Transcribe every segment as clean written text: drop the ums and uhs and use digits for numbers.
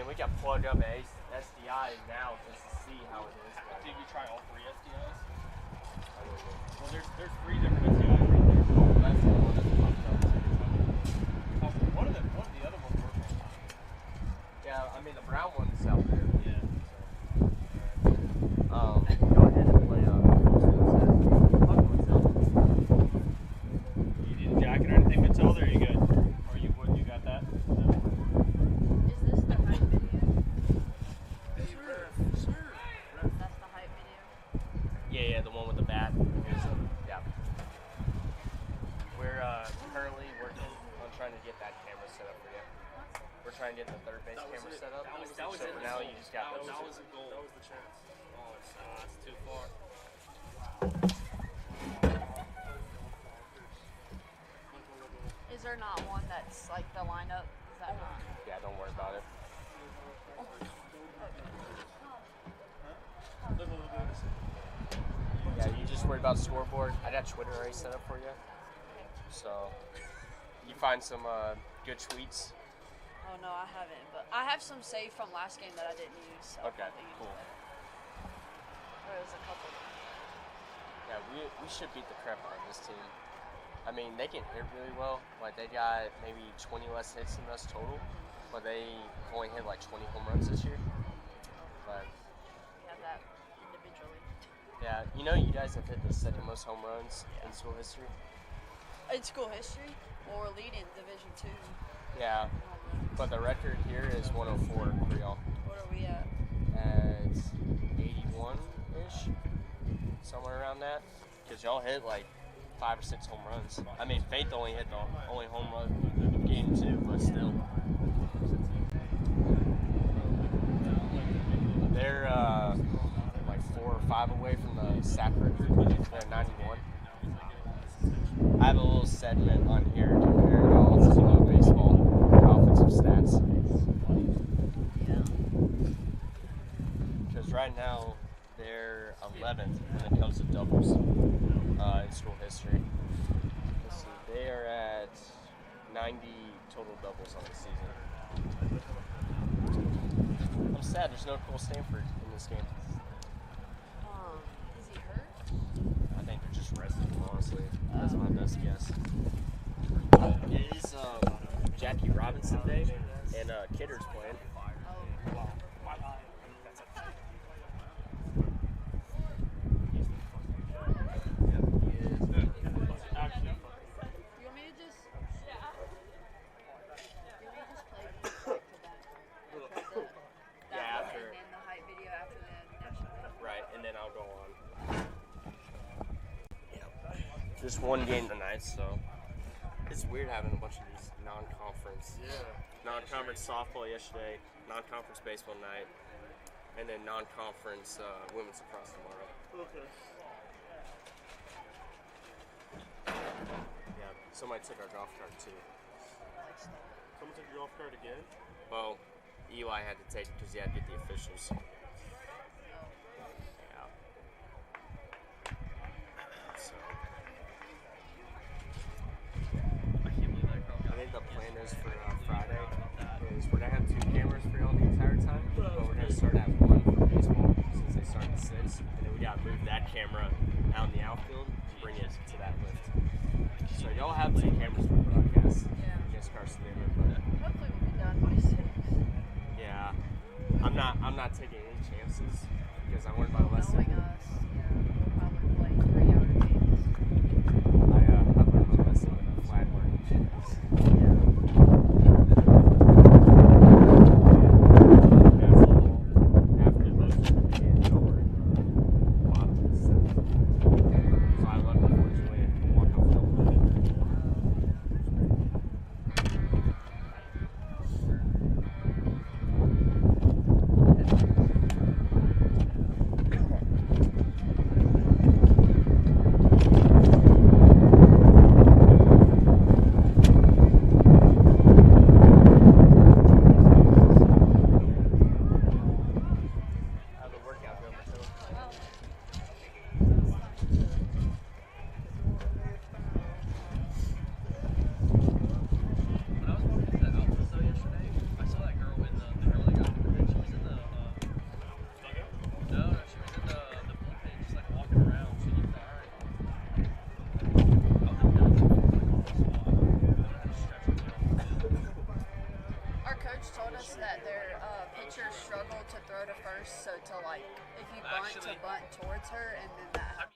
we can plug up a SDI now just to see how it is. Did you try all 3 SDIs? Well, there's 3 different SDIs right there. That's the one that's popped up. One of the other ones works. Yeah, I mean the brown one's out there. Yeah. Go ahead and play You need a jacket or anything, Matilda, or are you good? Or you got that? No. Is this the hype video? Sure. That's the hype video? Yeah, the one with the bat. Yeah. We're currently working on trying to get that camera set up for you. We're trying to get the third base camera set up. That was so for now, you just got those. That was a goal. That was the chance. Oh, it's too far. Is there not one that's like the lineup? Is that not? Yeah, don't worry about it. Yeah, you just worry about the scoreboard. I got Twitter already set up for you. So, you find some good tweets. Oh no, I haven't. But I have some saved from last game that I didn't use. So Okay, cool. There was a couple. Yeah, we should beat the crap out of this team. I mean, they can hit really well. Like, they got maybe 20 less hits than us total, but they only hit like 20 home runs this year. But We have that individually. yeah, you know, you guys have hit the second most home runs in school history. In school history, well, we're leading Division 2. Yeah, but the record here is 104 for y'all. What are we at? At 81-ish, somewhere around that. Because y'all hit like 5 or 6 home runs. I mean, Faith only hit the only home run of game 2, but still. They're like 4 or 5 away from the SAC record. They're 91. I have a little segment on here comparing all to FloBaseball offensive stats. Yeah. Because right now they're 11th when it comes to doubles in school history. Let's see, they are at 90 total doubles on the season. I'm sad there's no Cole Stanford in this game. Is he hurt? I think they're just resting, honestly. That's my best guess. It is Jackie Robinson Day, and Kidder's playing. Just one game tonight, so it's weird having a bunch of these non-conference. Yeah. Non-conference softball yesterday, non-conference baseball tonight, and then non-conference women's lacrosse tomorrow. Okay. Yeah, somebody took our golf cart too. Someone took your golf cart again? Well, Eli had to take it because he had to get the officials. The plan is for Friday is we're going to have 2 cameras for y'all the entire time, but we're going to start at 1 for baseball since they start at 6, and then we got to move that camera out in the outfield and bring it to that lift. So y'all have 2 cameras for broadcast. Yeah. Against Carson David, but Hopefully we'll be done by 6. yeah, I'm not taking any chances because I learned by the lesson. Knowing us, yeah, we'll probably play 3-hour games. I learned my lesson with a flag work. noticed that their pitchers struggle to throw to first, so to like if you bunt to bunt towards her, and then that.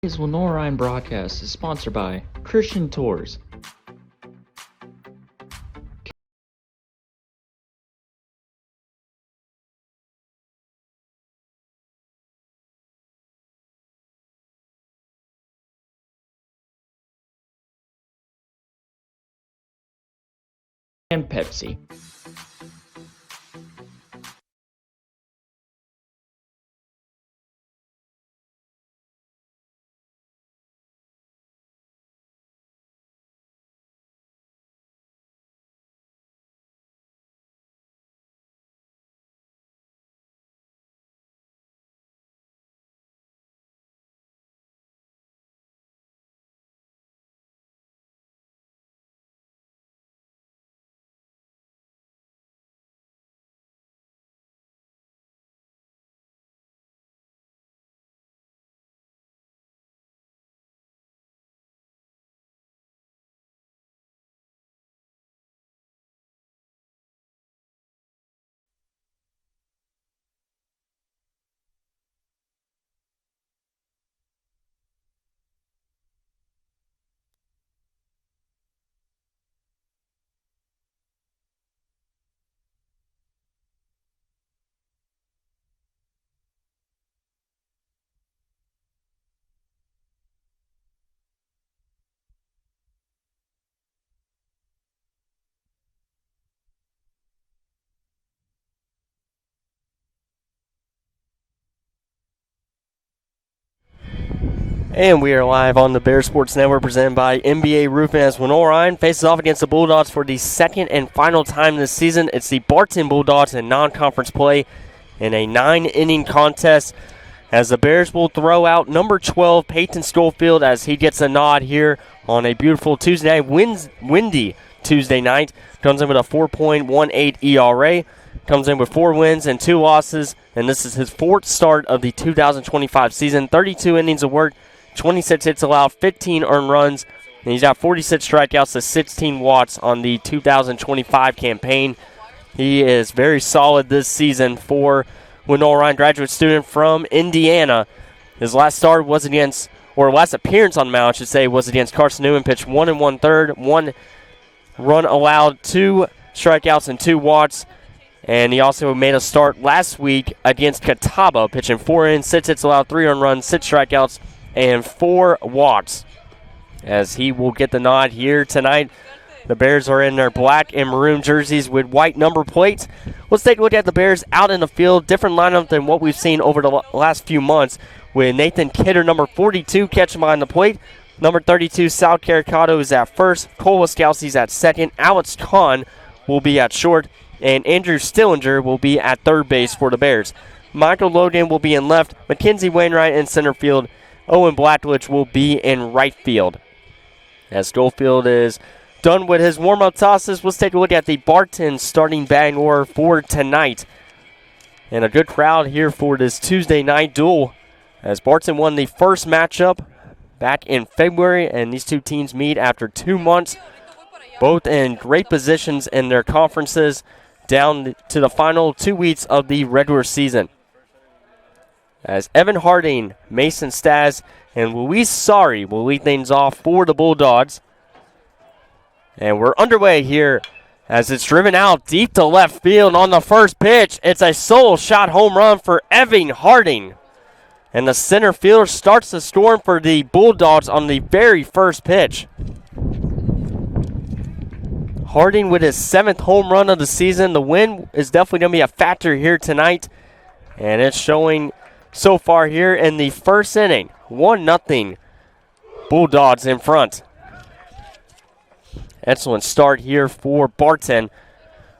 Today's Lenoir-Rhyne broadcast is sponsored by Christian Tours. And Pepsi. And we are live on the Bear Sports Network presented by NBA Roofing as Lenoir-Rhyne faces off against the Bulldogs for the second and final time this season. It's the Barton Bulldogs in non-conference play in a 9-inning contest as the Bears will throw out number 12, Peyton Schofield, as he gets a nod here on a beautiful Tuesday night, windy Tuesday night. Comes in with a 4.18 ERA. Comes in with 4 wins and 2 losses, and this is his 4th start of the 2025 season. 32 innings of work, 26 hits allowed, 15 earned runs, and he's got 46 strikeouts to 16 walks on the 2025 campaign. He is very solid this season for Lenoir-Rhyne, graduate student from Indiana. His last start was against, or last appearance on the mound, I should say, was against Carson Newman. Pitched 1 1/3, 1 run allowed, 2 strikeouts, and 2 walks. And he also made a start last week against Catawba, pitching 4 innings, 6 hits allowed, 3 earned runs, 6 strikeouts, and 4 walks. As he will get the nod here tonight. The Bears are in their black and maroon jerseys with white number plates. Let's take a look at the Bears out in the field. Different lineup than what we've seen over the last few months, with Nathan Kidder, number 42, catching behind the plate. Number 32, Sal Caricato is at first. Cole Wiskowski's at second. Alex Kahn will be at short. and Andrew Stillinger will be at third base for the Bears. Michael Logan will be in left, Mackenzie Wainwright in center field, Owen Blackledge will be in right field. As Schofield is done with his warm-up tosses, let's take a look at the Barton starting batting order for tonight. And a good crowd here for this Tuesday night duel, as Barton won the first matchup back in February, and these two teams meet after 2 months, both in great positions in their conferences down to the final 2 weeks of the regular season. As Evan Harding, Mason Stas, and Luis Sari will lead things off for the Bulldogs. And we're underway here as it's driven out deep to left field on the first pitch. It's a solo shot home run for Evan Harding. And the center fielder starts the storm for the Bulldogs on the very first pitch. Harding with his 7th home run of the season. The wind is definitely going to be a factor here tonight. And it's showing so far here in the first inning. 1-0 Bulldogs in front. Excellent start here for Barton.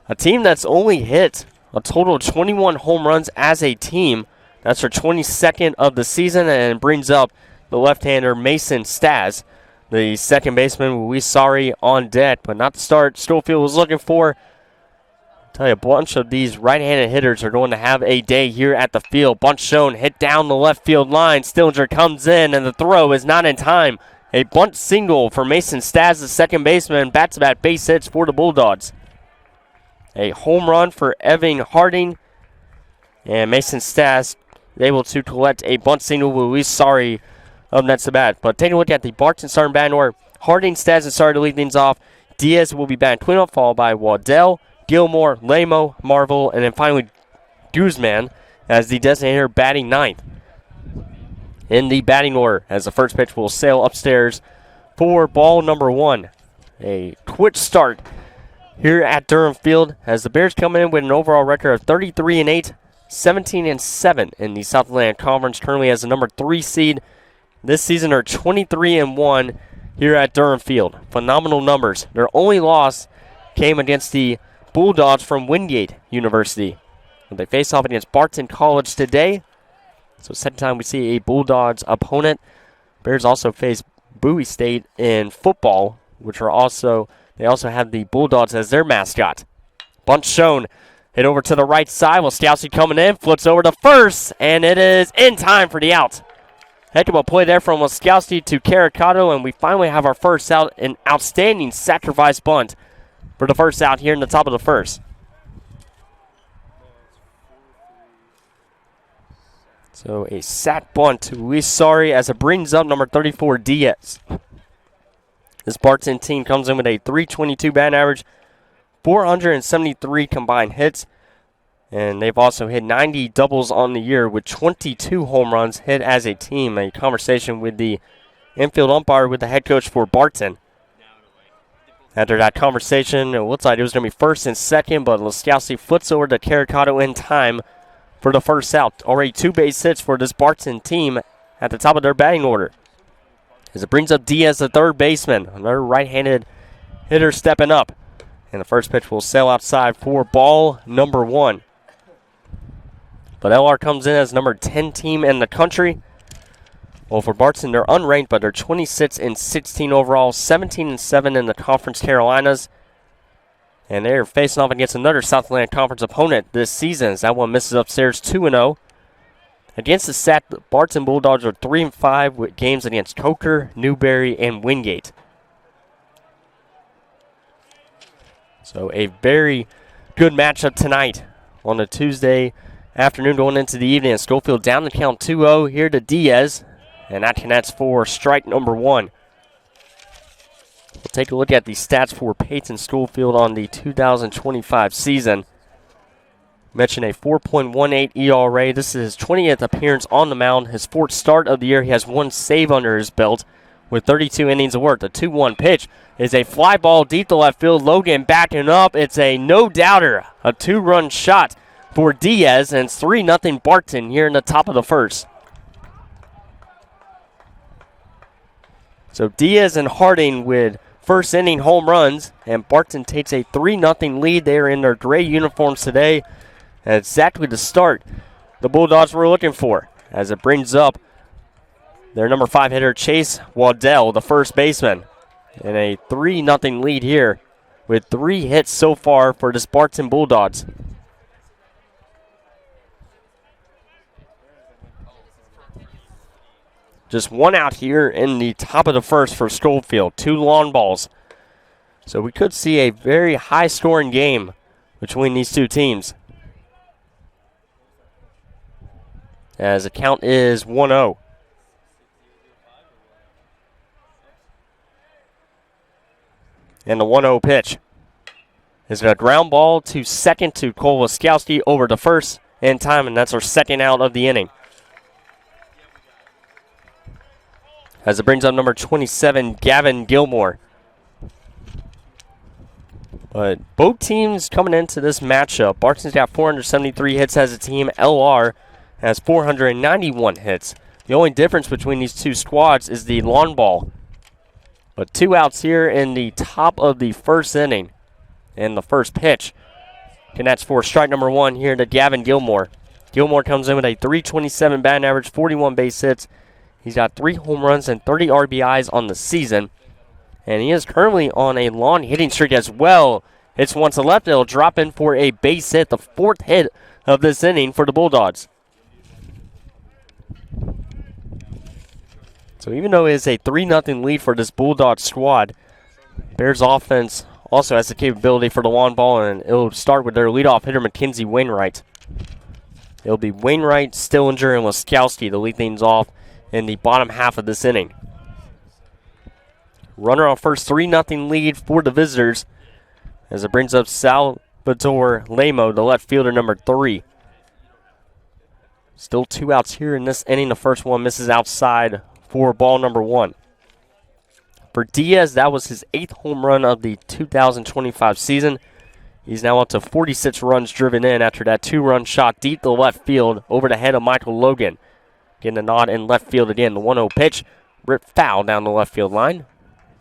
A team that's only hit a total of 21 home runs as a team. That's their 22nd of the season, and brings up the left-hander Mason Stas. The second baseman, Luis Sari, on deck, but not the start Schofield was looking for. I'll tell you, a bunch of these right-handed hitters are going to have a day here at the field. Bunt shown, hit down the left field line. Stillinger comes in, and the throw is not in time. A bunt single for Mason Stas, the second baseman. Back-to-back base hits for the Bulldogs. A home run for Evan Harding. And Mason Stas able to collect a bunt single with Luis Sari up next to bat. But taking a look at the Barton starting batting order, Harding, Stas, and Sari to lead things off. Diaz will be batting cleanup, followed by Waddell, Gilmore, Lamo, Marvel, and then finally Guzman as the designator batting ninth. In the batting order, as the first pitch will sail upstairs for ball number 1. A quick start here at Durham Field as the Bears come in with an overall record of 33-8, 17-7 in the South Atlantic Conference, currently as the number 3 seed. This season are 23-1 here at Durham Field. Phenomenal numbers. Their only loss came against the Bulldogs from Wingate University. They face off against Barton College today. So second time we see a Bulldogs opponent. Bears also face Bowie State in football, which are also, they also have the Bulldogs as their mascot. Bunt shown. Hit over to the right side. Laskowski coming in. Flips over to first. And it is in time for the out. Heck of a play there from Laskowski to Caricato. And we finally have our first out. An outstanding sacrifice bunt for the first out here in the top of the first. So a sack bunt to Luis Sari as it brings up number 34, Diaz. This Barton team comes in with a .322 batting average, 473 combined hits, and they've also hit 90 doubles on the year with 22 home runs hit as a team. A conversation with the infield umpire with the head coach for Barton. After that conversation, it looks like it was going to be first and second, but Laskowski flips over to Caricato in time for the first out. Already 2 base hits for this Barton team at the top of their batting order. As it brings up Diaz, the third baseman, another right-handed hitter stepping up. And the first pitch will sail outside for ball number 1. But LR comes in as number 10 team in the country. Well, for Barton, they're unranked, but they're 26-16 overall, 17-7 in the Conference Carolinas. And they're facing off against another South Atlantic Conference opponent this season, as that one misses upstairs 2-0. Against the SAC, the Barton Bulldogs are 3-5 with games against Coker, Newberry, and Wingate. So a very good matchup tonight on a Tuesday afternoon going into the evening. Schofield down the count 2-0 here to Diaz, and that connects for strike number 1. We'll take a look at the stats for Peyton Schofield on the 2025 season. Mentioned a 4.18 ERA. This is his 20th appearance on the mound. His 4th start of the year. He has 1 save under his belt with 32 innings of work. The 2-1 pitch is a fly ball deep to left field. Logan backing up. It's a no-doubter. A 2-run shot for Diaz, and it's 3-0 Barton here in the top of the first. So Diaz and Harding with first inning home runs, and Barton takes a 3-0 lead. They are in their gray uniforms today. And exactly the start the Bulldogs were looking for, as it brings up their number 5 hitter, Chase Waddell, the first baseman, in a 3-0 lead here with 3 hits so far for the Barton Bulldogs. Just 1 out here in the top of the first for Schofield. 2 long balls. So we could see a very high-scoring game between these two teams, as the count is 1-0. And the 1-0 pitch is a ground ball to second to Cole Laskowski over to first in time, and that's our second out of the inning. As it brings up number 27, Gavin Gilmore. But both teams coming into this matchup, Barton's got 473 hits as a team. LR has 491 hits. The only difference between these two squads is the long ball. But 2 outs here in the top of the first inning. And the first pitch connects for strike number 1 here to Gavin Gilmore. Gilmore comes in with a .327 batting average, 41 base hits. He's got 3 home runs and 30 RBIs on the season. And he is currently on a long hitting streak as well. It's once to left. It'll drop in for a base hit, the 4th hit of this inning for the Bulldogs. So even though it is a 3-0 lead for this Bulldog squad, Bears offense also has the capability for the long ball, and it'll start with their leadoff hitter, Mackenzie Wainwright. It'll be Wainwright, Stillinger, and Laskowski to lead things off in the bottom half of this inning. Runner on first, 3-0 lead for the visitors, as it brings up Salvatore Lemo, the left fielder, number 3. Still 2 outs here in this inning. The first one misses outside for ball number 1. For Diaz, that was his 8th home run of the 2025 season. He's now up to 46 runs driven in after that 2-run shot deep to left field over the head of Michael Logan. Getting a nod in left field again. The 1-0 pitch, ripped foul down the left field line.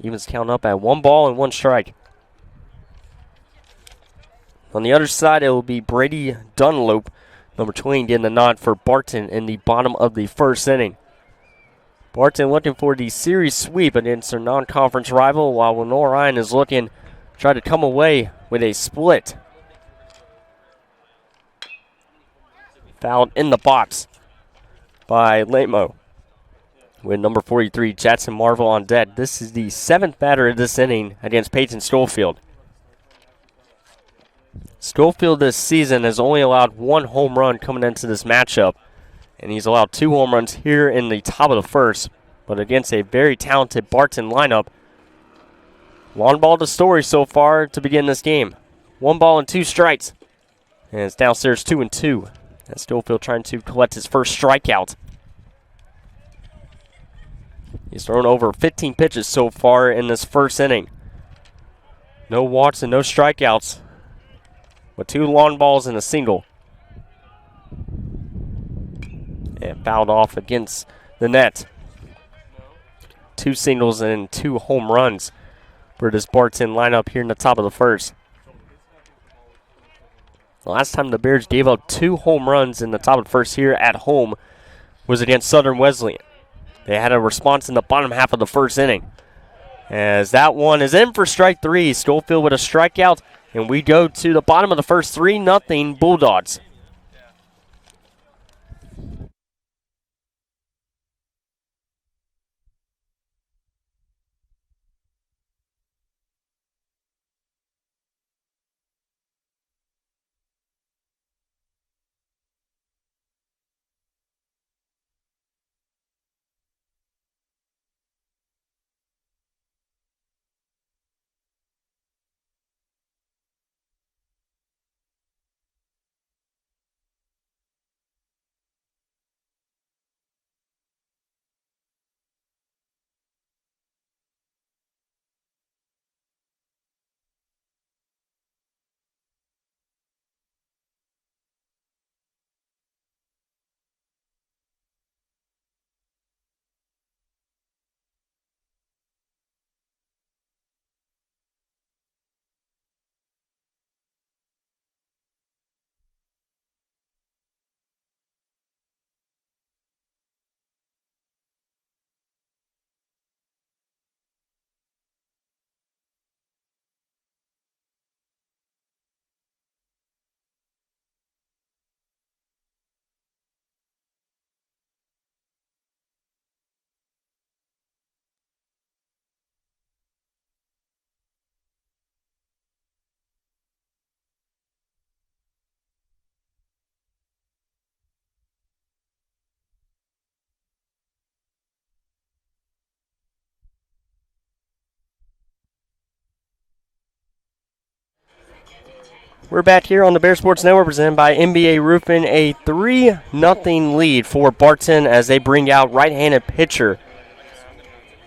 Evens count up at 1 ball and 1 strike. On the other side, it will be Brady Dunlop, number 20, getting the nod for Barton in the bottom of the first inning. Barton looking for the series sweep against their non-conference rival, while Lenoir-Rhyne is looking to try to come away with a split. Fouled in the box by Lemo. With number 43, Jackson Marvel on deck. This is the 7th batter of this inning against Peyton Schofield. Schofield this season has only allowed 1 home run coming into this matchup, and he's allowed 2 home runs here in the top of the first. But against a very talented Barton lineup, long ball to Story so far to begin this game. 1 ball and 2 strikes. And it's downstairs 2-2. As Schofield trying to collect his first strikeout. He's thrown over 15 pitches so far in this first inning. No walks and no strikeouts, with 2 long balls and a single. And fouled off against the net. 2 singles and 2 home runs for this Barton lineup here in the top of the first. The last time the Bears gave up 2 home runs in the top of the first here at home was against Southern Wesleyan. They had a response in the bottom half of the first inning. As that one is in for strike 3. Schofield with a strikeout, and we go to the bottom of the first, 3-0 Bulldogs. We're back here on the Bear Sports Network presented by NBA Roofing. A 3-0 lead for Barton as they bring out right-handed pitcher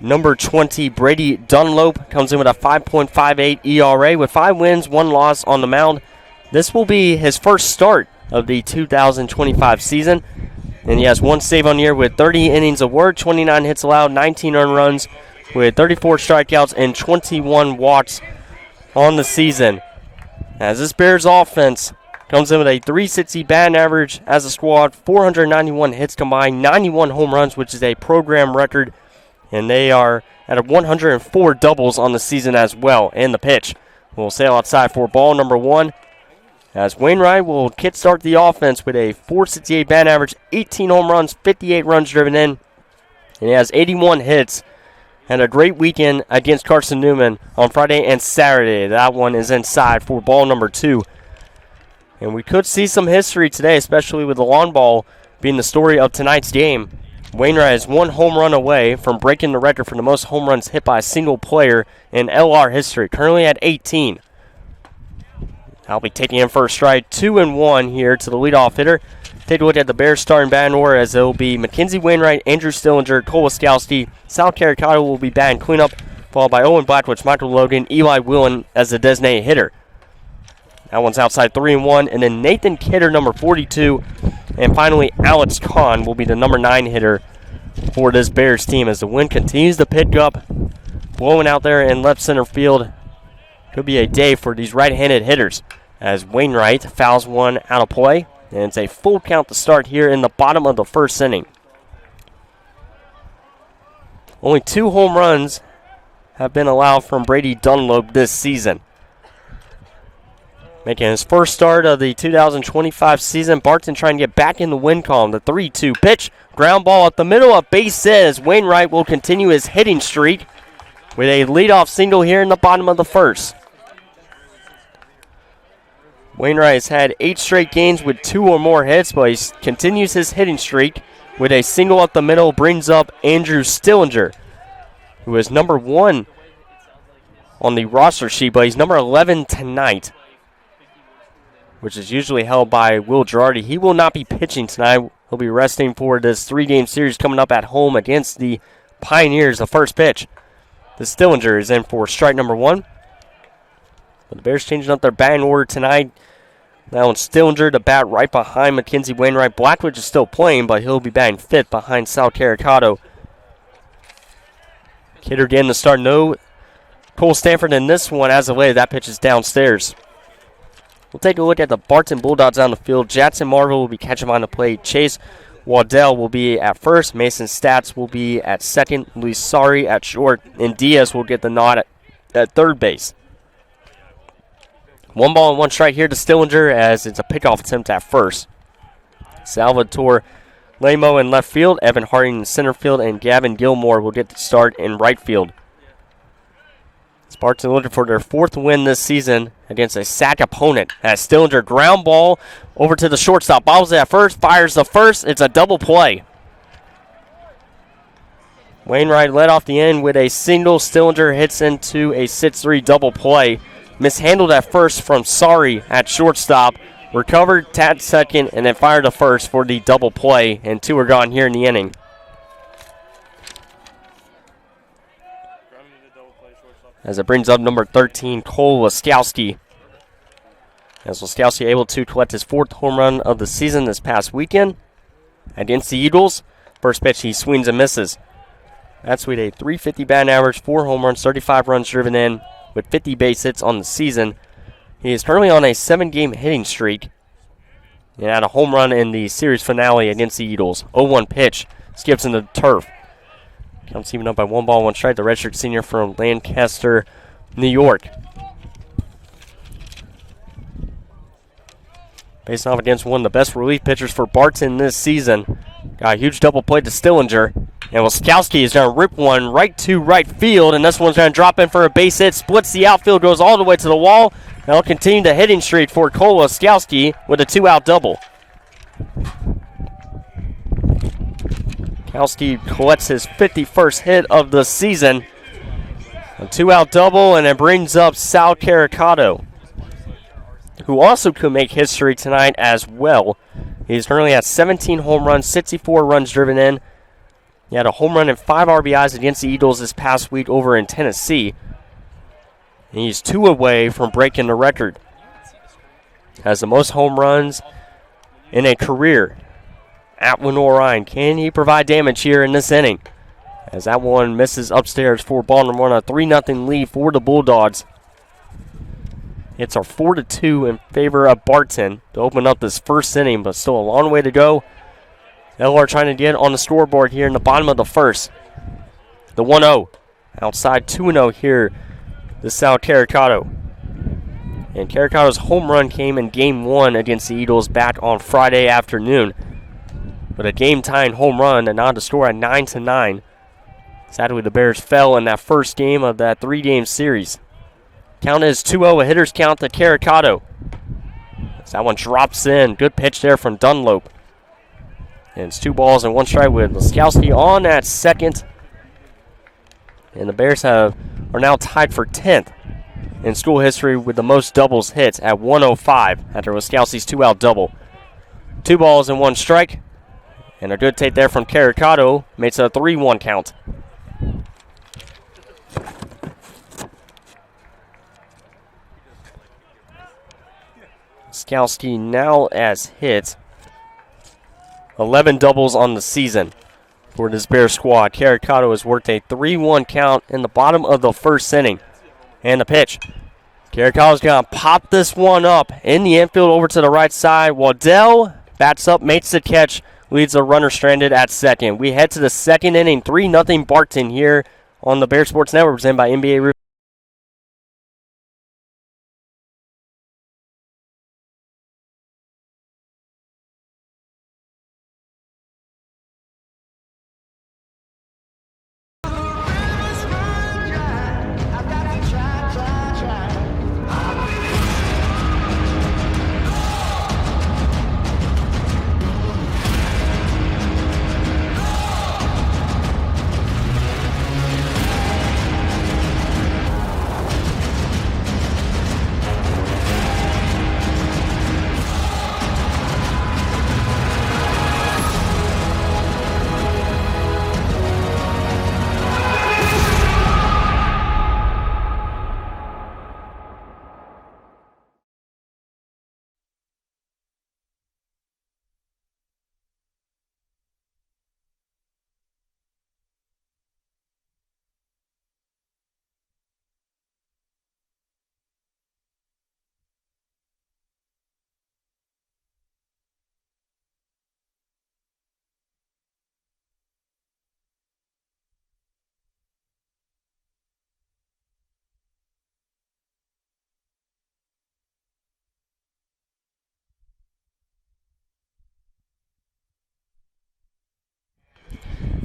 number 20, Brady Dunlop, comes in with a 5.58 ERA with 5 wins, 1 loss on the mound. This will be his first start of the 2025 season. And he has 1 save on the year with 30 innings of work, 29 hits allowed, 19 earned runs with 34 strikeouts and 21 walks on the season. As this Bears offense comes in with a .360 batting average as a squad, 491 hits combined, 91 home runs, which is a program record. And they are at 104 doubles on the season as well. And the pitch will sail outside for ball number 1. As Wainwright will kickstart the offense with a .468 batting average, 18 home runs, 58 runs driven in. And he has 81 hits. And a great weekend against Carson Newman on Friday and Saturday. That one is inside for ball number 2. And we could see some history today, especially with the long ball being the story of tonight's game. Wainwright is 1 home run away from breaking the record for the most home runs hit by a single player in LR history, currently at 18. I'll be taking him for a stride, 2-1 here to the leadoff hitter. Take a look at the Bears starting batting order as it will be Mackenzie Wainwright, Andrew Stillinger, Cole Waskowski, Sal Caricato will be batting cleanup, followed by Owen Blackwich, Michael Logan, Eli Whelan as the designated hitter. That one's outside 3-1, and then Nathan Kidder, number 42, and finally Alex Kahn will be the number 9 hitter for this Bears team as the wind continues to pick up, blowing out there in left center field. Could be a day for these right-handed hitters as Wainwright fouls one out of play, and it's a full count to start here in the bottom of the first inning. Only 2 home runs have been allowed from Brady Dunlop this season. Making his first start of the 2025 season, Barton trying to get back in the win column. The 3-2 pitch, ground ball up the middle of base says Wainwright will continue his hitting streak with a leadoff single here in the bottom of the first. Wainwright has had 8 straight games with 2 or more hits, but he continues his hitting streak with a single up the middle, brings up Andrew Stillinger, who is number 1 on the roster sheet, but he's number 11 tonight, which is usually held by Will Girardi. He will not be pitching tonight. He'll be resting for this 3-game series coming up at home against the Pioneers. The first pitch, the Stillinger is in for strike number 1. But the Bears changing up their batting order tonight. Now on Stillinger to bat right behind Mackenzie Wainwright. Blackwich is still playing, but he'll be batting 5th behind Sal Caricato. Kidder getting the start. No Cole Stanford in this one as of late. That pitch is downstairs. We'll take a look at the Barton Bulldogs on the field. Jackson Marvel will be catching on the plate. Chase Waddell will be at first. Mason Stats will be at second. Luis Sari at short. And Diaz will get the nod at third base. 1 ball and 1 strike here to Stillinger as it's a pickoff attempt at first. Salvatore Lamo in left field. Evan Harding in center field. And Gavin Gilmore will get the start in right field. Barton looking for their 4th win this season against a SAC opponent. As Stillinger ground ball over to the shortstop. Bobbles it at first, fires the first. It's a double play. Wainwright led off the end with a single. Stillinger hits into a 6-3 double play. Mishandled at first from Sari at shortstop. Recovered at second and then fired the first for the double play. And 2 are gone here in the inning. As it brings up number 13, Cole Waskowski. As Waskowski able to collect his 4th home run of the season this past weekend against the Eagles. First pitch, he swings and misses. That's with a .350 batting average, 4 home runs, 35 runs driven in, with 50 base hits on the season. He is currently on a 7-game hitting streak and had a home run in the series finale against the Eagles. 0-1 pitch, skips into the turf. Counts even up by 1 ball, 1 strike. The redshirt senior from Lancaster, New York. Facing off against one of the best relief pitchers for Barton this season. Got a huge double play to Stillinger. And Waskowski is going to rip one right to right field. And this one's going to drop in for a base hit. Splits the outfield, goes all the way to the wall. Now will continue the hitting streak for Cole Waskowski with a 2-out double. Waskowski collects his 51st hit of the season. A 2-out double, and it brings up Sal Caricato. who also could make history tonight as well. He's currently at 17 home runs, 64 runs driven in. He had a home run and 5 RBIs against the Eagles this past week over in Tennessee. And he's 2 away from breaking the record. Has the most home runs in a career at Lenoir-Rhyne. Can he provide damage here in this inning? As that one misses upstairs for ball number 1, a 3-0 lead for the Bulldogs. It's a 4-2 in favor of Barton to open up this first inning, but still a long way to go. LR trying to get on the scoreboard here in the bottom of the first. The 1-0. Outside 2-0 here, the Sal Caricato. And Caricato's home run came in Game 1 against the Eagles back on Friday afternoon. But a game-tying home run and now the score at 9-9. Sadly, the Bears fell in that first game of that 3-game series. Count is 2-0, a hitter's count to Caricato. As that one drops in. Good pitch there from Dunlop. And it's 2 balls and 1 strike with Laskowski on at second. And the Bears are now tied for 10th in school history with the most doubles hits at 105 after Laskowski's 2-out double. 2 balls and 1 strike. And a good take there from Caricato makes it a 3-1 count. Laskowski now has hit 11 doubles on the season for this Bears squad. Caricato has worked a 3-1 count in the bottom of the first inning. And the pitch. Caricato's going to pop this one up in the infield over to the right side. Waddell bats up, makes the catch, leads the runner stranded at second. We head to the second inning, 3-0 Barton here on the Bear Sports Network, presented by NBA Roof.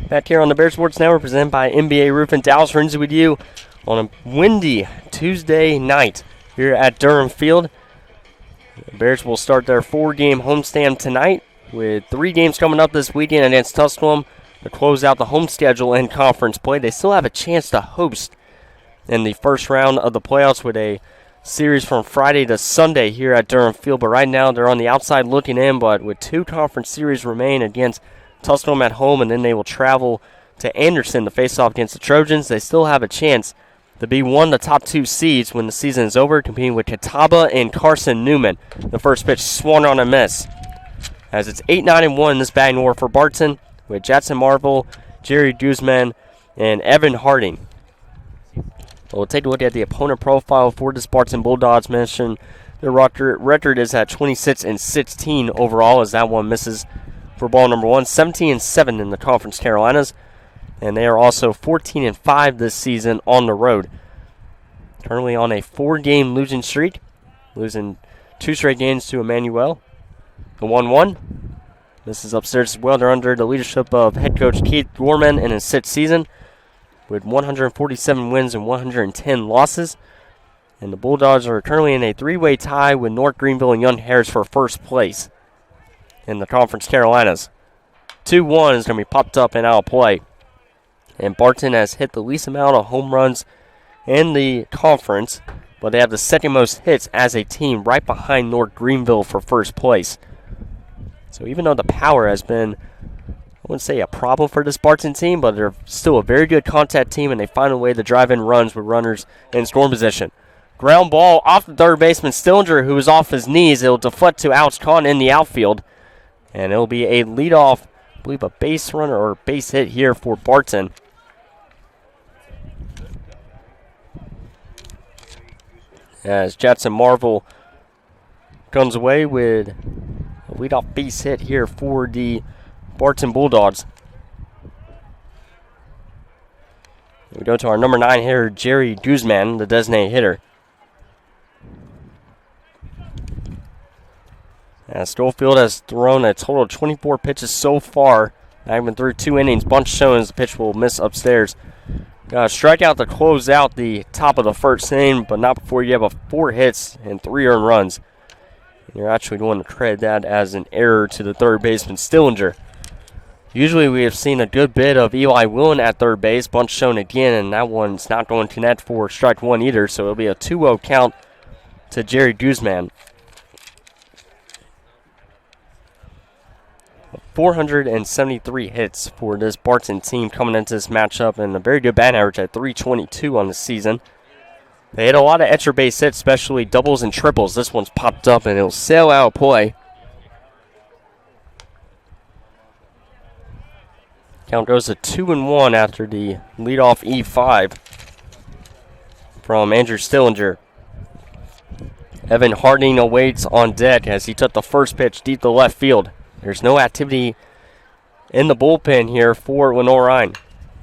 Back here on the Bear Sports Network, presented by NBA Roof and Dallas Renzi with you on a windy Tuesday night here at Durham Field. The Bears will start their 4-game homestand tonight with 3 games coming up this weekend against Tusculum to close out the home schedule in conference play. They still have a chance to host in the first round of the playoffs with a series from Friday to Sunday here at Durham Field. But right now they're on the outside looking in, but with 2 conference series remain against Tusculum at home, and then they will travel to Anderson to face off against the Trojans. They still have a chance to be one of the top 2 seeds when the season is over, competing with Catawba and Carson Newman. The first pitch swung on a miss. As it's 8-9-1 in this batting order for Barton, with Jackson Marvel, Jerry Guzman, and Evan Harding. We'll take a look at the opponent profile for the Barton Bulldogs. Mentioned their record is at 26-16 overall, as that one misses for ball number 1. 17-7 in the Conference Carolinas, and they are also 14-5 this season on the road. Currently on a 4-game losing streak, losing 2 straight games to Emmanuel. The 1-1. This is upstairs as well. They're under the leadership of head coach Keith Gorman in his 6th season with 147 wins and 110 losses. And the Bulldogs are currently in a 3-way tie with North Greenville and Young Harris for first place in the Conference Carolinas. 2-1 is going to be popped up and out of play. And Barton has hit the least amount of home runs in the conference but they have the second most hits as a team, right behind North Greenville for first place. So even though the power has been, I wouldn't say a problem for this Barton team, but they're still a very good contact team, and they find a way to drive in runs with runners in scoring position. Ground ball off the third baseman, Stillinger, who is off his knees. It'll deflect to Alex Kahn in the outfield, and it'll be a leadoff, I believe a base runner or base hit here for Barton. As Jetson Marvel comes away with a leadoff base hit here for the Barton Bulldogs. We go to our number 9 hitter, Jerry Guzman, the designated hitter. As Schofield has thrown a total of 24 pitches so far. I've been through 2 innings. Bunch showing the pitch will miss upstairs. Got a strikeout to close out the top of the first inning, but not before you have 4 hits and 3 earned runs. And you're actually going to credit that as an error to the third baseman, Stillinger. Usually we have seen a good bit of Eli Willen at third base. Bunch shown again, and that one's not going to connect for strike 1 either, so it'll be a 2-0 count to Jerry Guzman. 473 hits for this Barton team coming into this matchup, and a very good batting average at .322 on the season. They hit a lot of extra base hits, especially doubles and triples. This one's popped up, and it'll sail out of play. Count goes to 2-1 after the leadoff E5 from Andrew Stillinger. Evan Harding awaits on deck as he took the first pitch deep to left field. There's no activity in the bullpen here for Lenoir-Rhyne.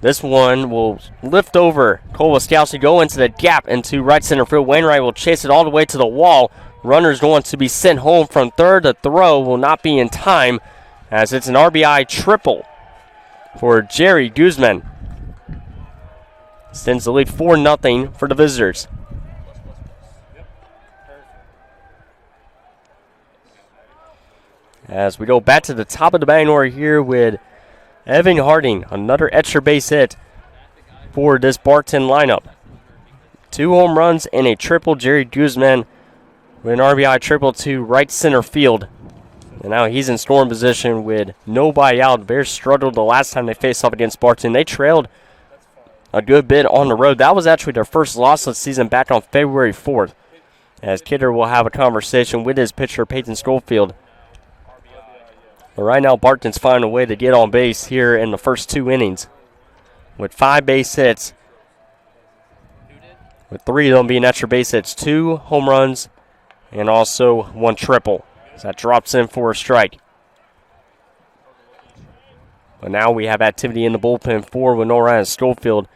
This one will lift over. Cole Wiskowski go into the gap into right center field. Wainwright will chase it all the way to the wall. Runner's going to be sent home from third. The throw will not be in time as it's an RBI triple for Jerry Guzman. Extends the lead 4-0 for the visitors. As we go back to the top of the batting order here with Evan Harding, another extra base hit for this Barton lineup. 2 home runs and a triple. Jerry Guzman with an RBI triple to right center field. And now he's in scoring position with nobody out. Bears struggled the last time they faced off against Barton. They trailed a good bit on the road. That was actually their first loss of the season back on February 4th. As Kidder will have a conversation with his pitcher, Peyton Schofield. But right now, Barton's finding a way to get on base here in the first 2 innings with 5 base hits, with 3 of them being extra base hits, 2 home runs, and also 1 triple. So that drops in for a strike. But now we have activity in the bullpen for Lenoir-Rhyne and Schofield.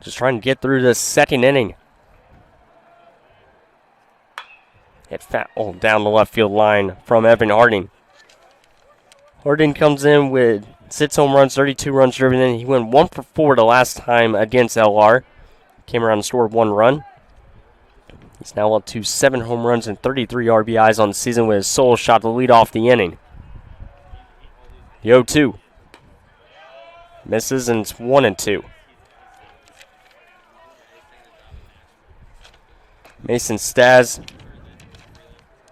Just trying to get through this second inning. Hit down the left field line from Evan Harding. Harding comes in with 6 home runs, 32 runs driven in. He went 1 for 4 the last time against LR. Came around and scored 1 run. He's now up to 7 home runs and 33 RBIs on the season with his solo shot to lead off the inning. The 0-2. Misses, and it's 1-2. Mason Staz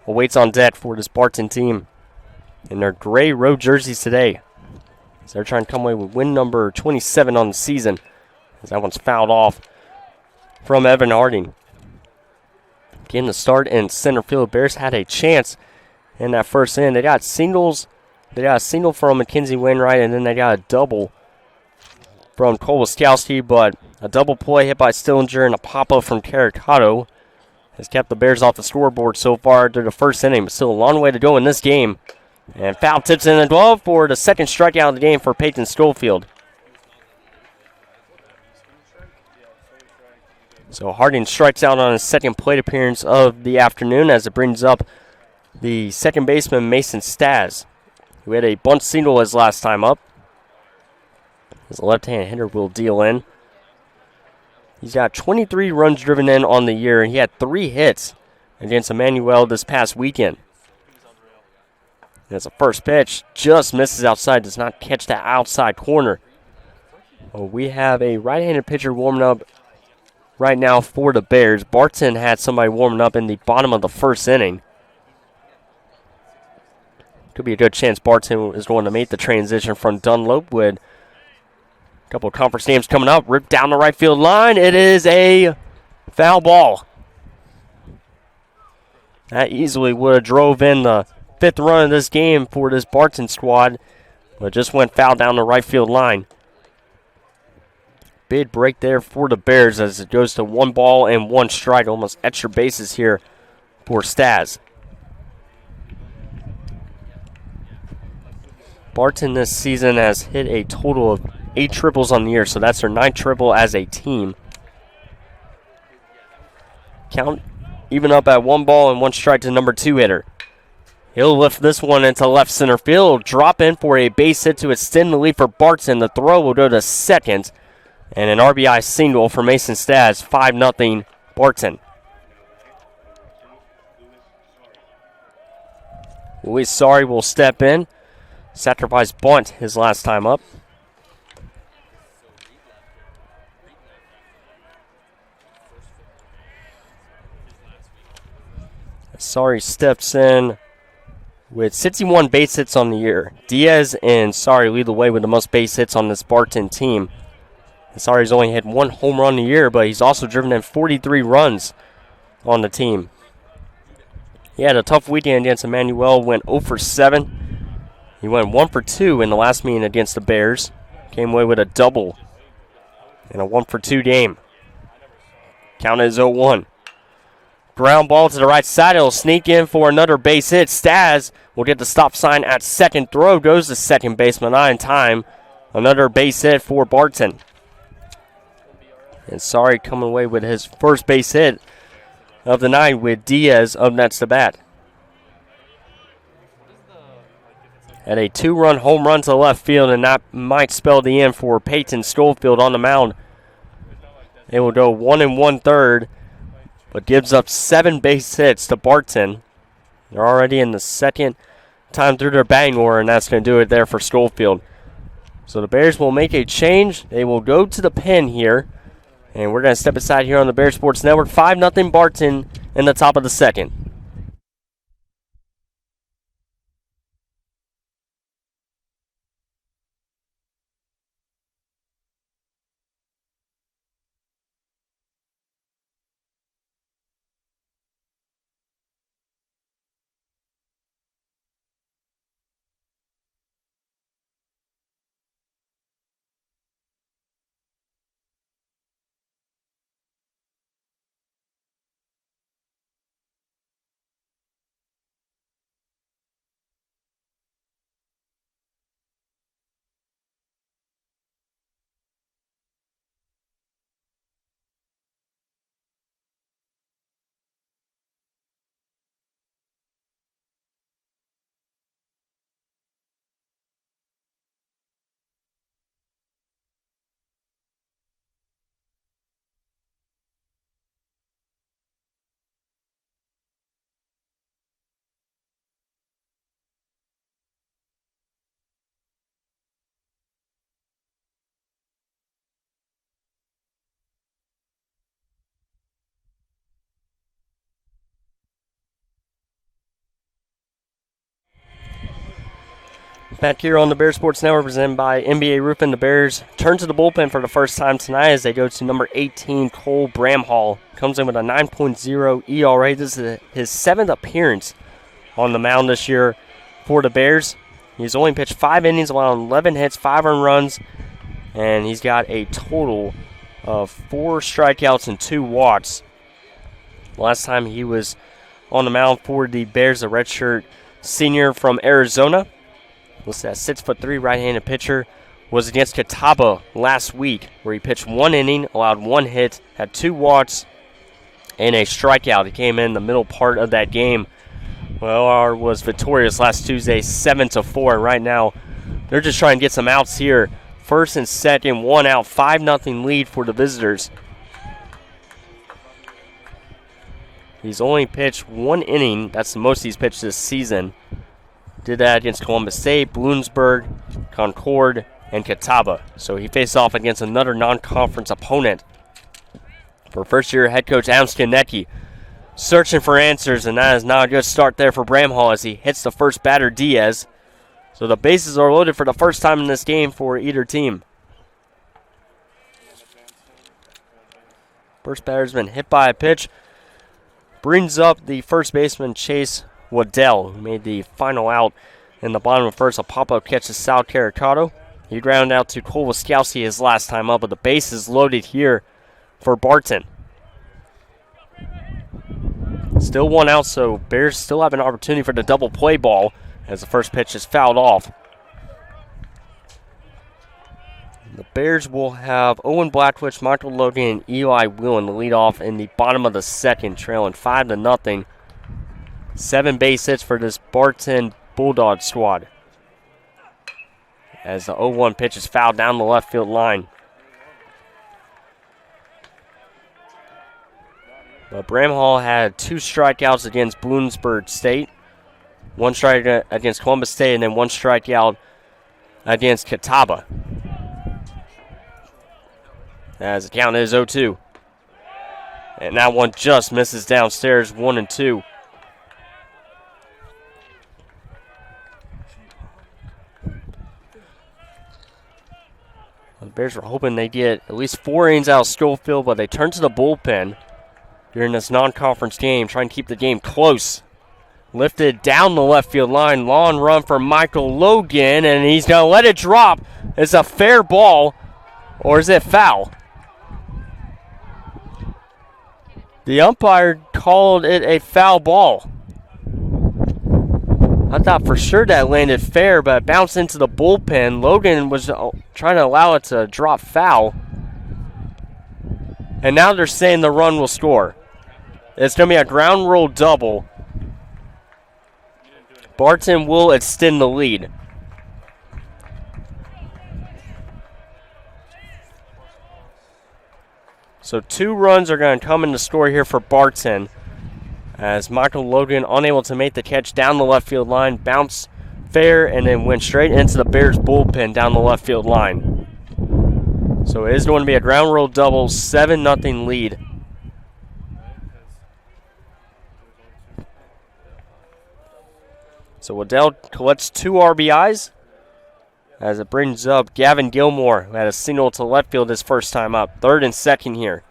awaits on deck for this Barton team in their gray road jerseys today. So they're trying to come away with win number 27 on the season, as that one's fouled off from Evan Harding. Getting the start in center field. Bears had a chance in that first inning. They got singles. They got a single from Mackenzie Wainwright, and then they got a double from Cole Wiskowski, but a double play hit by Stillinger and a pop-up from Caricato has kept the Bears off the scoreboard so far through the first inning, but still a long way to go in this game. And foul tips in the glove for the second strikeout of the game for Peyton Schofield. So Harding strikes out on his second plate appearance of the afternoon as it brings up the second baseman, Mason Staz, who had a bunt single his last time up. His left-hand hitter will deal in. He's got 23 runs driven in on the year, and he had 3 hits against Emmanuel this past weekend. As the first pitch just misses outside, does not catch that outside corner. Well, we have a right-handed pitcher warming up right now for the Bears. Barton had somebody warming up in the bottom of the first inning. Could be a good chance Barton is going to make the transition from Dunlop with a couple of conference games coming up. Ripped down the right field line. It is a foul ball. That easily would have drove in the 5th run of this game for this Barton squad, but just went foul down the right field line. Big break there for the Bears as it goes to 1 ball and 1 strike. Almost extra bases here for Staz. Barton this season has hit a total of 8 triples on the year, so that's their 9th triple as a team. Count even up at 1 ball and 1 strike to number 2 hitter. He'll lift this one into left center field, drop in for a base hit to extend the lead for Barton. The throw will go to second, and an RBI single for Mason Staz, 5-0 Barton. Luis Sari will step in. Sacrifice bunt his last time up. Sari steps in with 61 base hits on the year. Diaz and Sari lead the way with the most base hits on this Barton team. And Sari's only hit 1 home run a year, but he's also driven in 43 runs on the team. He had a tough weekend against Emmanuel, went 0 for 7. He went 1 for 2 in the last meeting against the Bears. Came away with a double in a 1 for 2 game. Count is 0-1. Ground ball to the right side. It'll sneak in for another base hit. Staz will get the stop sign at second. Throw goes to second baseman, not in time. Another base hit for Barton. And Sari coming away with his first base hit of the night with Diaz up next to bat. At a 2-run home run to left field, and that might spell the end for Peyton Schofield on the mound. They will go 1 1/3, but gives up 7 base hits to Barton. They're already in the 2nd time through their batting order, and that's going to do it there for Schofield. So the Bears will make a change. They will go to the pen here, and we're going to step aside here on the Bears Sports Network. 5-0 Barton in the top of the 2nd. Back here on the Bears Sports Network, presented by NBA Roofing. The Bears turn to the bullpen for the first time tonight as they go to number 18, Cole Bramhall. Comes in with a 9.0 ERA. This is his 7th appearance on the mound this year for the Bears. He's only pitched 5 innings, allowed 11 hits, 5 earned runs, and he's got a total of 4 strikeouts and 2 walks. Last time he was on the mound for the Bears, a redshirt senior from Arizona. Listed at 6'3", right-handed pitcher, was against Catawba last week, where he pitched 1 inning, allowed 1 hit, had 2 walks, and a strikeout. He came in the middle part of that game. Well, was victorious last Tuesday, 7-4. Right now, they're just trying to get some outs here. First and second, 1 out, 5-0 lead for the visitors. He's only pitched 1 inning. That's the most he's pitched this season. Did that against Columbus State, Bloomsburg, Concord, and Catawba. So he faced off against another non-conference opponent for first-year head coach Adam Skonecki. Searching for answers, and that is not a good start there for Bramhall as he hits the first batter, Diaz. So the bases are loaded for the first time in this game for either team. First batter's been hit by a pitch. Brings up the first baseman, Chase Waddell, who made the final out in the bottom of first. A pop-up catch to Sal Caricato. He grounded out to Cole Wiskowski his last time up, but the base is loaded here for Barton. Still one out, so Bears still have an opportunity for the double play ball as the first pitch is fouled off. The Bears will have Owen Blackwich, Michael Logan, and Eli Whelan to lead off in the bottom of the second, trailing 5-0. 7 base hits for this Barton Bulldog squad. As the 0-1 pitch is fouled down the left field line. But Bramhall had 2 strikeouts against Bloomsburg State. 1 strikeout against Columbus State, and then 1 strikeout against Catawba. As the count is 0-2. And that one just misses downstairs, 1-2. The Bears were hoping they get at least 4 innings out of Schofield, but they turn to the bullpen during this non-conference game, trying to keep the game close. Lifted down the left field line. Long run for Michael Logan, and he's going to let it drop. It's a fair ball, or is it foul? The umpire called it a foul ball. I thought for sure that landed fair, but it bounced into the bullpen. Logan was trying to allow it to drop foul. And now they're saying the run will score. It's going to be a ground rule double. Barton will extend the lead. So 2 runs are going to come in the score here for Barton, as Michael Logan unable to make the catch down the left field line, bounce fair, and then went straight into the Bears bullpen down the left field line. So it is going to be a ground rule double, 7-0 lead. So Waddell collects 2 RBIs as it brings up Gavin Gilmore, who had a single to left field his first time up. 3rd and 2nd here.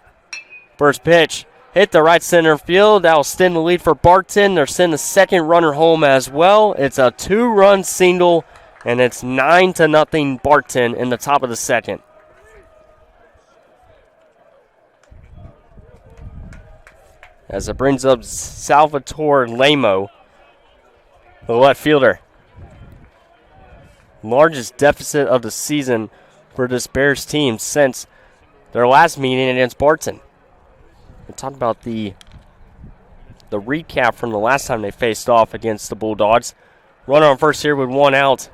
First pitch hit the right center field. That will extend the lead for Barton. They're sending the second runner home as well. It's a 2-run single, and it's 9-0 Barton in the top of the second. As it brings up Salvatore Lamo, the left fielder. Largest deficit of the season for this Bears team since their last meeting against Barton. We'll talk about the recap from the last time they faced off against the Bulldogs. Runner on first here with 1 out.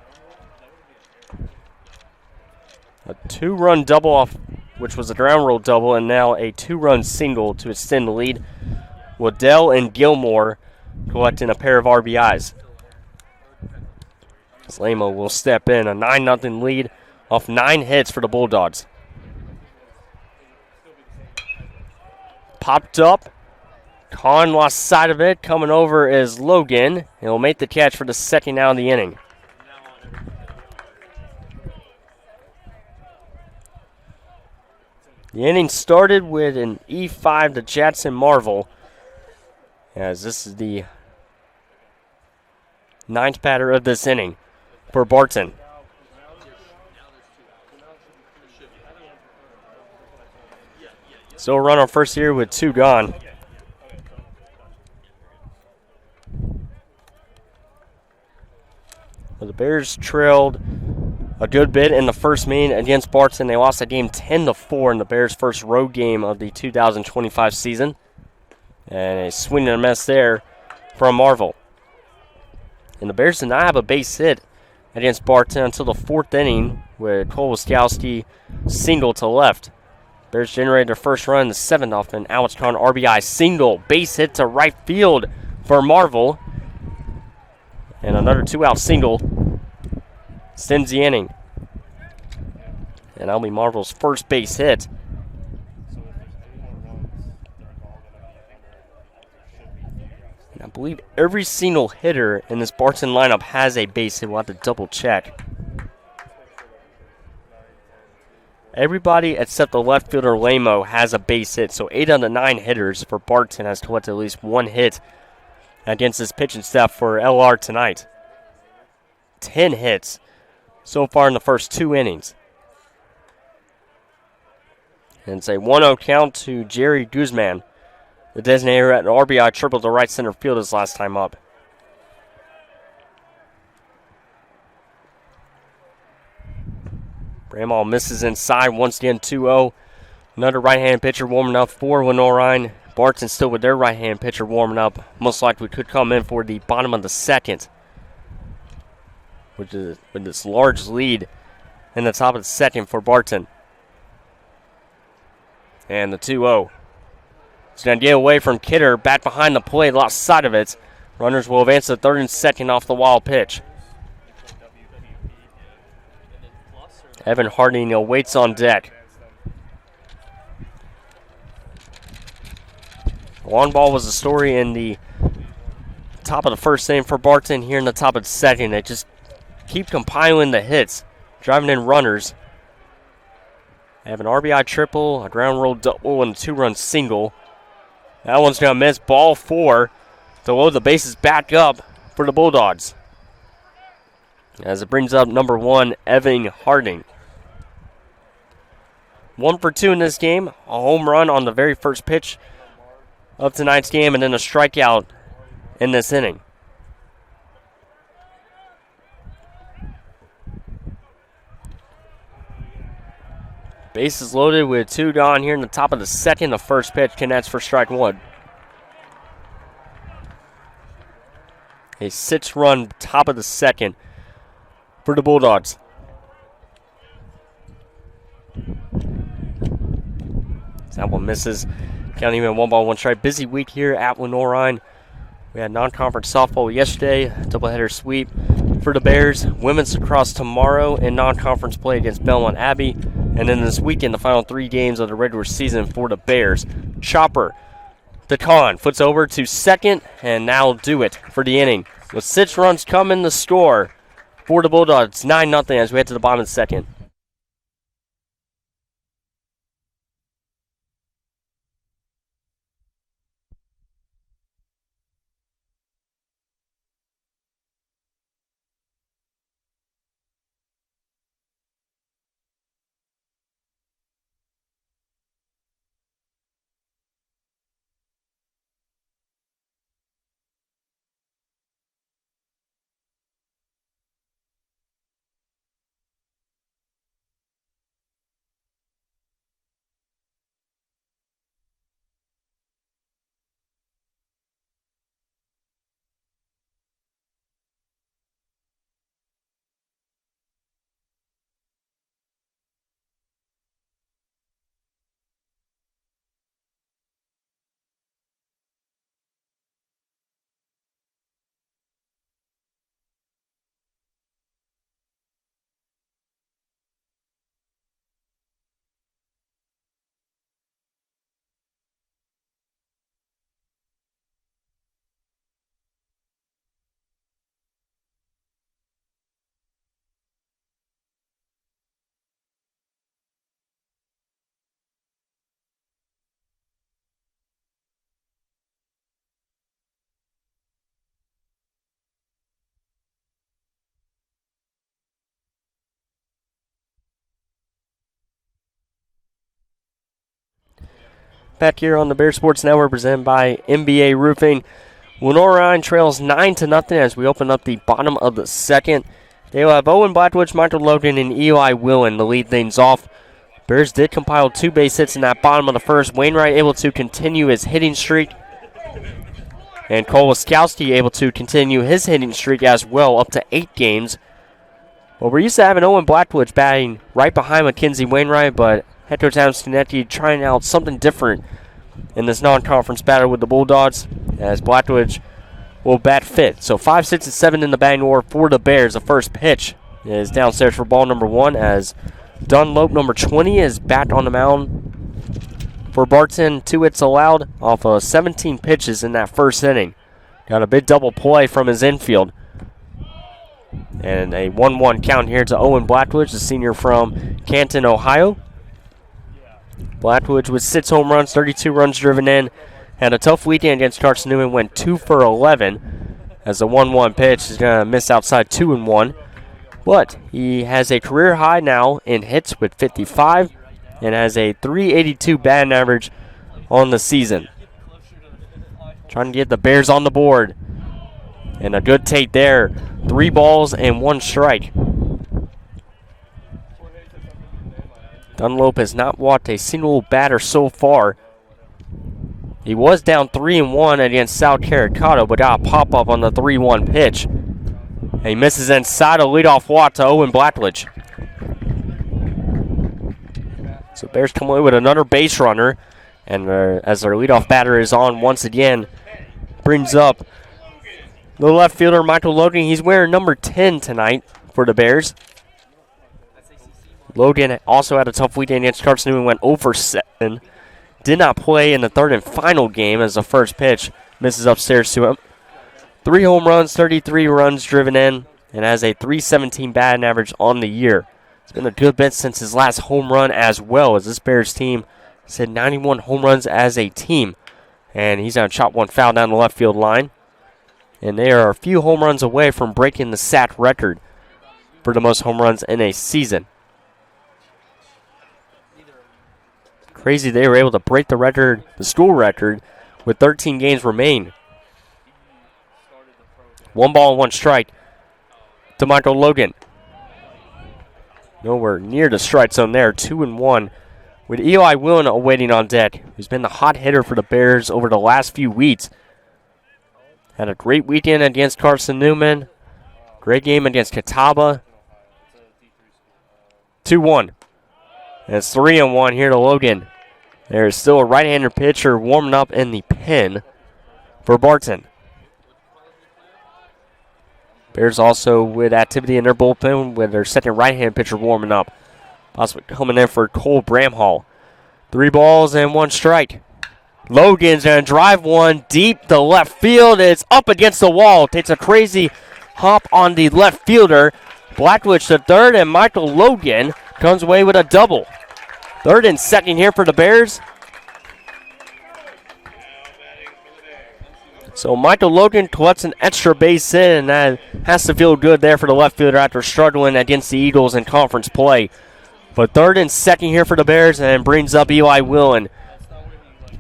A 2-run double off, which was a ground rule double, and now a 2-run single to extend the lead. Waddell and Gilmore collecting a pair of RBIs. Lamo will step in, a 9-0 lead off 9 hits for the Bulldogs. Popped up. Kahn lost sight of it. Coming over is Logan. He'll make the catch for the second out of the inning. The inning started with an E5 to Jackson Marvel, as this is the 9th batter of this inning for Barton. Still a run on first here with 2 gone. Well, the Bears trailed a good bit in the first meeting against Barton. They lost the game 10-4 in the Bears' first road game of the 2025 season. And a swing and a miss there from Marvel. And the Bears did not have a base hit against Barton until the 4th inning with Cole Wiskowski single to left. Bears generated their first run in the 7th off an Alex Kahn RBI single. Base hit to right field for Marvel. And another 2-out single extends the inning. And that'll be Marvel's first base hit. believe every single hitter in this Barton lineup has a base hit. We'll have to double check. Everybody except the left fielder Lamo has a base hit. So 8 out of the 9 hitters for Barton has collected at least one hit against this pitching staff for LR tonight. 10 hits so far in the first 2 innings. And it's a 1-0 count to Jerry Guzman. The designator at an RBI triple to right center field his last time up. Bramall misses inside once again, 2-0. Another right-hand pitcher warming up for Lenoir-Rhyne. Barton still with their right-hand pitcher warming up. Most likely could come in for the bottom of the second, which is with this large lead in the top of the second for Barton. And the 2-0. It's going to get away from Kidder. Back behind the plate, lost sight of it. Runners will advance to third and second off the wild pitch. Evan Harding awaits on deck. Long ball was the story in the top of the first inning for Barton. Here in the top of the second, they just keep compiling the hits, driving in runners. They have an RBI triple, a ground roll double, and a 2-run single. That one's going to miss. Ball 4 to load the bases back up for the Bulldogs, as it brings up number 1, Evan Harding. 1 for 2 in this game. A home run on the very first pitch of tonight's game, and then a strikeout in this inning. Bases loaded with 2 gone here in the top of the second. The first pitch connects for strike 1. A 6-run top of the second for the Bulldogs. That one misses. Counting even 1-1 strike. Busy week here at Lenoir-Rhyne. We had non-conference softball yesterday. Doubleheader sweep for the Bears. Women's lacrosse tomorrow in non-conference play against Belmont Abbey. And then this weekend, the final 3 games of the regular season for the Bears. Chopper, DeCon, foots over to second, and now will do it for the inning. With 6 runs coming, the score for the Bulldogs, 9-0 as we head to the bottom of the second. Back here on the Bear Sports Network, presented by NBA Roofing. Lenoir-Rhyne trails 9-0 as we open up the bottom of the second. They will have Owen Blackwood, Michael Logan, and Eli Willen to lead things off. Bears did compile 2 base hits in that bottom of the first. Wainwright able to continue his hitting streak. And Cole Wiskowski able to continue his hitting streak as well, up to 8 games. Well, we're used to having Owen Blackwood batting right behind Mackenzie Wainwright, but head coach Adam Skinetti trying out something different in this non-conference battle with the Bulldogs, as Blackwood will bat fifth. So 5, 6, and 7 in the batting order for the Bears. The first pitch is downstairs for ball number 1, as Dunlop, number 20, is back on the mound for Barton. 2 hits allowed off of 17 pitches in that first inning. Got a big double play from his infield. And a 1-1 count here to Owen Blackwood, the senior from Canton, Ohio. Blackwood with 6 home runs, 32 runs driven in. Had a tough weekend against Carson Newman, went 2 for 11. As the 1-1 pitch is going to miss outside 2-1. But he has a career high now in hits with 55 and has a 382 batting average on the season. Trying to get the Bears on the board. And a good take there. 3 balls and 1 strike. Dunlop has not walked a single batter so far. He was down 3-1 against South Carolina, but got a pop-up on the 3-1 pitch. And he misses inside a leadoff walk to Owen Blackledge. So Bears come away with another base runner. And as their leadoff batter is on once again, brings up the left fielder, Michael Logan. He's wearing number 10 tonight for the Bears. Logan also had a tough weekend against Carson Newman, went 0 for 7. Did not play in the third and final game as the first pitch misses upstairs to him. 3 home runs, 33 runs driven in, and has a 317 batting average on the year. It's been a good bit since his last home run as well, as this Bears team has had 91 home runs as a team. And he's going to chop one foul down the left field line. And they are a few home runs away from breaking the SAC record for the most home runs in a season. Crazy they were able to break the record, the school record, with 13 games remain. 1 ball and 1 strike to Michael Logan. Nowhere near the strike zone there. 2-1 with Eli Willen awaiting on deck, who's been the hot hitter for the Bears over the last few weeks. Had a great weekend against Carson Newman. Great game against Catawba. 2-1. And it's 3-1 here to Logan. There is still a right-hander pitcher warming up in the pen for Barton. Bears also with activity in their bullpen with their second right-hand pitcher warming up. Possibly coming in for Cole Bramhall. 3 balls and 1 strike. Logan's going to drive one deep to left field. It's up against the wall. Takes a crazy hop on the left fielder. Blackwood to third, and Michael Logan comes away with a double. Third and second here for the Bears. So Michael Logan collects an extra base hit, and that has to feel good there for the left fielder after struggling against the Eagles in conference play. But third and second here for the Bears, and brings up Eli Willen.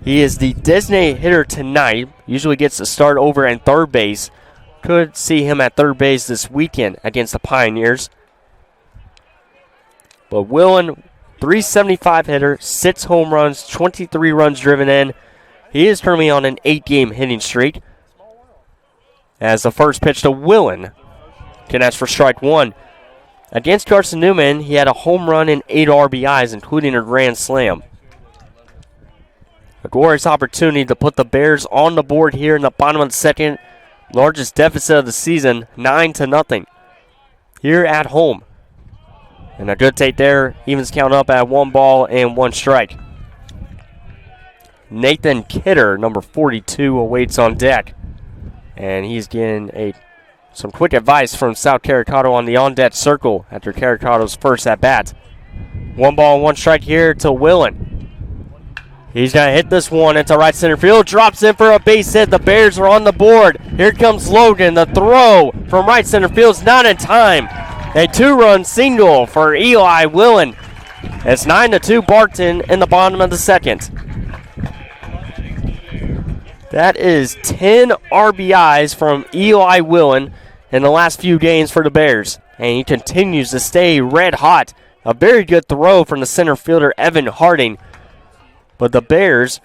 He is the designated hitter tonight. Usually gets the start over in third base. Could see him at third base this weekend against the Pioneers. But Willen, 375 hitter, 6 home runs, 23 runs driven in. He is currently on an 8-game hitting streak. As the first pitch to Willen connects for strike 1. Against Carson Newman, he had a home run and 8 RBIs, including a grand slam. A glorious opportunity to put the Bears on the board here in the bottom of the second. Largest deficit of the season, 9-0. Here at home. And a good take there. Evens count up at 1 ball and 1 strike. Nathan Kidder, number 42, awaits on deck. And he's getting some quick advice from South Carolina on the on-deck circle after Carolina's first at-bat. 1 ball and 1 strike here to Willen. He's going to hit this one into right center field. Drops in for a base hit. The Bears are on the board. Here comes Logan. The throw from right center field is not in time. A 2-run single for Eli Willen. It's 9-2 Barton in the bottom of the second. That is 10 RBIs from Eli Willen in the last few games for the Bears. And he continues to stay red hot. A very good throw from the center fielder, Evan Harding. But the Bears,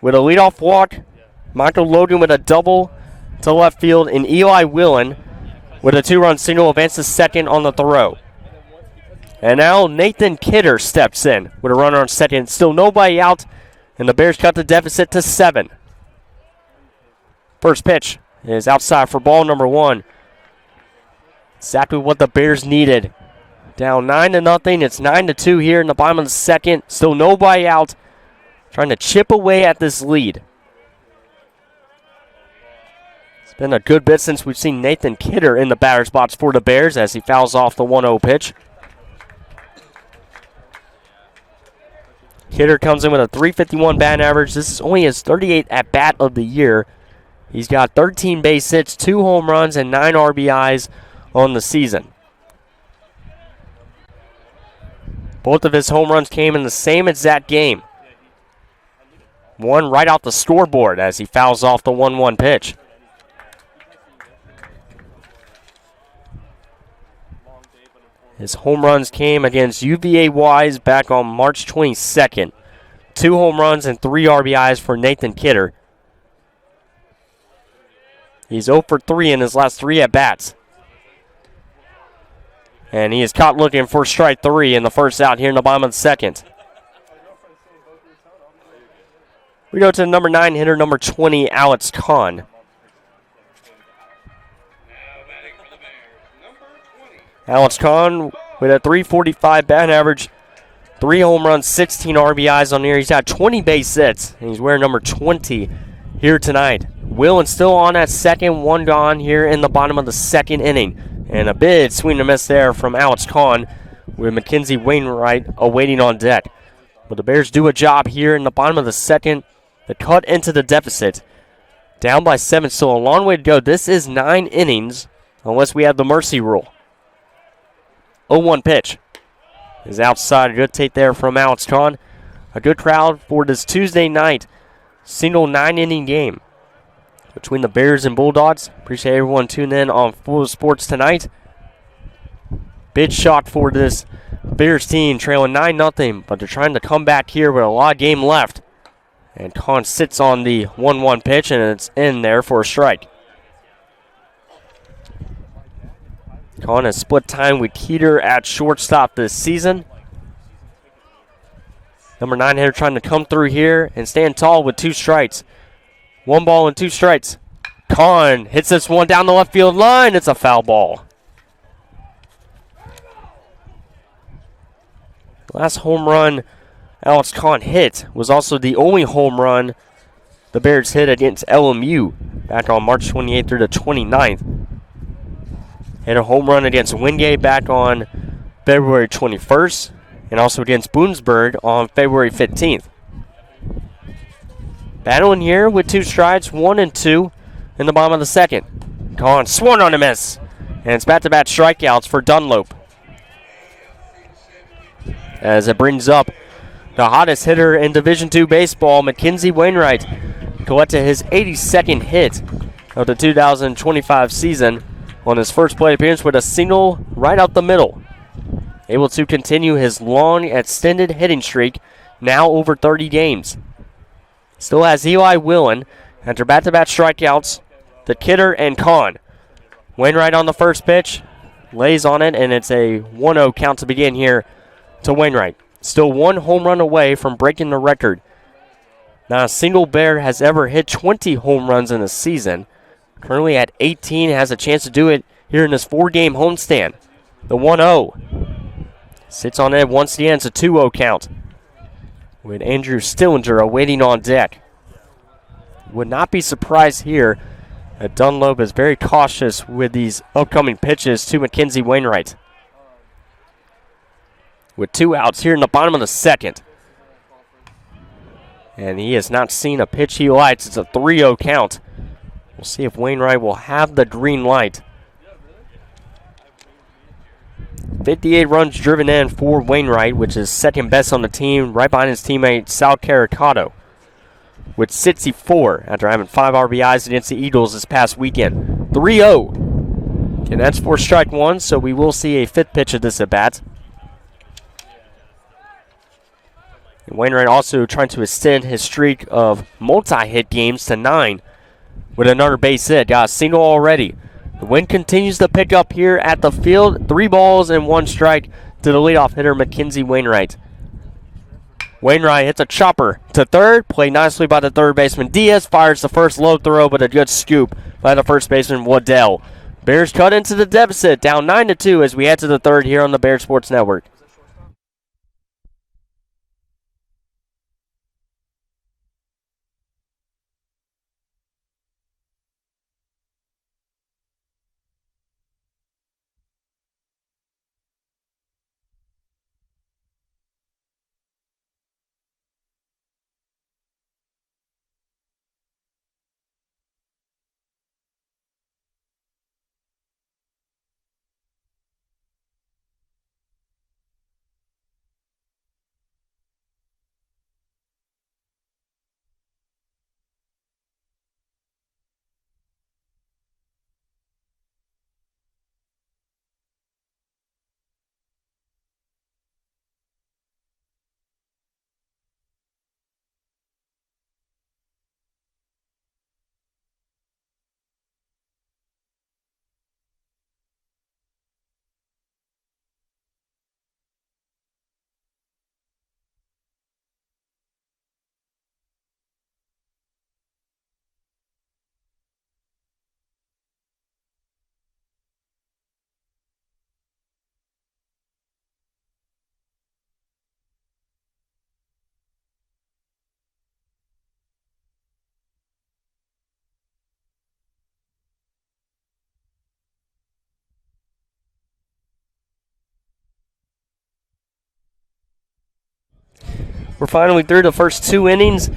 with a leadoff walk, Michael Logan with a double to left field, and Eli Willen with a 2-run single advances second on the throw. And now Nathan Kidder steps in with a runner on second. Still nobody out, and the Bears cut the deficit to 7. First pitch is outside for ball number 1. Exactly what the Bears needed. Down 9-0. It's 9-2 here in the bottom of the second. Still nobody out. Trying to chip away at this lead. Been a good bit since we've seen Nathan Kidder in the batter's box for the Bears as he fouls off the 1-0 pitch. Kidder comes in with a .351 batting average. This is only his 38th at-bat of the year. He's got 13 base hits, 2 home runs, and 9 RBIs on the season. Both of his home runs came in the same exact game. One right off the scoreboard as he fouls off the 1-1 pitch. His home runs came against UVA Wise back on March 22nd. 2 home runs and 3 RBIs for Nathan Kidder. He's 0 for 3 in his last 3 at-bats. And he is caught looking for strike 3 in the first out here in the bottom of the second. We go to number 9 hitter, number 20, Alex Kahn. Alex Kahn with a .345 batting average, 3 home runs, 16 RBIs on the year. He's got 20 base hits, and he's wearing number 20 here tonight. Wheeling still on that second, 1 gone here in the bottom of the second inning. And a big swing and a miss there from Alex Kahn with Mackenzie Wainwright awaiting on deck. But the Bears do a job here in the bottom of the second to cut into the deficit. Down by 7, still a long way to go. This is 9 innings unless we have the mercy rule. 0-1 pitch is outside. A good take there from Alex Kahn. A good crowd for this Tuesday night single 9-inning game between the Bears and Bulldogs. Appreciate everyone tuning in on Full Sports tonight. Big shock for this Bears team, trailing 9-0, but they're trying to come back here with a lot of game left. And Kahn sits on the 1-1 pitch, and it's in there for a strike. Kahn has split time with Keeter at shortstop this season. Number 9 hitter trying to come through here and stand tall with 2 strikes. 1 ball and 2 strikes. Kahn hits this one down the left field line. It's a foul ball. Last home run Alex Kahn hit was also the only home run the Bears hit against LMU back on March 28th through the 29th. Hit a home run against Wingate back on February 21st and also against Boonsburg on February 15th. Battling here with 2 strikes, 1 and 2 in the bottom of the second. Kahn swung on a miss, and it's back-to-back strikeouts for Dunlop. As it brings up the hottest hitter in Division II baseball, Mackenzie Wainwright, collected his 82nd hit of the 2025 season on his first plate appearance with a single right out the middle. Able to continue his long, extended hitting streak, now over 30 games. Still has Eli Whelan after back-to-back strikeouts to Kidder and Kahn. Wainwright on the first pitch, lays on it, and it's a 1-0 count to begin here to Wainwright. Still 1 home run away from breaking the record. Not a single Bear has ever hit 20 home runs in a season. Currently at 18, has a chance to do it here in this 4-game homestand. The 1-0 sits on it once again. It's a 2-0 count with Andrew Stillinger awaiting on deck. Would not be surprised here that Dunlop is very cautious with these upcoming pitches to Mackenzie Wainwright. With 2 outs here in the bottom of the second. And he has not seen a pitch he likes. It's a 3-0 count. We'll see if Wainwright will have the green light. 58 runs driven in for Wainwright, which is second best on the team, right behind his teammate Sal Caricato, with 64 after having 5 RBIs against the Eagles this past weekend. 3-0. And that's for strike 1, so we will see a 5th pitch of this at-bat. And Wainwright also trying to extend his streak of multi-hit games to 9 with another base hit. Got a single already. The wind continues to pick up here at the field. 3 balls and 1 strike to the leadoff hitter, Mackenzie Wainwright. Wainwright hits a chopper to third. Played nicely by the third baseman. Diaz fires the first low throw, but a good scoop by the first baseman, Waddell. Bears cut into the deficit, down 9-2 as we head to the third here on the Bears Sports Network. We're finally through the first 2 innings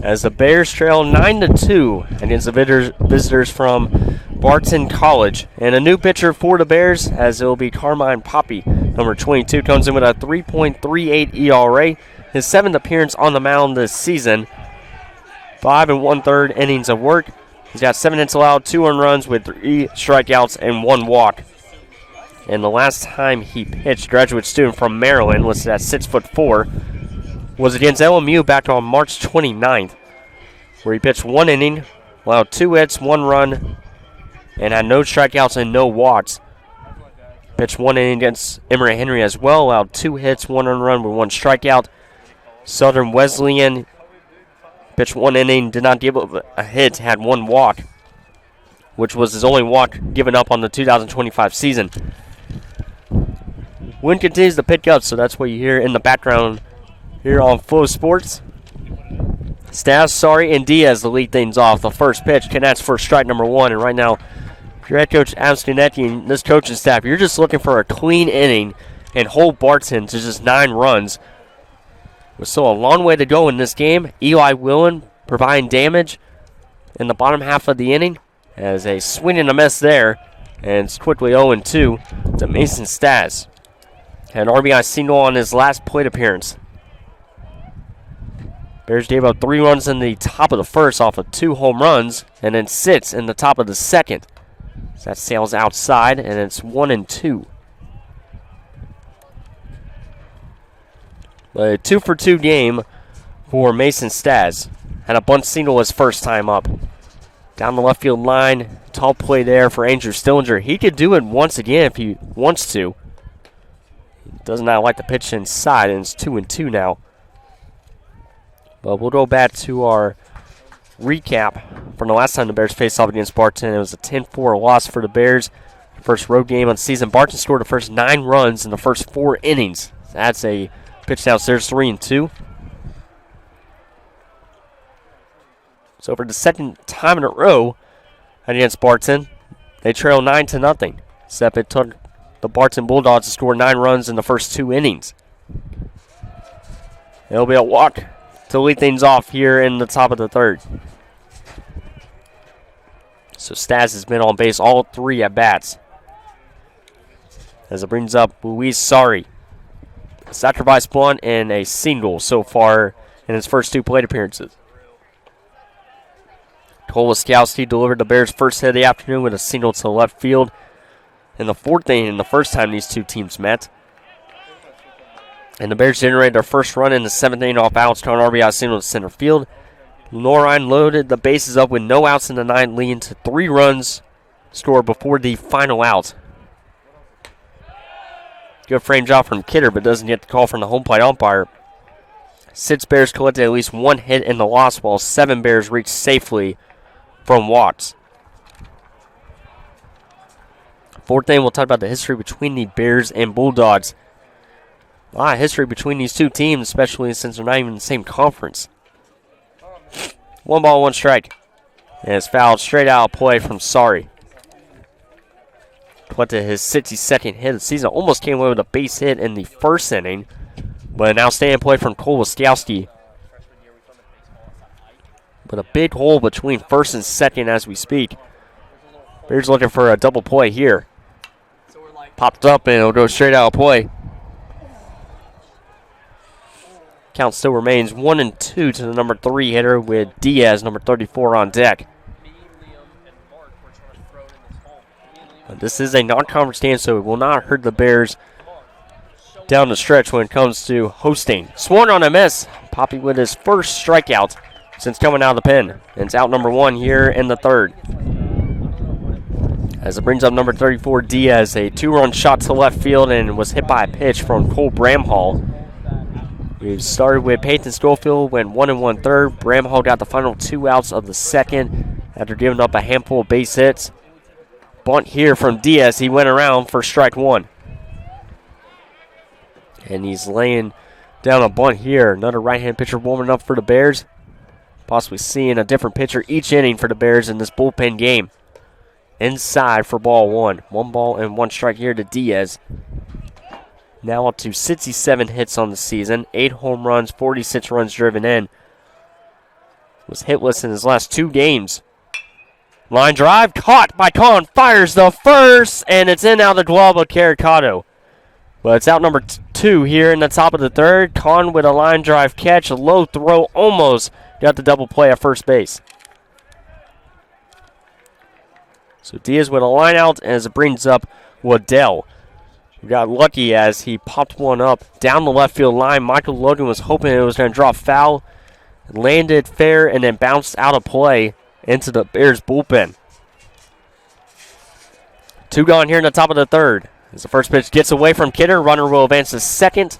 as the Bears trail 9-2 against the visitors from Barton College. And a new pitcher for the Bears, as it will be Carmine Poppy, number 22, comes in with a 3.38 ERA. His 7th appearance on the mound this season. 5 1/3 innings of work. He's got 7 hits allowed, 2 earned runs with 3 strikeouts and 1 walk. And the last time he pitched, graduate student from Maryland, listed at 6'4", was against LMU back on March 29th, where he pitched 1 inning, allowed 2 hits, 1 run, and had no strikeouts and no walks. Pitched 1 inning against Emory Henry as well, allowed 2 hits, 1 earned run with 1 strikeout. Southern Wesleyan pitched 1 inning, did not give up a hit, had 1 walk, which was his only walk given up on the 2025 season. Wind continues to pick up, so that's what you hear in the background here on Flow Sports. Stas, Sari, and Diaz to lead things off. The first pitch connects for strike number 1, and right now, your head coach Abstinetti and this coaching staff, you're just looking for a clean inning and hold Barton to just 9 runs. With still a long way to go in this game. Eli Willen providing damage in the bottom half of the inning as a swing and a miss there, and it's quickly 0-2 to Mason Stas. Had an RBI single on his last plate appearance. Bears gave up 3 runs in the top of the first off of 2 home runs, and then 6 in the top of the second. So that sails outside, and it's 1-2. A 2-for-2 game for Mason Stas. Had a bunt single his first time up. Down the left field line, tall play there for Andrew Stillinger. He could do it once again if he wants to. He does not like the pitch inside, and it's 2-2 now. But we'll go back to our recap from the last time the Bears faced off against Barton. It was a 10-4 loss for the Bears. First road game of the season. Barton scored the first 9 runs in the first 4 innings. That's a pitch downstairs, 3-2. So for the second time in a row against Barton, they trail 9-0. Except it took the Barton Bulldogs to score 9 runs in the first 2 innings. It'll be a walk to lead things off here in the top of the third. So Stas has been on base all 3 at bats. As it brings up Luis Sari. Sacrifice bunt and a single so far in his first 2 plate appearances. Cole Wiskowski delivered the Bears' first hit of the afternoon with a single to left field in the 4th inning, the first time these 2 teams met. And the Bears generated their first run in the 7th inning off Alex Cohen RBI single to center field. Lenoir-Rhyne loaded the bases up with no outs in the 9th, leading to 3 runs scored before the final out. Good frame job from Kidder, but doesn't get the call from the home plate umpire. 6 Bears collected at least 1 hit in the loss, while 7 Bears reached safely from walks. 4th inning, we'll talk about the history between the Bears and Bulldogs. A lot of history between these 2 teams, especially since they're not even in the same conference. 1 ball, 1 strike. And it's fouled straight out of play from Sari. Collected his 62nd hit of the season. Almost came away with a base hit in the 1st inning. But an outstanding play from Cole Wiskowski. But a big hole between 1st and 2nd as we speak. Bears looking for a double play here. Popped up and it'll go straight out of play. Count still remains 1-2 to the number 3 hitter with Diaz, number 34, on deck. But this is a non-conference game, so it will not hurt the Bears down the stretch when it comes to hosting. Swung on a miss. Poppy with his first strikeout since coming out of the pen. And it's out number 1 here in the 3rd. As it brings up number 34, Diaz, a 2-run shot to left field and was hit by a pitch from Cole Bramhall. We've started with Peyton Schofield, went 1 1/3. Bramhall got the final 2 outs of the 2nd after giving up a handful of base hits. Bunt here from Diaz. He went around for strike 1. And he's laying down a bunt here. Another right-hand pitcher warming up for the Bears. Possibly seeing a different pitcher each inning for the Bears in this bullpen game. Inside for ball 1. 1 ball and 1 strike here to Diaz. now up to 67 hits on the season, 8 home runs, 46 runs driven in. Was hitless in his last 2 games. Line drive, caught by Kahn, fires the first, and it's in out of the glove of Caricado. But it's out number 2 here in the top of the third. Kahn with a line drive catch, a low throw, almost got the double play at first base. So Diaz with a line out as it brings up Waddell. We got lucky as he popped one up down the left field line. Michael Logan was hoping it was going to drop foul. Landed fair and then bounced out of play into the Bears bullpen. 2 gone here in the top of the third. As the first pitch gets away from Kidder, runner will advance to second.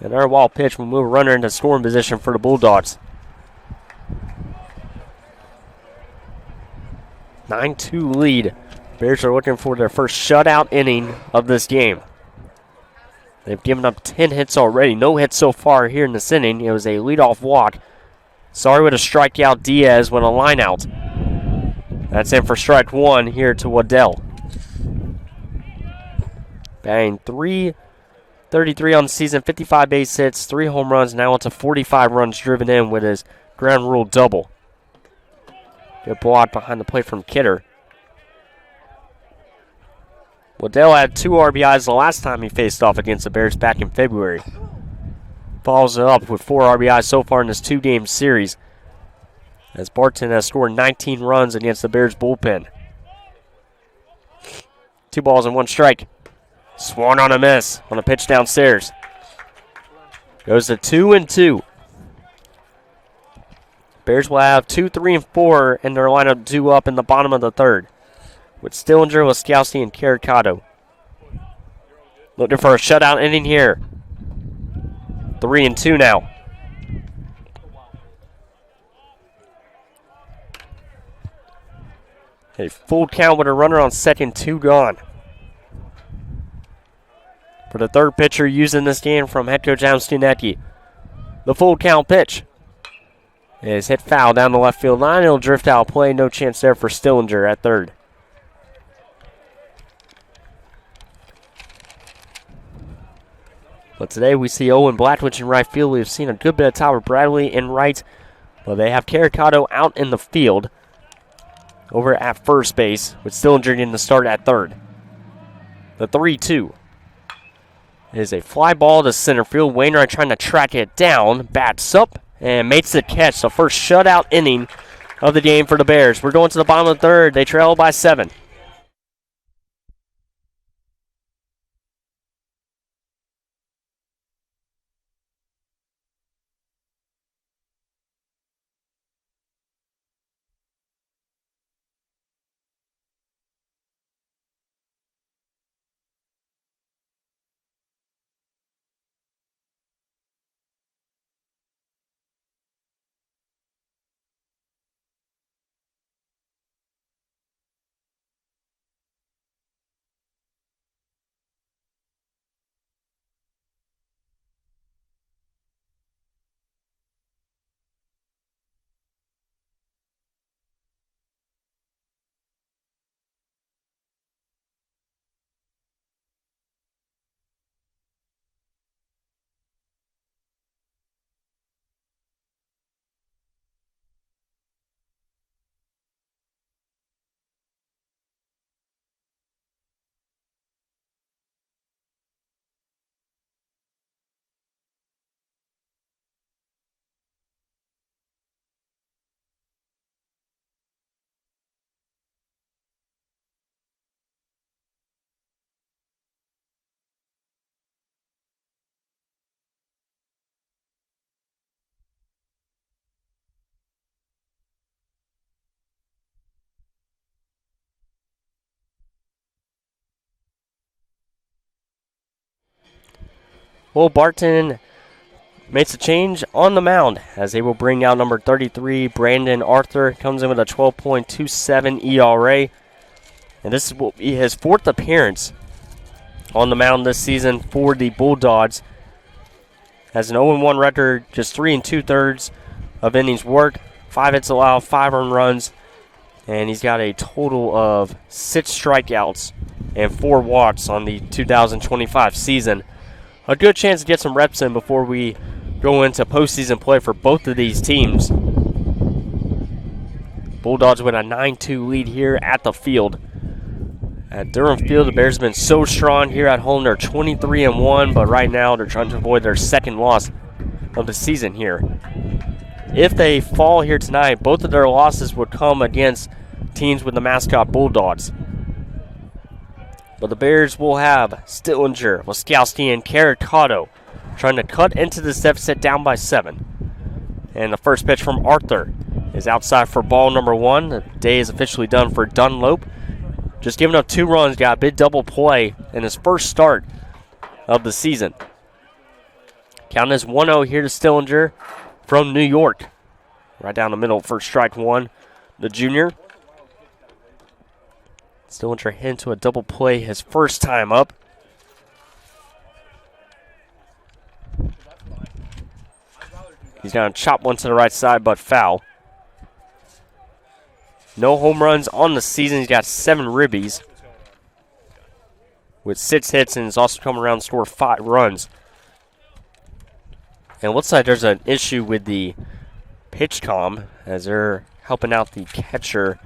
And our wild pitch will move a runner into scoring position for the Bulldogs. 9-2 lead. Bears are looking for their first shutout inning of this game. They've given up 10 hits already. No hits so far here in this inning. It was a leadoff walk. Sorry with a strikeout. Diaz with a line out. That's in for strike 1 here to Waddell. Batting .333 on the season, 55 base hits, 3 home runs. Now it's 45 runs driven in with his ground rule double. Good block behind the plate from Kidder. Waddell had 2 RBIs the last time he faced off against the Bears back in February. Follows it up with 4 RBIs so far in this 2-game series, as Barton has scored 19 runs against the Bears bullpen. 2 balls and 1 strike. Swung on a miss on a pitch downstairs. Goes to 2-2. Bears will have 2, 3, and 4 in their lineup due up in the bottom of the third, with Stillinger, Laskowski, and Caricado. Looking for a shutout inning here. 3-2 now. A full count with a runner on second, 2 gone. For the third pitcher using this game from head coach Adam Stunecki. The full count pitch is hit foul down the left field line. It'll drift out of play. No chance there for Stillinger at third. But today we see Owen Blackledge in right field. We've seen a good bit of Tyler Bradley in right. But they have Caricado out in the field over at first base, with Stillinger getting the start at third. The 3-2 is a fly ball to center field. Wainwright trying to track it down. Bats up and makes the catch. The first shutout inning of the game for the Bears. We're going to the bottom of the third. They trail by 7. Well, Barton makes a change on the mound as they will bring out number 33, Brandon Arthur. Comes in with a 12.27 ERA. And this will be his 4th appearance on the mound this season for the Bulldogs. Has an 0-1 record, just 3 2/3 of innings worked, 5 hits allowed, 5 earned runs, and he's got a total of 6 strikeouts and 4 walks on the 2025 season. A good chance to get some reps in before we go into postseason play for both of these teams. Bulldogs with a 9-2 lead here at the field. At Durham Field, the Bears have been so strong here at home. They're 23-1, but right now they're trying to avoid their second loss of the season here. If they fall here tonight, both of their losses would come against teams with the mascot Bulldogs. But the Bears will have Stillinger, Laskowski, and Caricotto trying to cut into this deficit down by 7. And the first pitch from Arthur is outside for ball number 1. The day is officially done for Dunlop. Just giving up 2 runs, got a big double play in his first start of the season. Count is 1-0 here to Stillinger from New York. Right down the middle for strike 1, the junior. Stillinger hit into a double play his first time up. He's going to chop one to the right side, but foul. No home runs on the season. He's got 7 ribbies with 6 hits, and has also come around to score 5 runs. And it looks like there's an issue with the pitch comm as they're helping out the catcher,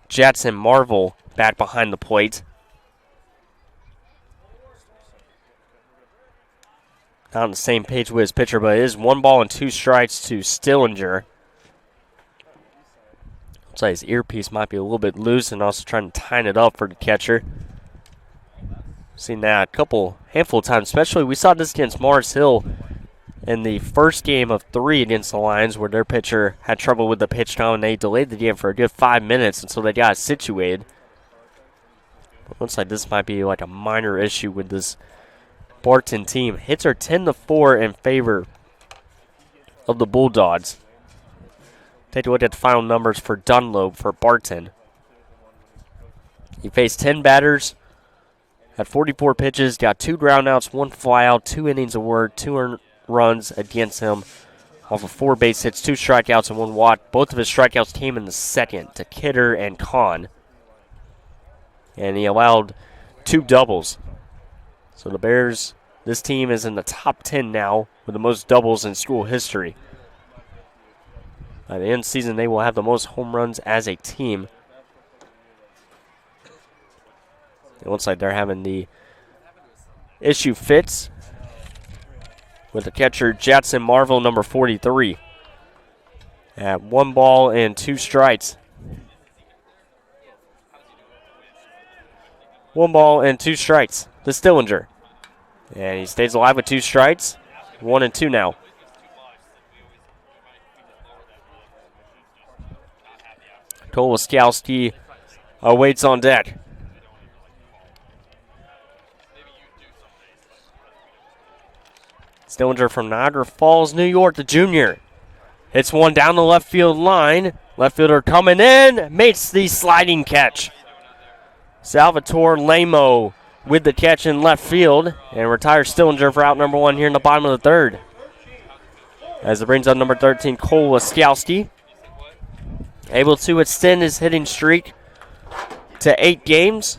Jadson Marvel, back behind the plate. Not on the same page with his pitcher, but it is 1 ball and 2 strikes to Stillinger. Looks like his earpiece might be a little bit loose, and also trying to tighten it up for the catcher. Seen that a handful of times, especially we saw this against Mars Hill in the first game of 3 against the Lions, where their pitcher had trouble with the pitch count, and they delayed the game for a good 5 minutes until they got it situated. But looks like this might be like a minor issue with this Barton team. Hits are 10-4 in favor of the Bulldogs. Take a look at the final numbers for Dunlop for Barton. He faced 10 batters, had 44 pitches, got 2 groundouts, 1 flyout, 2 innings of work, 2 earned runs against him off of 4 base hits, 2 strikeouts, and 1 walk. Both of his strikeouts came in the second to Kidder and Kahn. And he allowed 2 doubles. So the Bears, this team is in the top 10 now with the most doubles in school history. By the end of the season, they will have the most home runs as a team. It looks like they're having the issue fits with the catcher, Jadson Marvel, number 43. At 1 ball and 2 strikes. 1 ball and 2 strikes to Stillinger. And he stays alive with 2 strikes. 1-2 now. Cole Laskowski awaits on deck. Stillinger from Niagara Falls, New York, the junior. Hits one down the left field line. Left fielder coming in, makes the sliding catch. Salvatore Lamo with the catch in left field and retires Stillinger for out number 1 here in the bottom of the 3rd. As it brings up number 13, Cole Laskowski. Able to extend his hitting streak to 8 games.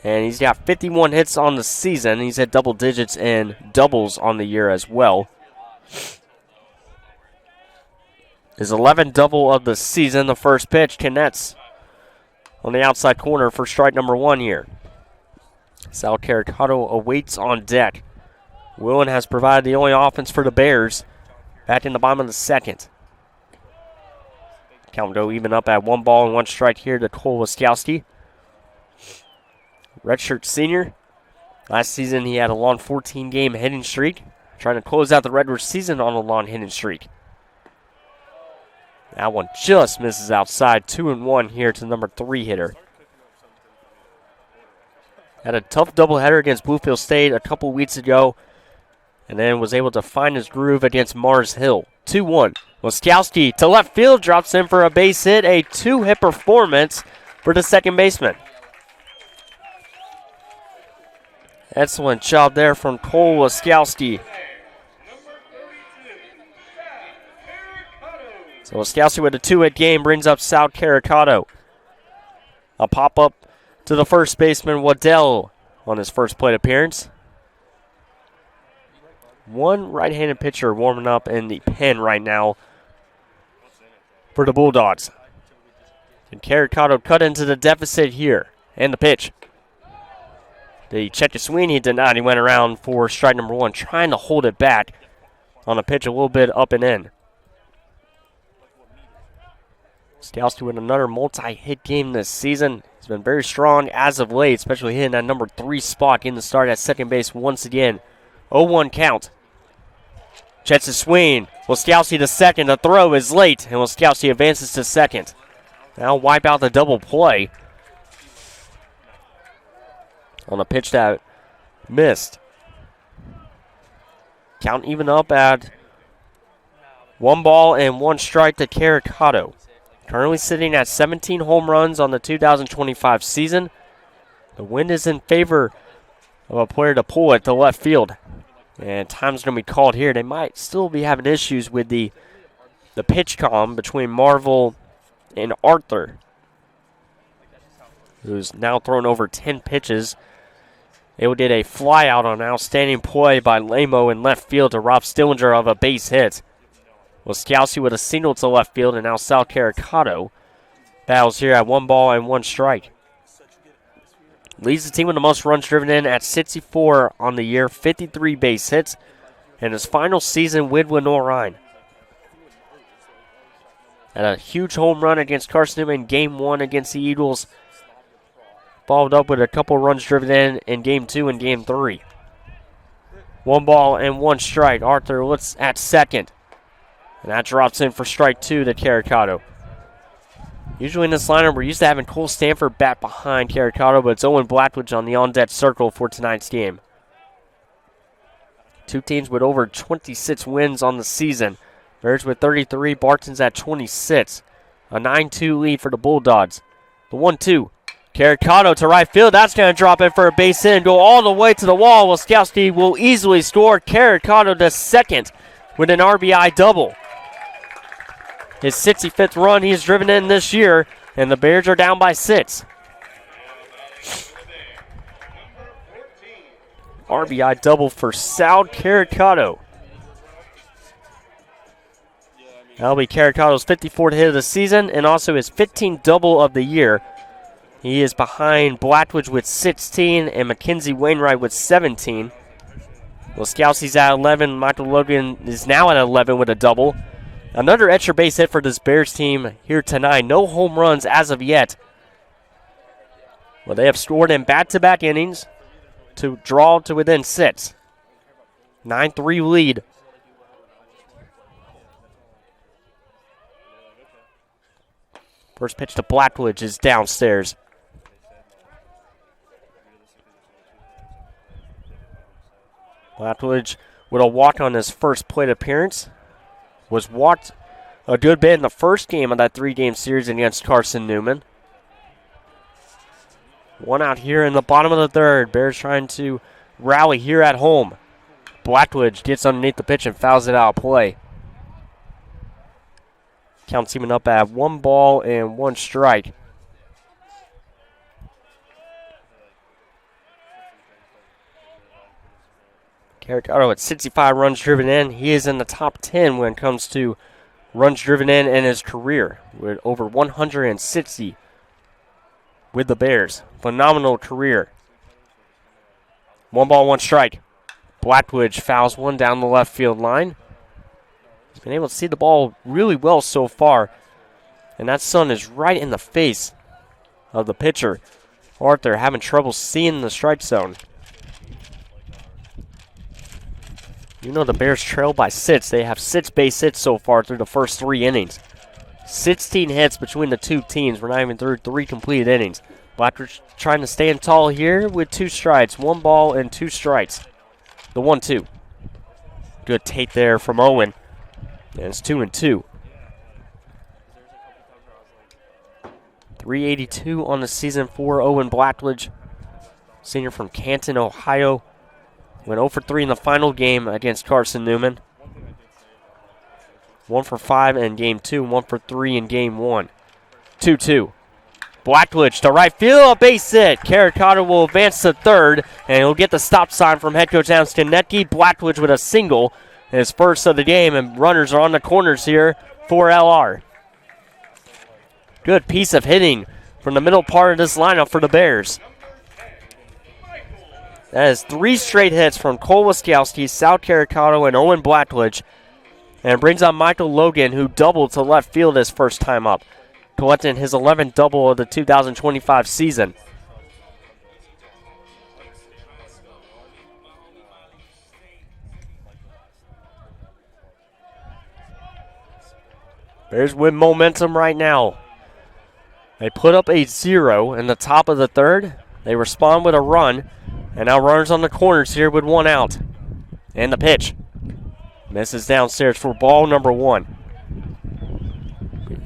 And he's got 51 hits on the season. He's had double digits in doubles on the year as well. His 11th double of the season. The first pitch connects on the outside corner for strike number 1 here. Sal Caricotto awaits on deck. Willen has provided the only offense for the Bears. Back in the bottom of the 2nd. Count go even up at 1 ball and 1 strike here to Cole Laskowski. Redshirt senior. Last season he had a long 14-game hitting streak. Trying to close out the regular season on a long hitting streak. That one just misses outside. 2-1 here to the number 3 hitter. Had a tough doubleheader against Bluefield State a couple weeks ago. And then was able to find his groove against Mars Hill. 2-1. Laskowski to left field, drops in for a base hit. A 2-hit performance for the second baseman. Excellent job there from Cole Laskowski. So Laskowski with a 2-hit game brings up Sal Caricotto. A pop-up to the first baseman, Waddell, on his first plate appearance. One right-handed pitcher warming up in the pen right now for the Bulldogs. And Carricato cut into the deficit here. And the pitch. The check to swing, he did not. He went around for strike number one, trying to hold it back on a pitch a little bit up and in. Skowski with another multi-hit game this season. He's been very strong as of late, especially hitting that number 3 spot in the start at second base once again. 0-1 count. Checks to swing. Skowski to second. The throw is late, and Skowski advances to second. Now wipe out the double play on a pitch that missed. Count even up at 1 ball and 1 strike to Carricato. Currently sitting at 17 home runs on the 2025 season. The wind is in favor of a player to pull it to left field. And time's going to be called here. They might still be having issues with the pitch comm between Marvel and Arthur, who's now thrown over 10 pitches. They did a fly out on an outstanding play by Lamo in left field to rob Stillinger of a base hit. Skowski with a single to left field, and now Sal Carricato battles here at 1 ball and 1 strike. Leads the team with the most runs driven in at 64 on the year, 53 base hits, and his final season with Lenoir-Rhyne. Had a huge home run against Carson Newman in Game 1 against the Eagles. Followed up with a couple runs driven in Game 2 and Game 3. 1 ball and 1 strike. Arthur looks at second. And that drops in for strike 2 to Carricato. Usually in this lineup, we're used to having Cole Stanford bat behind Carricato, but it's Owen Blackledge on the on-deck circle for tonight's game. Two teams with over 26 wins on the season. Bears with 33, Barton's at 26. A 9-2 lead for the Bulldogs. The 1-2. Carricato to right field. That's going to drop in for a base hit and go all the way to the wall. Skowski will easily score. Carricato to second with an RBI double. His 65th run he's driven in this year, and the Bears are down by 6. RBI double for Sal Carricato. That'll be Carricato's 54th hit of the season and also his 15th double of the year. He is behind Blackledge with 16 and Mackenzie Wainwright with 17. Skowski's at 11. Michael Logan is now at 11 with a double. Another extra base hit for this Bears team here tonight. No home runs as of yet. Well, they have scored in back-to-back innings to draw to within 6. 9-3 lead. First pitch to Blackledge is downstairs. Blackledge with a walk on his first plate appearance. Was walked a good bit in the first game of that 3-game series against Carson Newman. One out here in the bottom of the third. Bears trying to rally here at home. Blackledge gets underneath the pitch and fouls it out of play. Counts even up at 1 ball and 1 strike. Carricato at 65 runs driven in. He is in the top 10 when it comes to runs driven in his career, with over 160 with the Bears. Phenomenal career. 1 ball, 1 strike. Blackledge fouls one down the left field line. He's been able to see the ball really well so far, and that sun is right in the face of the pitcher. Arthur having trouble seeing the strike zone. You know the Bears trail by 6. They have 6 base hits so far through the first 3 innings. 16 hits between the two teams. We're not even through 3 completed innings. Blackledge trying to stand tall here with 2 strikes. 1 ball and 2 strikes. The 1-2. Good take there from Owen. And it's 2-2. 382 on the season for Owen Blackledge. Senior from Canton, Ohio. Went 0 for 3 in the final game against Carson Newman. 1 for 5 in Game 2, 1 for 3 in Game 1. 2-2. Blackledge to right field, a base hit. Caricata will advance to third, and he'll get the stop sign from head coach Adam Skonetke. Blackledge with a single, his first of the game, and runners are on the corners here for LR. Good piece of hitting from the middle part of this lineup for the Bears. That is 3 straight hits from Cole Wiskowski, Sal Caricata, and Owen Blackledge. And it brings on Michael Logan, who doubled to left field his first time up, collecting his 11th double of the 2025 season. Bears with momentum right now. They put up a 0 in the top of the third. They respond with a run, and now runners on the corners here with 1 out. And the pitch. Misses downstairs for ball number 1.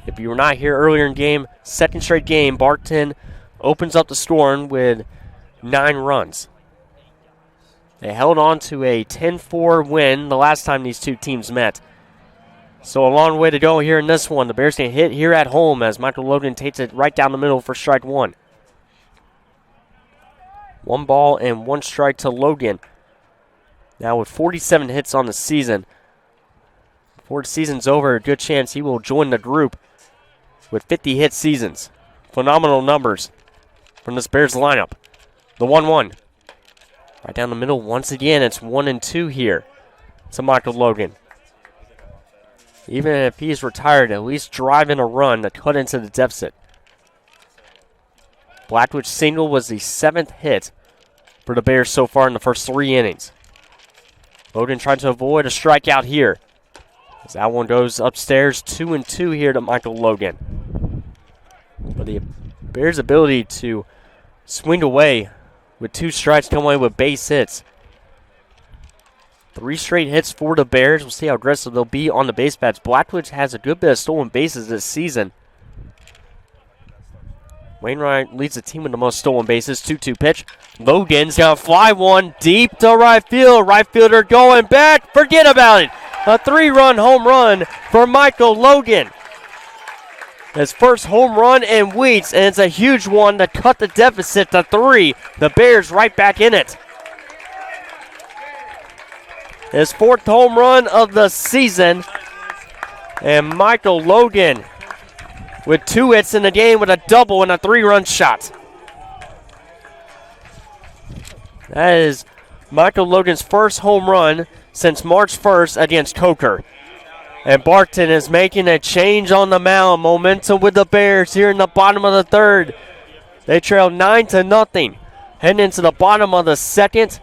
If you were not here earlier in game, second straight game, Barton opens up the scoring with 9 runs. They held on to a 10-4 win the last time these two teams met. So a long way to go here in this one. The Bears can hit here at home as Michael Logan takes it right down the middle for strike 1. 1 ball and 1 strike to Logan. Now with 47 hits on the season. Before the season's over, a good chance he will join the group with 50 hit seasons. Phenomenal numbers from this Bears lineup. The 1-1. Right down the middle once again. It's 1-2 here to Michael Logan. Even if he's retired, at least driving a run to cut into the deficit. Blackledge's single was the 7th hit for the Bears so far in the first 3 innings. Logan trying to avoid a strikeout here. As that one goes upstairs, 2-2 here to Michael Logan. But the Bears' ability to swing away with 2 strikes, come away with base hits. 3 straight hits for the Bears. We'll see how aggressive they'll be on the base paths. Blackledge has a good bit of stolen bases this season. Wainwright leads the team with the most stolen bases. 2-2 pitch. Logan's got to fly one deep to right field. Right fielder going back. Forget about it. A 3-run home run for Michael Logan. His first home run in weeks, and it's a huge one to cut the deficit to 3. The Bears right back in it. His 4th home run of the season. And Michael Logan with 2 hits in the game with a double and a 3-run shot. That is Michael Logan's first home run since March 1st against Coker. And Barton is making a change on the mound. Momentum with the Bears here in the bottom of the 3rd. They trail 9-0. Heading into the bottom of the 2nd.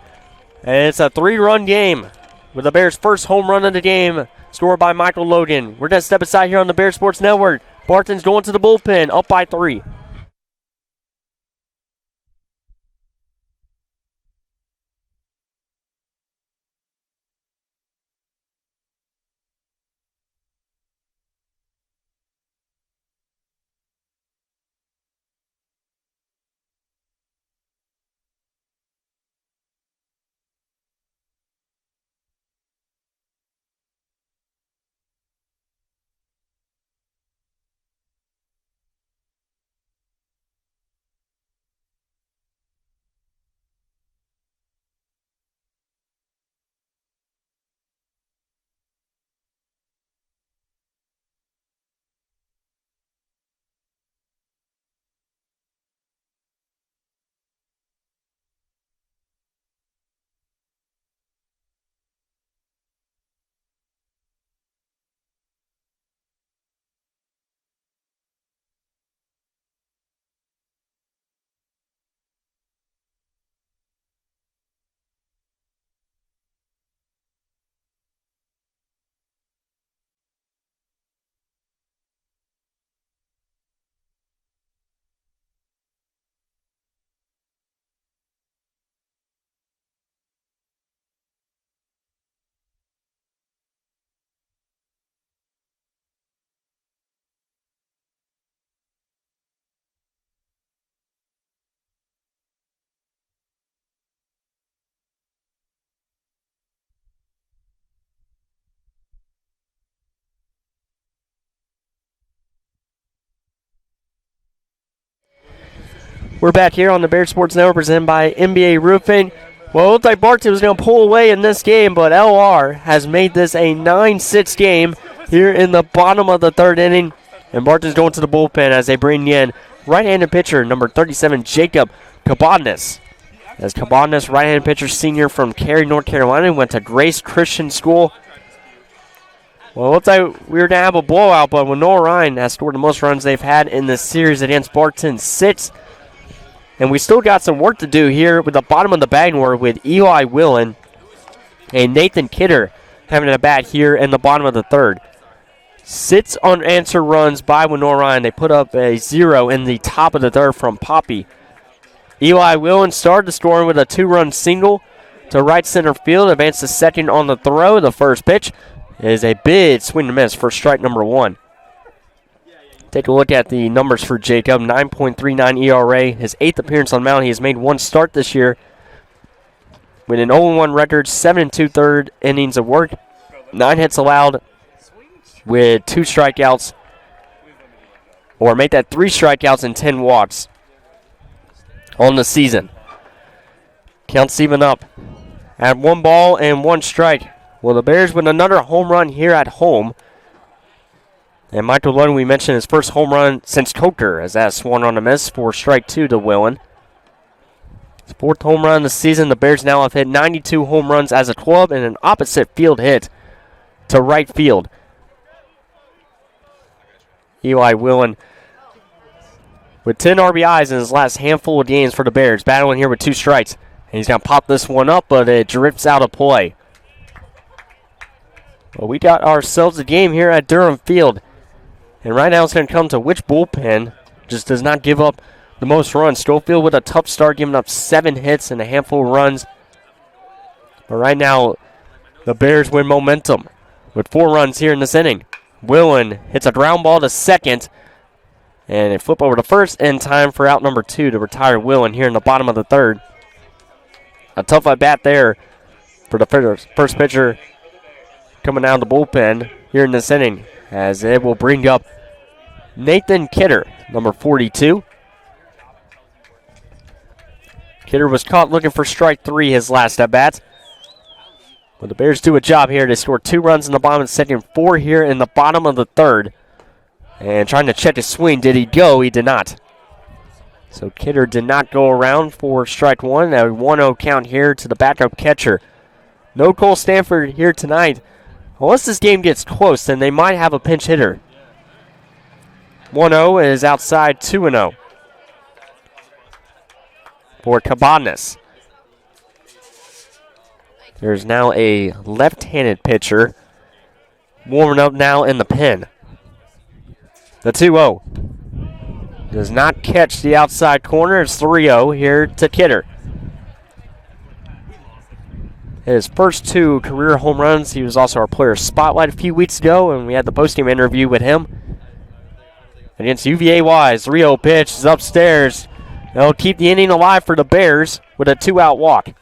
And it's a 3-run game with the Bears' first home run of the game scored by Michael Logan. We're going to step aside here on the Bears Sports Network. Barton's going to the bullpen, up by 3. We're back here on the Bear Sports Network presented by NBA Roofing. Well, it looked like Barton was going to pull away in this game, but LR has made this a 9-6 game here in the bottom of the third inning. And Barton's going to the bullpen as they bring in right-handed pitcher number 37, Jacob Cabanas. As Cabanas, right-handed pitcher, senior from Cary, North Carolina, went to Grace Christian School. Well, it looks like we were going to have a blowout, but Lenoir-Rhyne has scored the most runs they've had in this series against Barton, 6. And we still got some work to do here with the bottom of the batting order with Eli Willen and Nathan Kidder having a bat here in the bottom of the third. 6 unanswered runs by Lenoir-Rhyne. They put up a 0 in the top of the third from Poppy. Eli Willen started the scoring with a 2-run single to right center field. Advanced to second on the throw. The first pitch is a big swing and miss for strike number 1. Take a look at the numbers for Jacob. 9.39 ERA. His 8th appearance on the mound. He has made 1 start this year with an 0-1 record, 7 2/3 innings of work, 9 hits allowed with 2 strikeouts, or make that 3 strikeouts and 10 walks on the season. Counts even up at 1 ball and 1 strike. Well, the Bears with another home run here at home. And Michael Ludden, we mentioned his first home run since Coker, as that swung on a miss for strike 2 to Willen. His 4th home run this season. The Bears now have hit 92 home runs as a club and an opposite field hit to right field. Eli Willen with 10 RBIs in his last handful of games for the Bears, battling here with 2 strikes. And he's going to pop this one up, but it drifts out of play. Well, we got ourselves a game here at Durham Field. And right now it's going to come to which bullpen just does not give up the most runs. Schofield with a tough start, giving up 7 hits and a handful of runs. But right now, the Bears win momentum with 4 runs here in this inning. Willen hits a ground ball to second. And they flip over to first in time for out number 2 to retire Willen here in the bottom of the third. A tough at bat there for the first pitcher coming out of the bullpen here in this inning, as it will bring up Nathan Kidder, number 42. Kidder was caught looking for strike 3 his last at bat. But the Bears do a job here. They score 2 runs in the bottom of the second, 4 here in the bottom of the third. And trying to check his swing. Did he go? He did not. So Kidder did not go around for strike 1. A 1-0 count here to the backup catcher. No Cole Stanford here tonight. Unless this game gets close, then they might have a pinch hitter. 1-0 is outside, 2-0 for Cabanas. There's now a left-handed pitcher warming up now in the pen. The 2-0 does not catch the outside corner. It's 3-0 here to Kidder. His first 2 career home runs. He was also our player spotlight a few weeks ago, and we had the postgame interview with him. Against UVA-Wise, 3-0 pitch is upstairs. They'll keep the inning alive for the Bears with a 2-out walk.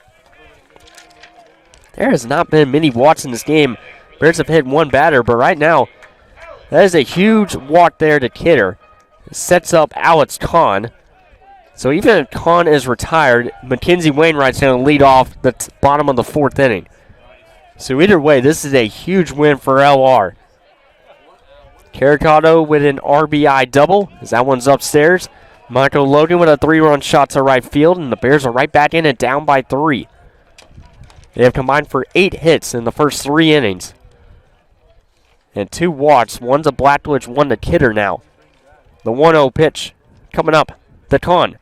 There has not been many walks in this game. Bears have hit 1 batter, but right now, that is a huge walk there to Kidder. It sets up Alex Kahn. So even if Kahn is retired, Mackenzie Wainwright's going to lead off the bottom of the 4th inning. So either way, this is a huge win for LR. Caricato with an RBI double, as that one's upstairs. Michael Logan with a 3-run shot to right field, and the Bears are right back in it, down by 3. They have combined for 8 hits in the first 3 innings. And 2 walks, 1 to Blackledge, 1 to Kidder now. The 1-0 pitch coming up, the Kahn.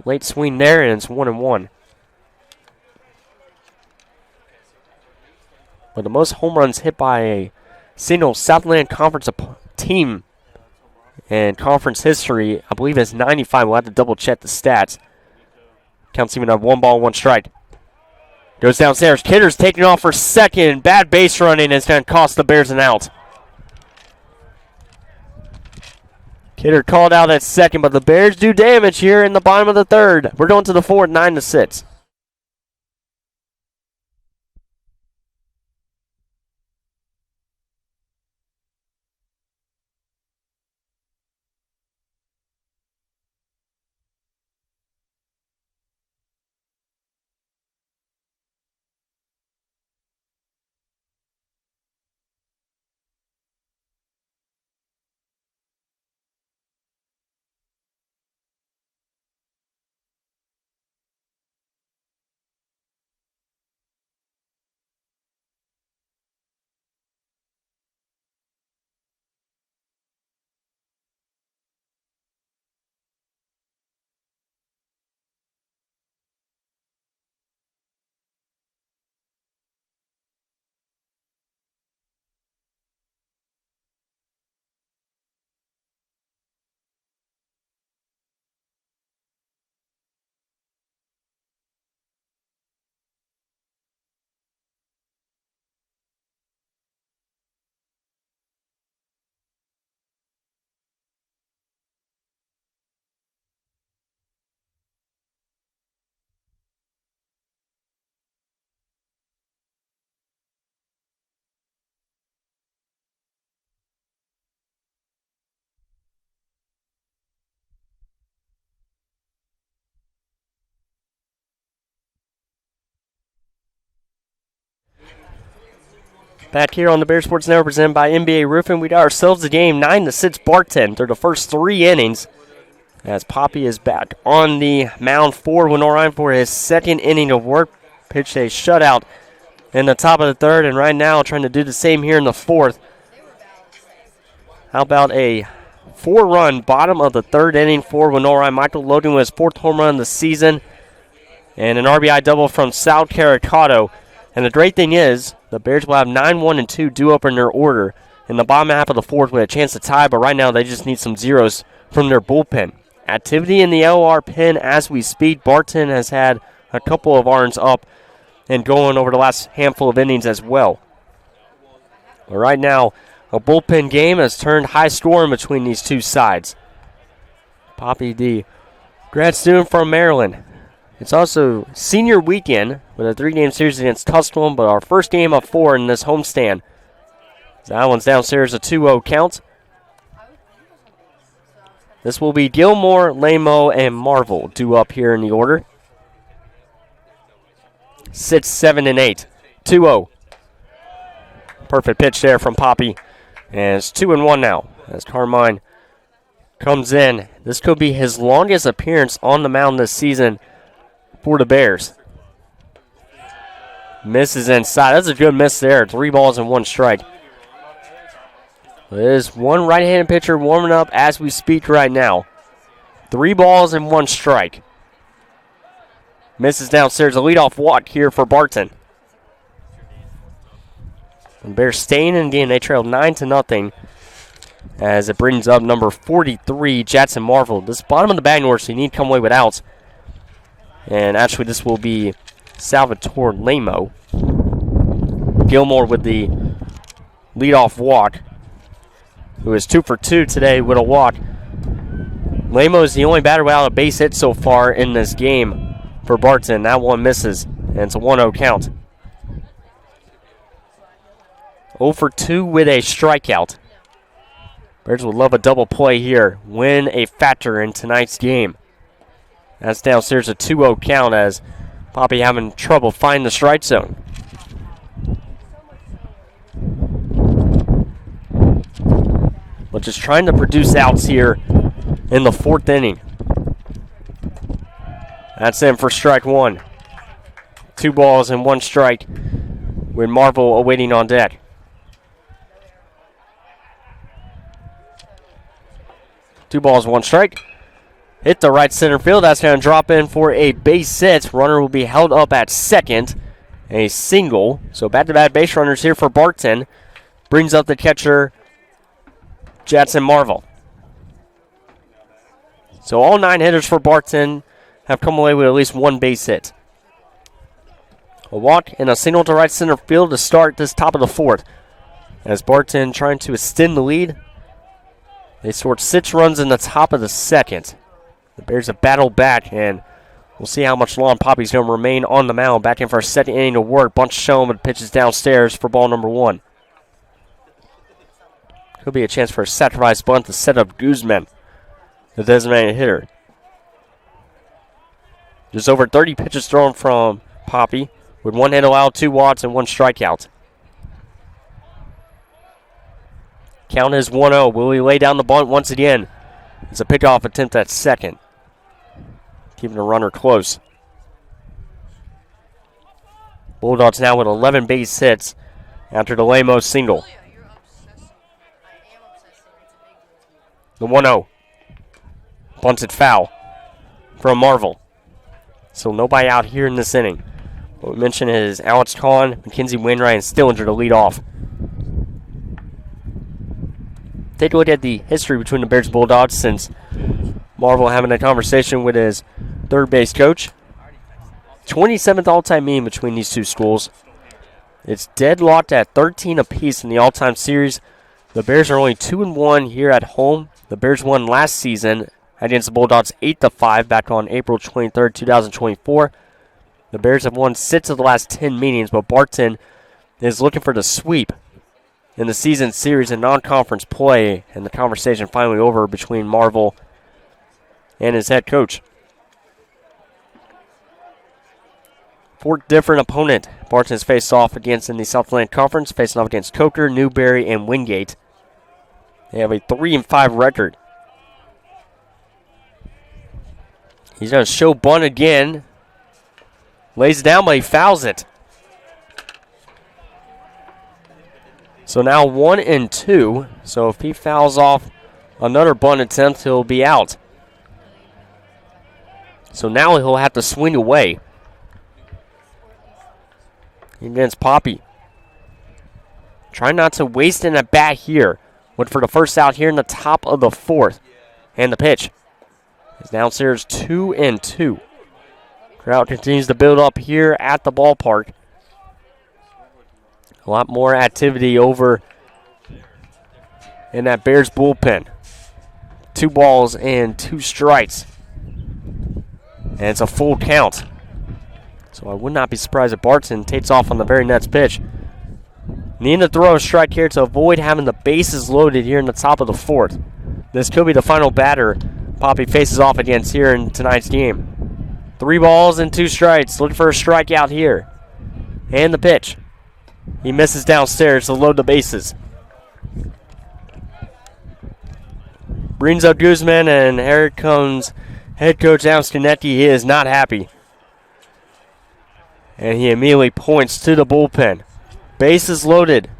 Late swing there, and it's 1-1. But the most home runs hit by a single Southland Conference team in conference history, I believe, is 95. We'll have to double check the stats. Counts even up 1 ball, 1 strike. Goes downstairs. Kidder's taking off for second. Bad base running is going to cost the Bears an out. Kidder called out at second, but the Bears do damage here in the bottom of the third. We're going to the 4th, 9-6. Back here on the Bear Sports Network presented by NBA Roofing. We got ourselves a game 9-6 Barton through the first 3 innings. As Poppy is back on the mound for Lenoir-Rhyne for his second inning of work. Pitched a shutout in the top of the third, and right now trying to do the same here in the fourth. How about a 4-run bottom of the third inning for Lenoir-Rhyne? Michael Logan with his 4th home run of the season, and an RBI double from Sal Caricato. And the great thing is, the Bears will have 9-1-2 due up in their order in the bottom half of the fourth with a chance to tie, but right now they just need some zeros from their bullpen. Activity in the LR pen as we speak. Barton has had a couple of irons up and going over the last handful of innings as well. But right now, a bullpen game has turned high scoring between these two sides. Poppy D, grad student from Maryland. It's also senior weekend with a 3-game series against Tusculum, but our first game of 4 in this homestand. That one's downstairs, a 2-0 count. This will be Gilmore, Lamo, and Marvel due up here in the order. 6, 7, and 8. 2-0. Perfect pitch there from Poppy. And it's 2-1 now as Carmine comes in. This could be his longest appearance on the mound this season for the Bears. Misses inside. That's a good miss there. 3 balls and 1 strike. There's one right-handed pitcher warming up as we speak right now. 3 balls and 1 strike. Misses downstairs. A leadoff walk here for Barton. And Bears staying in the game. They trailed 9-0 as it brings up number 43, Jadson Marvel. This bottom of the bag order, so you need to come away with outs. And actually, this will be Salvatore Lamo. Gilmore with the leadoff walk, who is 2 for 2 today with a walk. Lamo is the only batter without a base hit so far in this game for Barton. That one misses, and it's a 1-0 count. 0 for 2 with a strikeout. Bears would love a double play here. Win a factor in tonight's game. That's downstairs, a 2-0 count as Poppy having trouble finding the strike zone. But just trying to produce outs here in the 4th inning. That's in for strike 1. 2 balls and 1 strike with Marvel awaiting on deck. Two balls, 1 strike. Hit the right center field. That's going to drop in for a base hit. Runner will be held up at second. A single. So back-to-back base runners here for Barton. Brings up the catcher, Jadson Marvel. So all 9 hitters for Barton have come away with at least 1 base hit. A walk and a single to right center field to start this top of the 4th. As Barton trying to extend the lead. They scored 6 runs in the top of the 2nd. The Bears have battled back, and we'll see how much long Poppy's going to remain on the mound. Back in for a 2nd inning of work. Bunch shown, but pitches downstairs for ball number 1. Could be a chance for a sacrifice bunt to set up Guzman, the designated hitter. Just over 30 pitches thrown from Poppy, with 1 hit allowed, 2 walks, and 1 strikeout. Count is 1-0. Will he lay down the bunt once again? It's a pickoff attempt at second. Keeping the runner close. Bulldogs now with 11 base hits after the Lamo single. The 1-0. Bunted foul from Marvel. So nobody out here in this inning. What we mentioned is Alex Kahn, Mackenzie Wainwright, and Stillinger to lead off. Take a look at the history between the Bears and Bulldogs since Marvel having a conversation with his third base coach. 27th all-time mean between these two schools. It's deadlocked at 13 apiece in the all-time series. The Bears are only 2-1 here at home. The Bears won last season against the Bulldogs 8-5 back on April 23rd, 2024. The Bears have won 6 of the last 10 meetings, but Barton is looking for the sweep in the season series and non-conference play, and the conversation finally over between Marvel and his head coach. 4th different opponent Barton has faced off against in the Southland Conference, facing off against Coker, Newberry, and Wingate. They have a 3-5 record. He's going to show bunt again. Lays it down, but he fouls it. So now 1-2. So if he fouls off another bunt attempt, he'll be out. So now he'll have to swing away against Poppy. Try not to waste an at bat here. Went for the first out here in the top of the fourth. And the pitch is downstairs 2-2. Crowd continues to build up here at the ballpark. A lot more activity over in that Bears bullpen. 2 balls and 2 strikes. And it's a full count. So I would not be surprised if Barton takes off on the very next pitch. Needing to throw a strike here to avoid having the bases loaded here in the top of the fourth. This could be the final batter Poppy faces off against here in tonight's game. 3 balls and 2 strikes. Looking for a strikeout here. And the pitch. He misses downstairs to load the bases. Brings up Guzman, and here comes head coach Al Scanetti. He is not happy. And he immediately points to the bullpen. Bases loaded.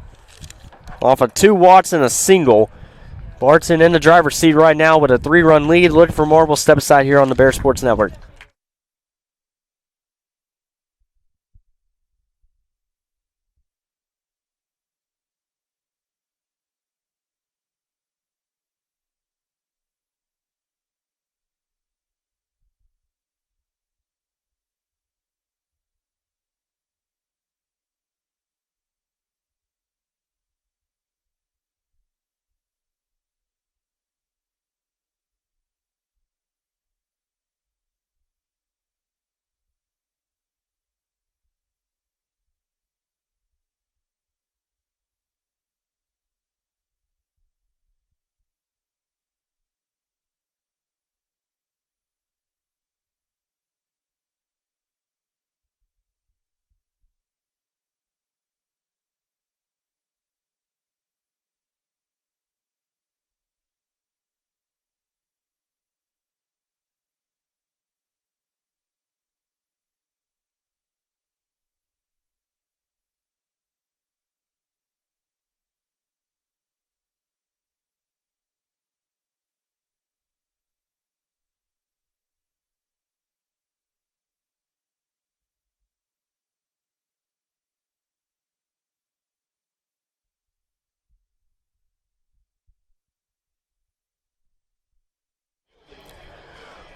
Off of 2 walks and a single. Barton in the driver's seat right now with a 3-run lead. Looking for more. We'll step aside here on the Bear Sports Network.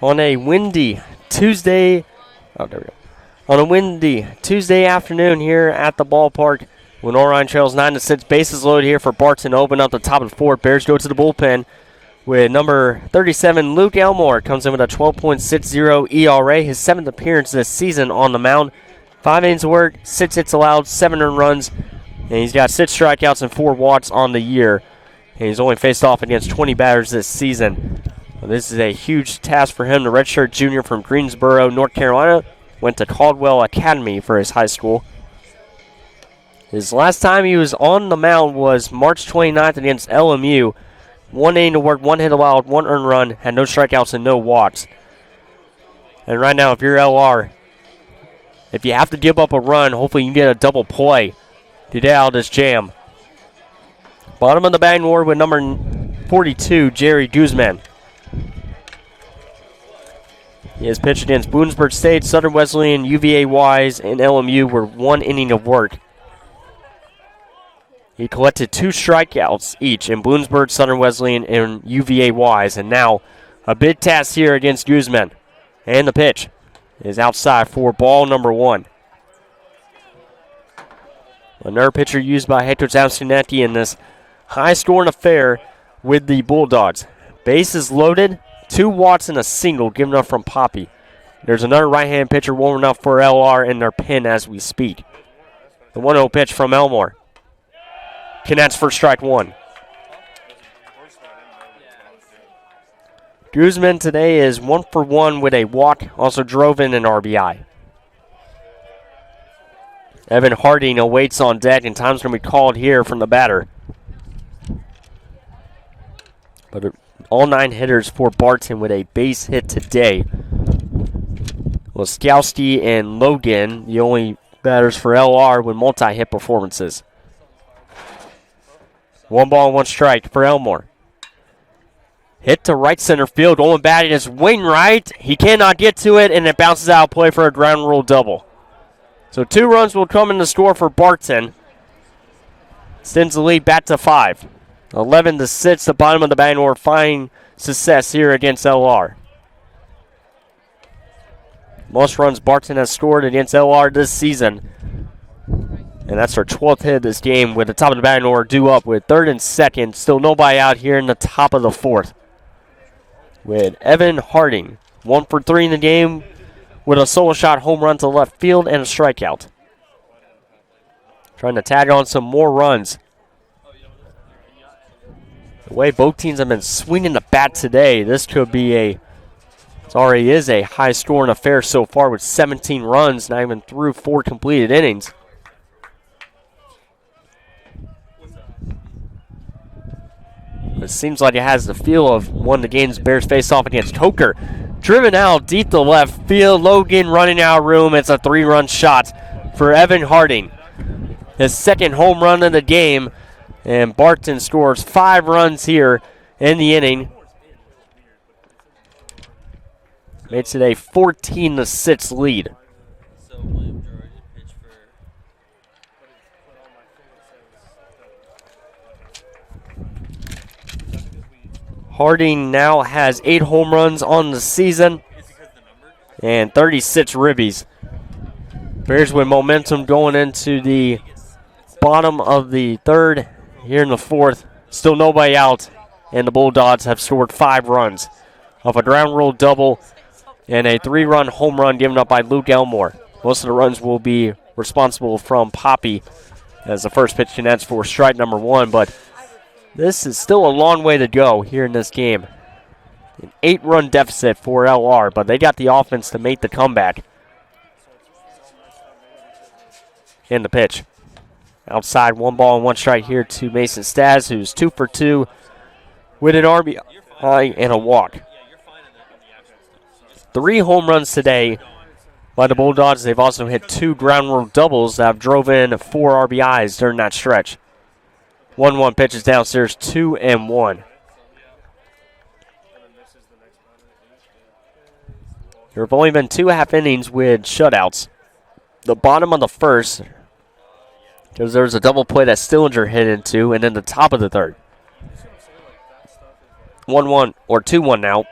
On a windy Tuesday afternoon here at the ballpark, Lenoir-Rhyne trails 9-6. Bases loaded here for Barton to open up the top of the fourth. Bears go to the bullpen with number 37, Luke Elmore. Comes in with a 12.60 ERA, his 7th appearance this season on the mound. 5 innings of work, 6 hits allowed, 7 earned runs, and he's got 6 strikeouts and 4 walks on the year. And he's only faced off against 20 batters this season. This is a huge task for him. The redshirt junior from Greensboro, North Carolina, went to Caldwell Academy for his high school. His last time he was on the mound was March 29th against LMU. 1 inning to work, 1 hit allowed, 1 earned run, had no strikeouts and no walks. And right now, if you're LR, if you have to give up a run, hopefully you can get a double play to get out of this jam. Bottom of the batting order with number 42, Jerry Guzman. He has pitched against Boonsburg State, Southern Wesleyan, UVA Wise, and LMU were 1 inning of work. He collected 2 strikeouts each in Boonsburg, Southern Wesleyan, and UVA Wise. And now a big task here against Guzman. And the pitch is outside for ball number 1. Another pitcher used by head coach Al Scanetti in this high-scoring affair with the Bulldogs. Bases loaded. 2 walks and a single given up from Poppy. There's another right-hand pitcher warming up for LR in their pen as we speak. The 1-0 pitch from Elmore. Connects for strike 1. Guzman today is 1 for 1 with a walk. Also drove in an RBI. Evan Harding awaits on deck, and time's going to be called here from the batter. But all 9 hitters for Barton with a base hit today. Laskowski and Logan, the only batters for LR with multi-hit performances. 1 ball, 1 strike for Elmore. Hit to right center field. Going batting is Wainwright. He cannot get to it, and it bounces out of play for a ground rule double. So 2 runs will come in the score for Barton. Sends the lead back to 5. 11-6, the bottom of the batting order, finding success here against LR. Most runs Barton has scored against LR this season. And that's our 12th hit of this game, with the top of the batting order due up with 3rd and 2nd. Still nobody out here in the top of the 4th. With Evan Harding, 1 for 3 in the game, with a solo shot home run to left field and a strikeout. Trying to tag on some more runs. The way both teams have been swinging the bat today, this could be it already is a high-scoring affair so far with 17 runs, not even through 4 completed innings. It seems like it has the feel of one of the games Bears face off against Coker. Driven out deep to left field. Logan running out of room. It's a 3-run shot for Evan Harding. His 2nd home run of the game. And Barton scores 5 runs here in the inning. Makes it a 14-6 lead. Harding now has 8 home runs on the season and 36 ribbies. Bears with momentum going into the bottom of the 3rd. Here in the 4th, still nobody out, and the Bulldogs have scored 5 runs off a ground rule double and a 3-run home run given up by Luke Elmore. Most of the runs will be responsible from Poppy as the first pitch connects for strike number 1, but this is still a long way to go here in this game. An 8-run deficit for LR, but they got the offense to make the comeback. In the pitch. Outside, 1 ball and 1 strike here to Mason Staz, who's 2 for 2 with an RBI and a walk. 3 home runs today by the Bulldogs. They've also hit 2 ground rule doubles that have drove in 4 RBIs during that stretch. 1-1 pitches downstairs, 2-1. There have only been 2 half innings with shutouts. The bottom of the 1st, because there was a double play that Stillinger hit into, and then the top of the 3rd. 1-1, or 2-1 now.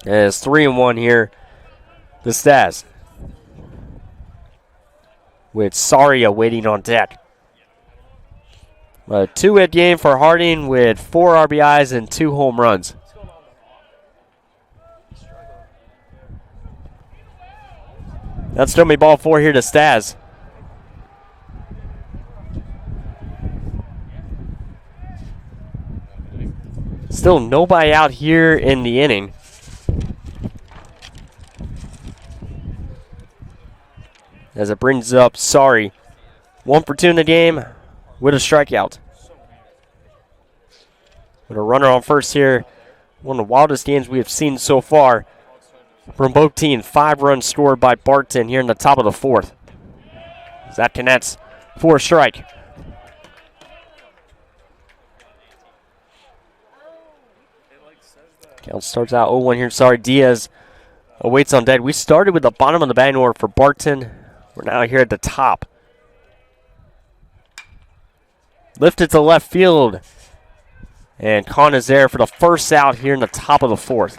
And it's 3-1 here. The Staz. With Saria waiting on deck. A 2-hit game for Harding with 4 RBIs and 2 home runs. That's going to be ball 4 here to Staz. Still nobody out here in the inning. As it brings up Sari. 1 for 2 in the game with a strikeout. With a runner on first here. One of the wildest games we have seen so far from both teams. 5 runs scored by Barton here in the top of the 4th. That connects for a strike. Count starts out 0-1 here. Sorry, Diaz awaits on deck. We started with the bottom of the batting order for Barton. We're now here at the top. Lifted to left field. And Kahn is there for the first out here in the top of the 4th.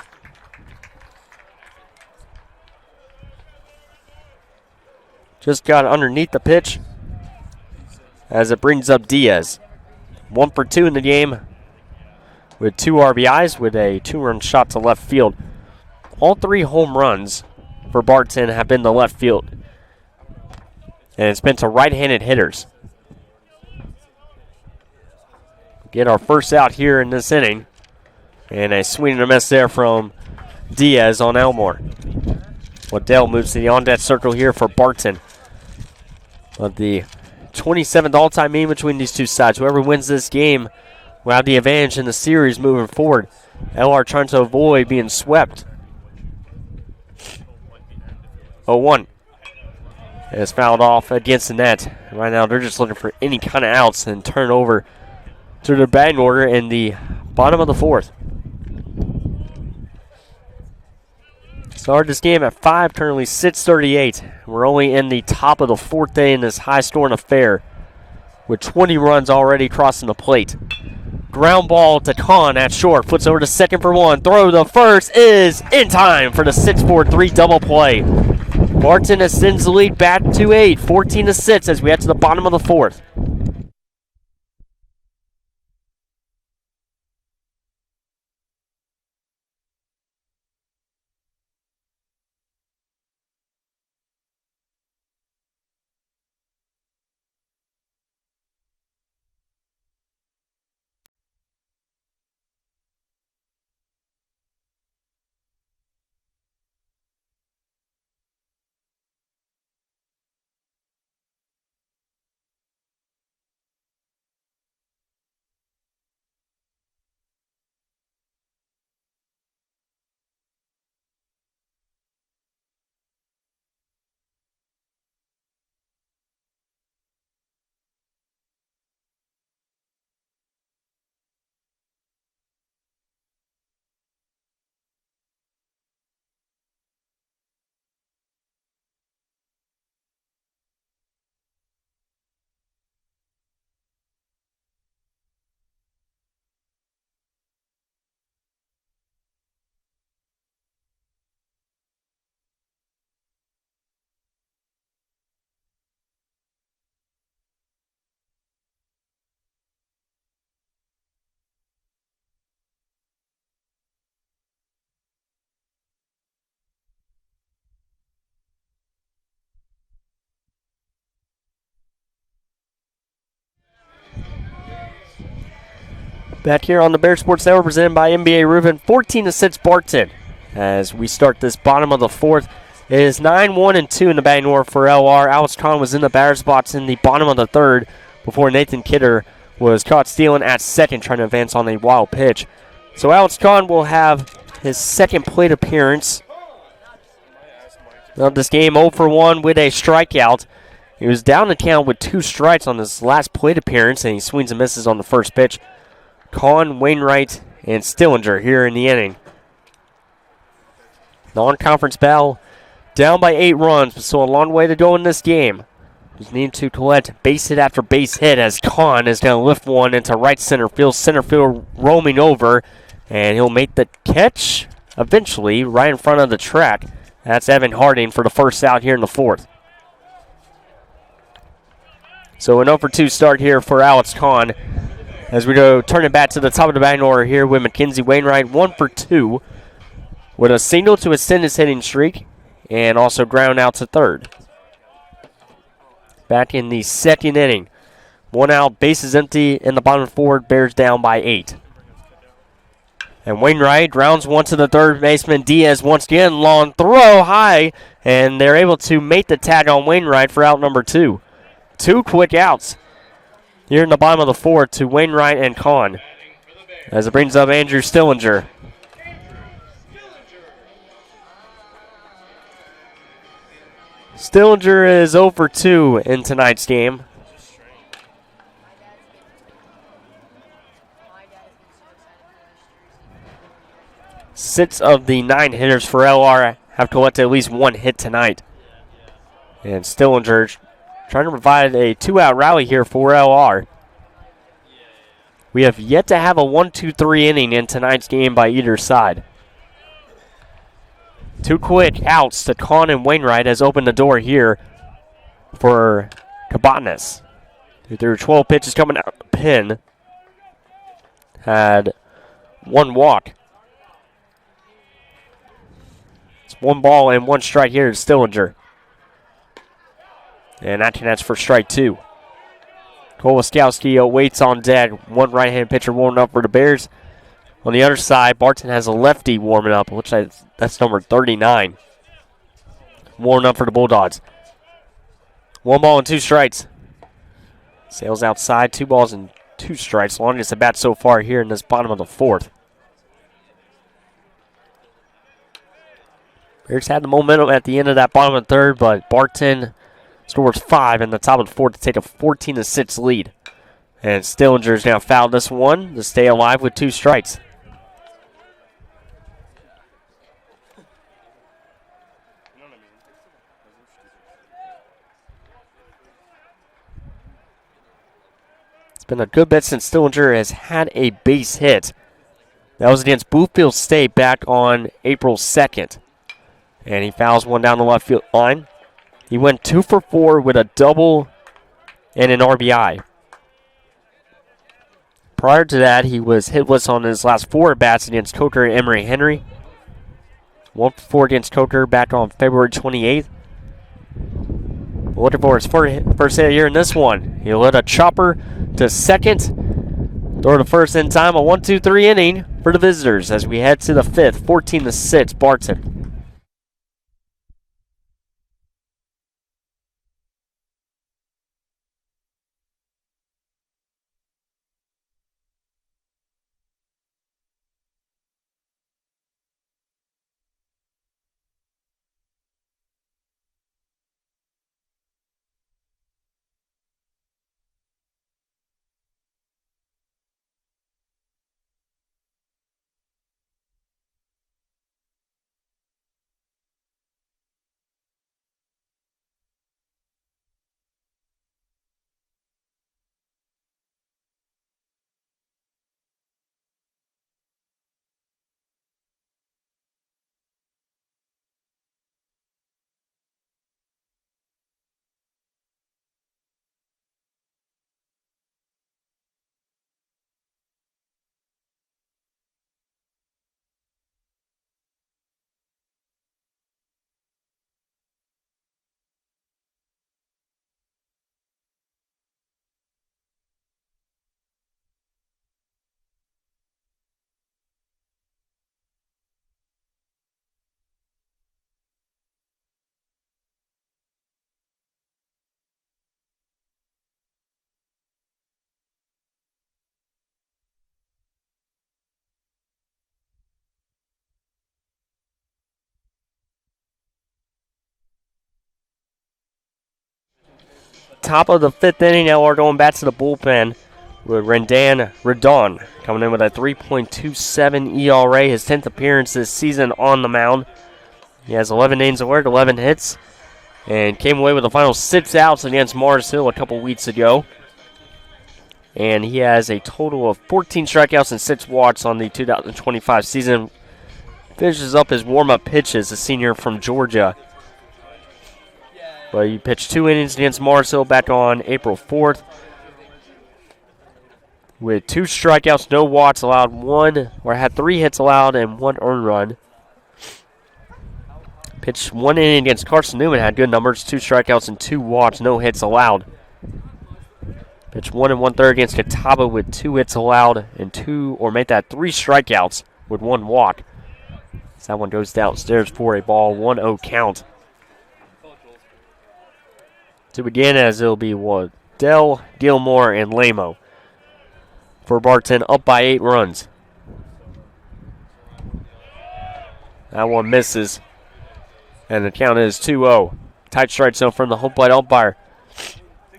Just got underneath the pitch as it brings up Diaz. 1 for 2 in the game with 2 RBIs with a 2-run shot to left field. All 3 home runs for Barton have been to left field. And it's been to right-handed hitters. Get our first out here in this inning. And a swing and a miss there from Diaz on Elmore. Waddell moves to the on-deck circle here for Barton. of the 27th all-time meeting between these two sides. Whoever wins this game will have the advantage in the series moving forward. LR trying to avoid being swept. 0-1 is fouled off against the net. Right now they're just looking for any kind of outs and turn over to their batting order in the bottom of the fourth. Started this game at 5, currently 6:38. We're only in the top of the fourth day in this high-scoring affair with 20 runs already crossing the plate. Ground ball to Kahn at short. Flips over to second for one. Throw to first is in time for the 6-4-3 double play. Barton extends the lead back to 8, 14-6 as we head to the bottom of the fourth. Back here on the Bear Sports Network, presented by NBA Roofing, 14-6 Barton. As we start this bottom of the fourth, it is 9-1-2 in the batting order for LR. Alex Kahn was in the batter's box in the bottom of the third before Nathan Kidder was caught stealing at second, trying to advance on a wild pitch. So Alex Kahn will have his second plate appearance of this game, 0-for-1 with a strikeout. He was down the count with 2 strikes on his last plate appearance, and he swings and misses on the first pitch. Kahn, Wainwright, and Stillinger here in the inning. Non-conference battle, down by 8 runs, but still a long way to go in this game. Just need to collect base hit after base hit as Kahn is going to lift one into right center field. Center field roaming over, and he'll make the catch eventually right in front of the track. That's Evan Harding for the first out here in the fourth. So an 0-for-2 start here for Alex Kahn. As we go turn it back to the top of the batting order here with Mackenzie Wainwright, 1-for-2 with a single to extend his hitting streak and also ground out to third. Back in the second inning. 1 out, bases empty in the bottom of the fourth, Bears down by 8. And Wainwright grounds one to the third baseman. Diaz once again, long throw high, and they're able to make the tag on Wainwright for out number 2. 2 quick outs here in the bottom of the fourth to Wainwright and Kahn, as it brings up Andrew Stillinger. Stillinger is 0-for-2 in tonight's game. 6 of the 9 hitters for LR have collected at least 1 hit tonight. And Stillinger trying to provide a 2-out rally here for LR. We have yet to have a 1-2-3 inning in tonight's game by either side. 2 quick outs to Kahn and Wainwright has opened the door here for Cabanas. Who threw 12 pitches coming out of the pen. Had 1 walk. It's 1 ball and 1 strike here to Stillinger. And that's for strike 2. Koloskowski waits on deck. 1 right-hand pitcher warming up for the Bears. On the other side, Barton has a lefty warming up. Looks like that's number 39. Warming up for the Bulldogs. 1 ball and 2 strikes. Sails outside, 2 balls and 2 strikes. Longest at bat so far here in this bottom of the 4th. Bears had the momentum at the end of that bottom of the 3rd, but Barton scores 5 in the top of the 4th to take a 14-6 lead. And Stillinger's now fouled this one to stay alive with 2 strikes. It's been a good bit since Stillinger has had a base hit. That was against Bluefield State back on April 2nd. And he fouls one down the left field line. He went 2 for 4 with a double and an RBI. Prior to that, he was hitless on his last 4 at-bats against Coker and Emory Henry. 1 for 4 against Coker back on February 28th. Looking for his first hit here in this one. He'll hit a chopper to second. Throw to first in time. A 1-2-3 inning for the visitors as we head to the 5th. 14-6 Barton. Top of the 5th inning, now we're going back to the bullpen with Rendon Redon coming in with a 3.27 ERA, his 10th appearance this season on the mound. He has 11 innings of work, 11 hits, and came away with the final 6 outs against Mars Hill a couple weeks ago. And he has a total of 14 strikeouts and 6 walks on the 2025 season. Finishes up his warm-up pitches, a senior from Georgia. But he pitched 2 innings against Mars Hill back on April 4th. With 2 strikeouts, no walks allowed, had 3 hits allowed and 1 earned run. Pitched 1 inning against Carson Newman, had good numbers, 2 strikeouts and 2 walks, no hits allowed. Pitched 1 1/3 against Catawba with 2 hits allowed and 3 strikeouts with 1 walk. So that one goes downstairs for a ball, 1-0 count. To begin, as it'll be Waddell, Gilmore, and Lamo. For Barton, up by 8 runs. That one misses. And the count is 2-0. Tight strike zone from the home plate umpire.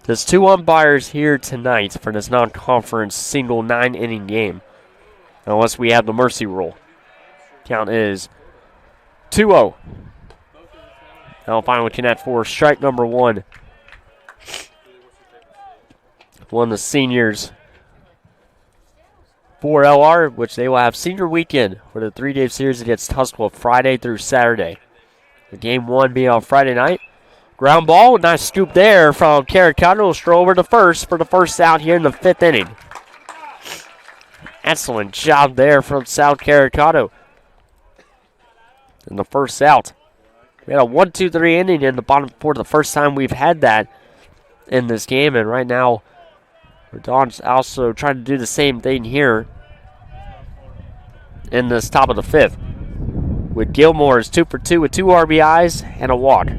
There's 2 umpires here tonight for this non-conference single 9-inning game. Unless we have the mercy rule. Count is 2-0. Now final connect for strike number 1. One of the seniors for LR, which they will have senior weekend for the 3-day series against Tuscaloosa Friday through Saturday. The game 1 being on Friday night. Ground ball, nice scoop there from Caricano. Stroll over to first for the first out here in the 5th inning. Excellent job there from South Caricano in the first out. We had a 1-2-3 inning in the bottom 4th, the first time we've had that in this game, and right now Redon's also trying to do the same thing here in this top of the 5th. With Gilmore is 2 for 2 with 2 RBIs and a walk.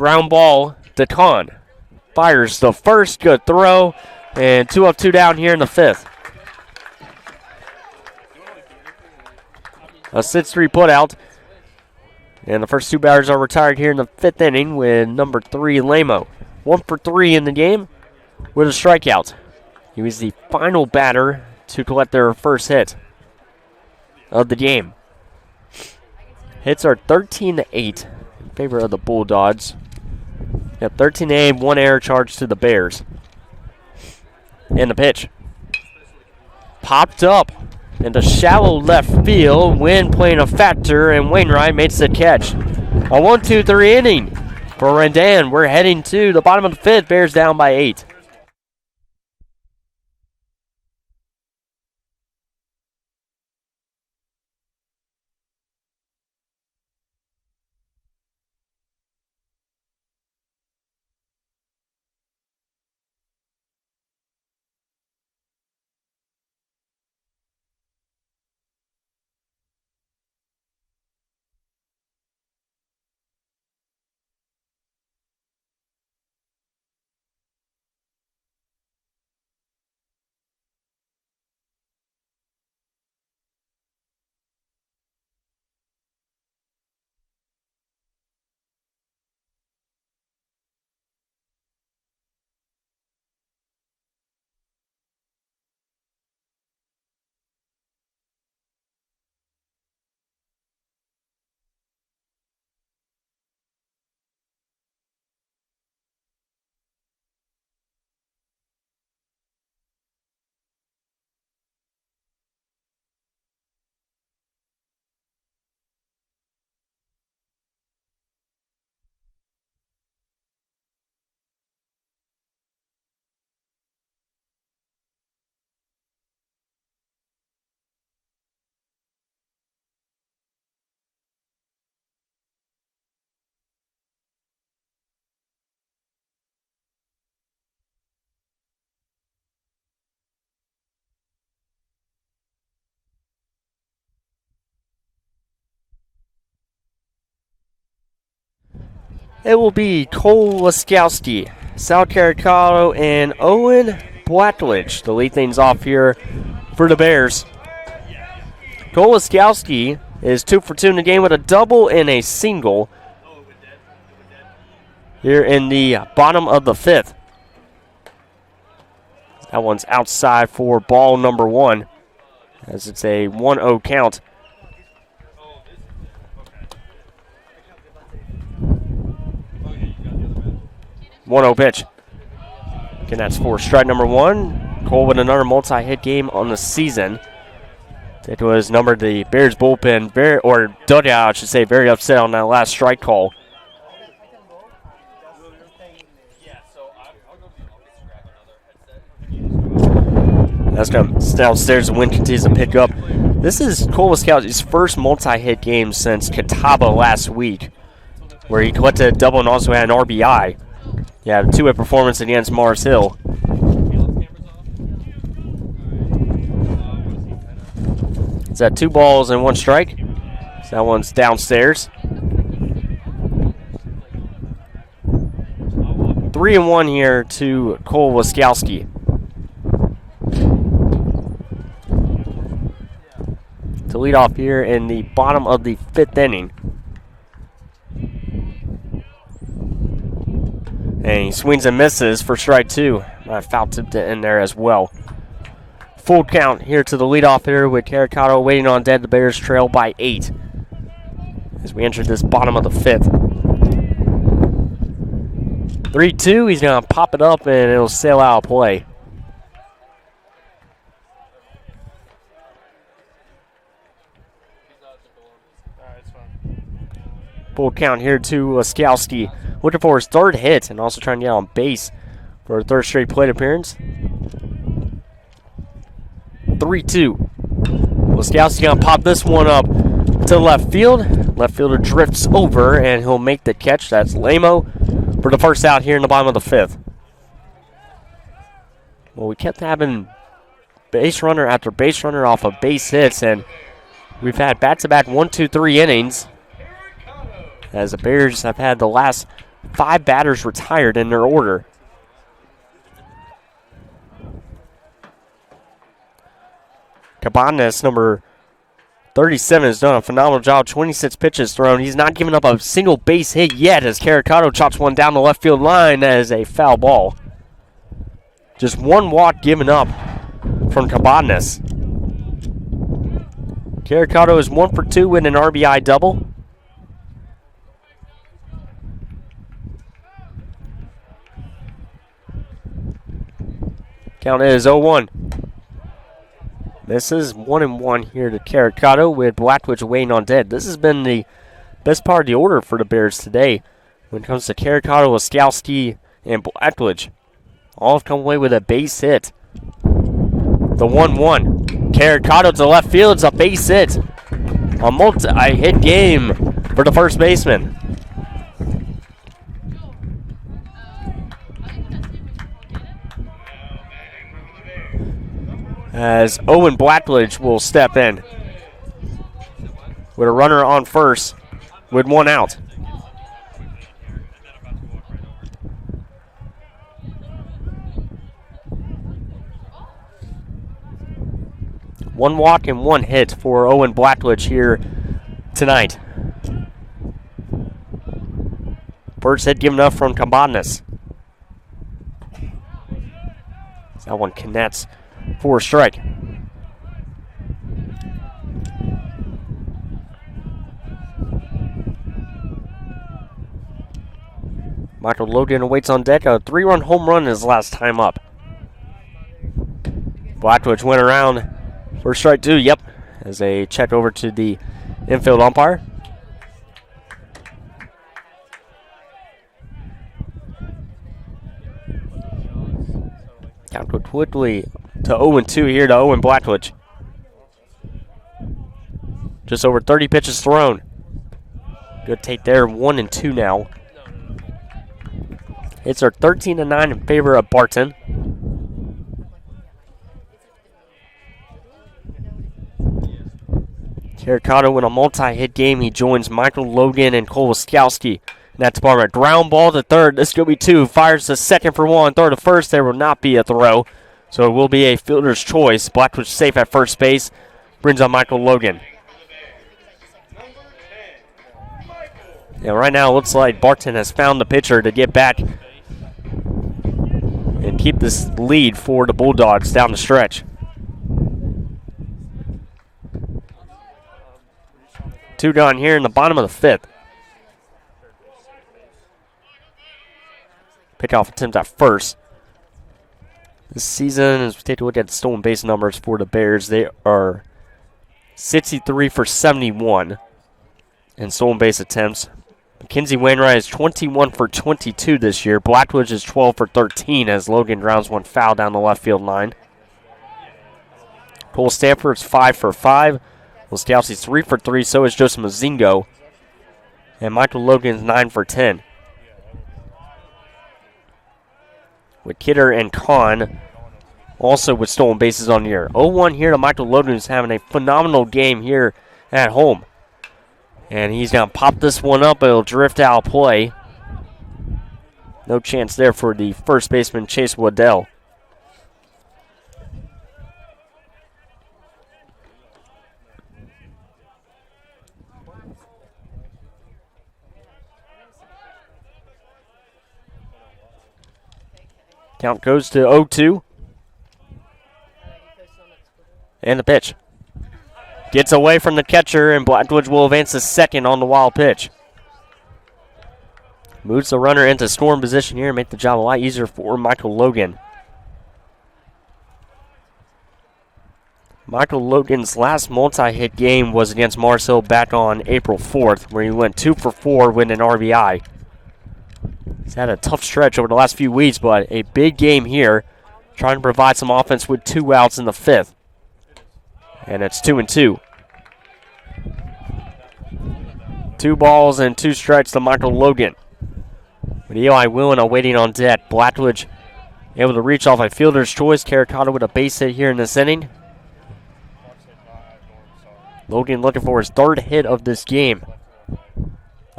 ground ball to Kahn. Fires the first, good throw, and 2 up, 2 down here in the 5th. A 6-3 putout. And the first 2 batters are retired here in the 5th inning with number 3, Lamo. 1 for 3 in the game with a strikeout. He was the final batter to collect their first hit of the game. Hits are 13-8 in favor of the Bulldogs. Yep, 13-8, 1 error charge to the Bears. And the pitch. Popped up into shallow left field. Wind playing a factor, and Wainwright makes the catch. A 1-2-3 inning for Randan. We're heading to the bottom of the 5th. Bears down by 8. It will be Cole Laskowski, Sal Caricado, and Owen Blackledge to lead things off here for the Bears. Cole Laskowski is 2 for 2 in the game with a double and a single here in the bottom of the 5th. That one's outside for ball number 1 as it's a 1-0 count. 1-0 pitch. Again, that's for strike number 1. Cole with another multi-hit game on the season. It was numbered the Bears bullpen, or dugout, I should say, very upset on that last strike call. That's going downstairs. The wind continues to pick up. This is Cole Laskowski's first multi-hit game since Catawba last week, where he collected a double and also had an RBI. Yeah, a 2-hit performance against Mars Hill. It's at 2 balls and 1 strike. So that one's downstairs. 3-1 here to Cole Laskowski. To lead off here in the bottom of the 5th inning. And he swings and misses for strike 2. Foul tipped it in there as well. Full count here to the leadoff hitter with Caricado waiting on dead. The Bears trail by 8 as we enter this bottom of the 5th. 3-2. He's going to pop it up and it'll sail out of play. Full count here to Laskowski. Looking for his 3rd hit and also trying to get on base for a 3rd straight plate appearance. 3-2. Laskowski going to pop this one up to left field. Left fielder drifts over and he'll make the catch. That's Lamo for the first out here in the bottom of the 5th. Well, we kept having base runner after base runner off of base hits, and we've had back-to-back 1-2-3 innings as the Bears have had the last 5 batters retired in their order. Cabanas, number 37, has done a phenomenal job. 26 pitches thrown. He's not given up a single base hit yet as Caricado chops one down the left field line as a foul ball. Just 1 walk given up from Cabanas. Caricado is 1 for 2 with an RBI double. Count is 0-1. This is 1-1 here to Caricado with Blackwood waiting on dead. This has been the best part of the order for the Bears today when it comes to Caricado, Laskowski, and Blackwood. All have come away with a base hit. The 1-1. Caricado to left field. It's a base hit. A multi-hit game for the first baseman. As Owen Blackledge will step in with a runner on first with 1 out. One walk and 1 hit for Owen Blackledge here tonight. First hit given up from Cabanas. That one connects for a strike. Michael Logan waits on deck. A 3-run home run his last time up. Blackwood went around for strike 2. Yep, as they check over to the infield umpire. Count quickly to 0-2 here to Owen Blackwood. Just over 30 pitches thrown. Good take there, 1-2 now. Hits are 13-9 in favor of Barton. Caricado in a multi-hit game. He joins Michael Logan and Cole Waskowski in that department. Ground ball to third. This is going to be 2. Fires to second for 1. Throw to first. There will not be a throw. So it will be a fielder's choice. Blackwood safe at first base. Brings on Michael Logan. Yeah, right now it looks like Barton has found the pitcher to get back and keep this lead for the Bulldogs down the stretch. 2 gone here in the bottom of the 5th. Pickoff attempt at first. This season, as we take a look at the stolen base numbers for the Bears, they are 63 for 71 in stolen base attempts. Mackenzie Wainwright is 21 for 22 this year. Blackwood is 12 for 13 as Logan grounds one foul down the left field line. Cole Stanford's 5 for 5. Laskowski's 3 for 3. So is Joseph Mazingo. And Michael Logan's 9 for 10. With Kidder and Kahn also with stolen bases on the year. 0-1 here to Michael Logan, who's having a phenomenal game here at home. And he's going to pop this one up. It'll drift out of play. No chance there for the first baseman, Chase Waddell. Count goes to 0-2. And the pitch. Gets away from the catcher, and Blackwood will advance to second on the wild pitch. Moves the runner into scoring position here and make the job a lot easier for Michael Logan. Michael Logan's last multi-hit game was against Mars Hill back on April 4th, where he went 2 for 4 with an RBI. He's had a tough stretch over the last few weeks, but a big game here, trying to provide some offense with 2 outs in the 5th. And it's 2-2. 2 balls and 2 strikes to Michael Logan. With Eli Willen awaiting on deck. Blackwood able to reach off a fielder's choice. Caricado with a base hit here in this inning. Logan looking for his 3rd hit of this game.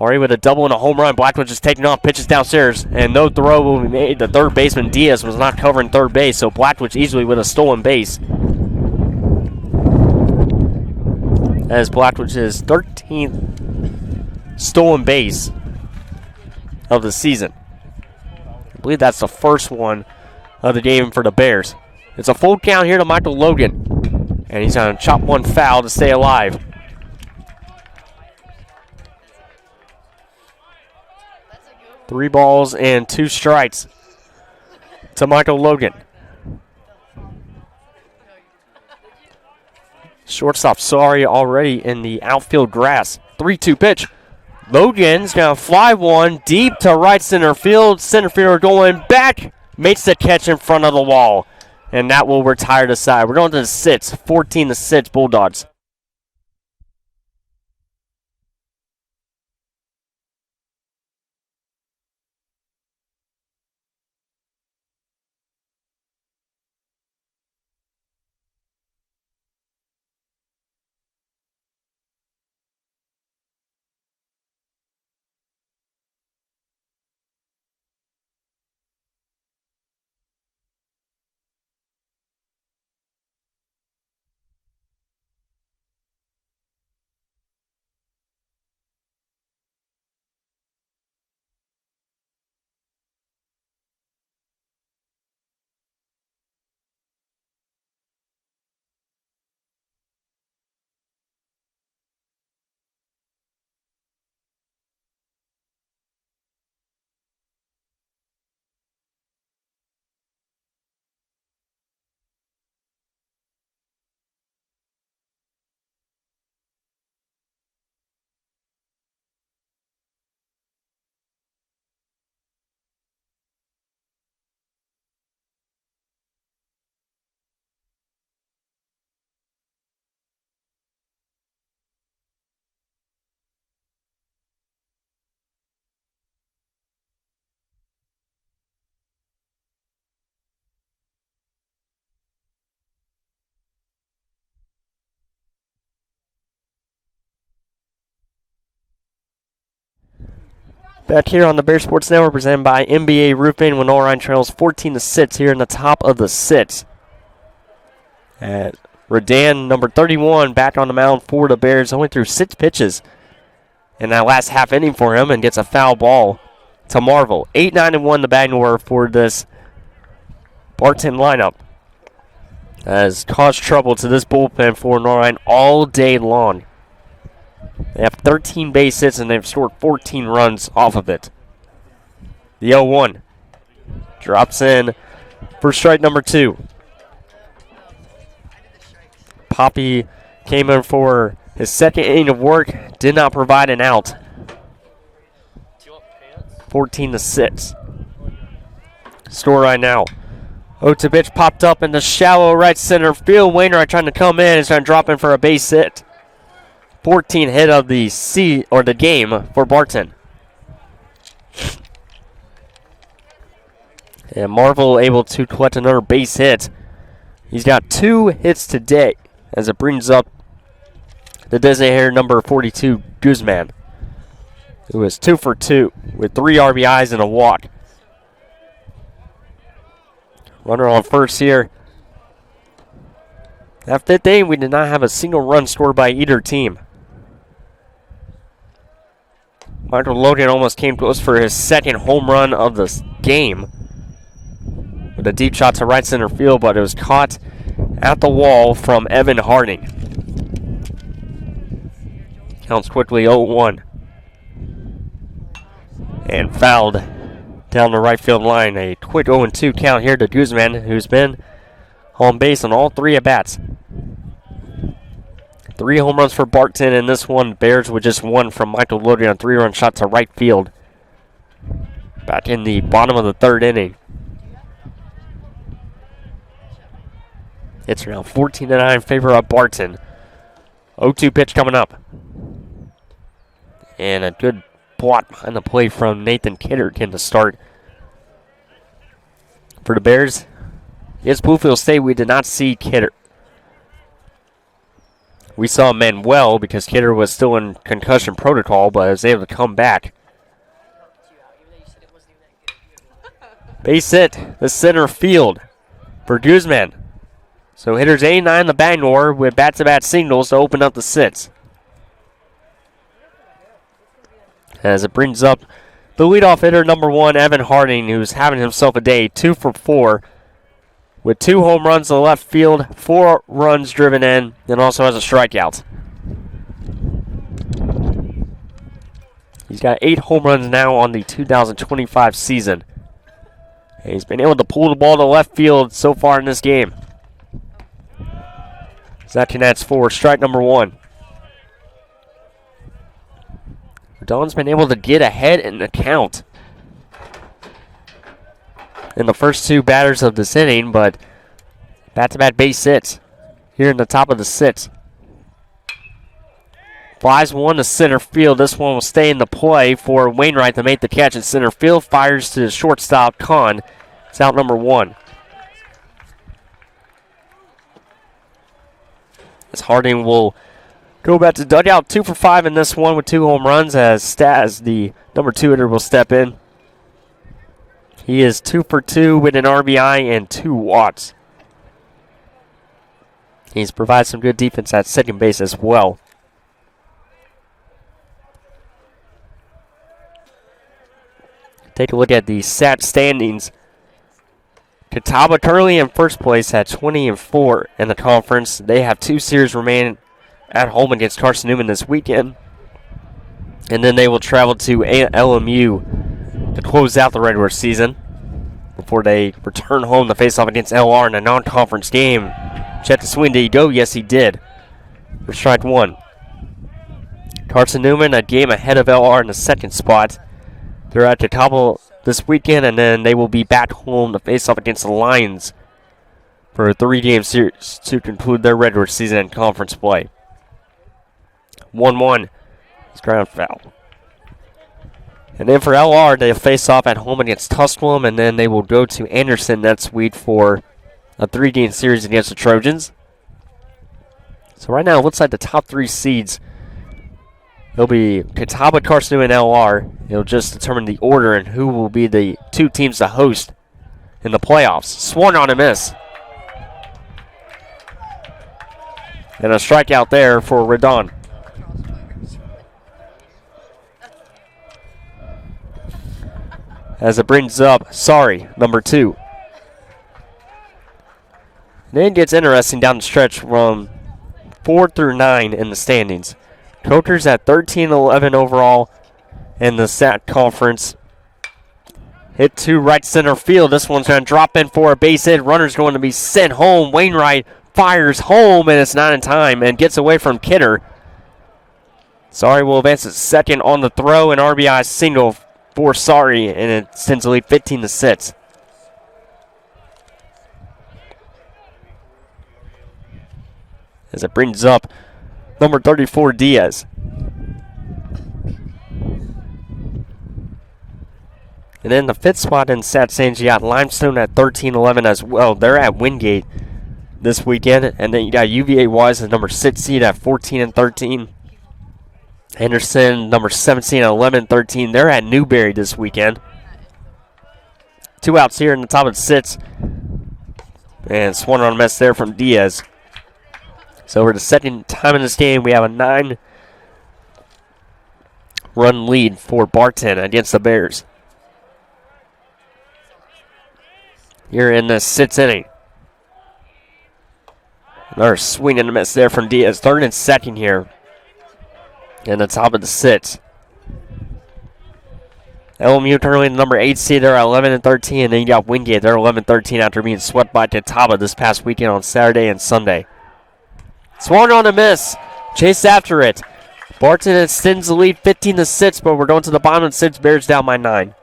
Already with a double and a home run. Blackwood just taking off, pitches downstairs, and no throw will be made. The third baseman, Diaz, was not covering third base, so Blackwood easily with a stolen base. As Blackwood's 13th stolen base of the season. I believe that's the first one of the game for the Bears. It's a full count here to Michael Logan, and he's going to chop one foul to stay alive. 3 balls and 2 strikes to Michael Logan. Shortstop Sorry already in the outfield grass. 3-2 pitch. Logan's going to fly one deep to right center field. Center fielder going back. Makes the catch in front of the wall. And that will retire the side. We're going to the 6. 14-6 Bulldogs. Back here on the Bear Sports Network, presented by NBA Roofing. Lenoir-Rhyne trails 14-6 here in the top of the 6th. Redan, number 31, back on the mound for the Bears. Only threw 6 pitches in that last half inning for him and gets a foul ball to Marvel. 8-9-1 the batting order for this Barton lineup. Has caused trouble to this bullpen for Lenoir-Rhyne all day long. They have 13 base hits, and they've scored 14 runs off of it. The 0-1 drops in for strike number 2. Poppy came in for his second inning of work, did not provide an out. 14-6. Score right now. 0-2 pitch popped up in the shallow right center field. Wainwright trying to come in. He's going to drop in for a base hit. 14th hit of the game for Barton. And Marvel able to collect another base hit. He's got 2 hits today as it brings up the designated number 42, Guzman, who is 2 for 2 with 3 RBIs and a walk. Runner on first here. That 5th inning, we did not have a single run scored by either team. Michael Logan almost came close for his second home run of the game with a deep shot to right center field, but it was caught at the wall from Evan Harding. Counts quickly 0-1. And fouled down the right field line. A quick 0-2 count here to Guzman, who's been on base on all 3 at-bats. 3 home runs for Barton in this one. Bears with just 1 from Michael Logan on a 3-run shot to right field. Back in the bottom of the 3rd inning. It's now 14-9 in favor of Barton. 0-2 pitch coming up. And a good blot behind the plate from Nathan Kitterkin to start. For the Bears, against Bluefield State, we did not see Kidder. We saw Manuel because Kidder was still in concussion protocol, but was able to come back. Base hit, the center field for Guzman. So hitters 89 the Bangor with bat-to-bat singles to open up the sits. As it brings up the leadoff hitter, number 1, Evan Harding, who's having himself a day, 2 for 4, with 2 home runs to the left field, 4 runs driven in, and also has a strikeout. He's got 8 home runs now on the 2025 season. And he's been able to pull the ball to left field so far in this game. That connects for strike number 1. Don's been able to get ahead in the count in the first 2 batters of this inning, but bat-to-bat base hits here in the top of the 6th. Flies one to center field. This one will stay in the play for Wainwright to make the catch in center field. Fires to the shortstop, Kahn. It's out number 1. As Harding will go back to dugout, 2 for 5 in this one with 2 home runs, as Staz, the number 2 hitter, will step in. He is 2 for 2 with an RBI and 2 walks. He's provided some good defense at second base as well. Take a look at the SAT standings. Catawba currently in first place at 20-4 in the conference. They have 2 series remaining at home against Carson Newman this weekend. And then they will travel to LMU to close out the regular season before they return home to face off against LR in a non-conference game. Check the swing. Did he go? Yes, he did. For strike 1. Carson Newman a game ahead of LR in the second spot. They're at Catawba this weekend, and then they will be back home to face off against the Lions for a 3-game series to conclude their regular season in conference play. 1-1 is ground foul. And then for LR, they'll face off at home against Tusculum, and then they will go to Anderson next week for a 3-game series against the Trojans. So right now, it looks like the top 3 seeds, it'll be Catawba, Carson, and LR. It'll just determine the order and who will be the 2 teams to host in the playoffs. Swung on a miss. And a strikeout there for Redon. As it brings up, number 2. Then it gets interesting down the stretch from 4 through 9 in the standings. Coker's at 13-11 overall in the SAC conference. Hit to right center field. This one's going to drop in for a base hit. Runner's going to be sent home. Wainwright fires home, and it's not in time and gets away from Kidder. Sari will advance to second on the throw, an RBI single for Sari, and it sends the lead 15-6. As it brings up number 34, Diaz. And then the 5th spot in Sat Sands, you got Limestone at 13-11 as well. They're at Wingate this weekend. And then you got UVA Wise, the number 6 seed at 14-13. Henderson, number 17 at 11-13. They're at Newberry this weekend. 2 outs here in the top of the 6th. And swung on a miss there from Diaz. So for the second time in this game, we have a 9-run lead for Barton against the Bears. Here in the 6th inning. Another swing and a miss there from Diaz. 3rd and 2nd here in the top of the 6th. LMU currently the number 8 seed. They're at 11-13. And then you got Wingate. They're 11-13 after being swept by Catawba this past weekend on Saturday and Sunday. Swung on a miss. Chase after it. Barton extends the lead 15-6, but we're going to the bottom of the 6th. Bears down by 9.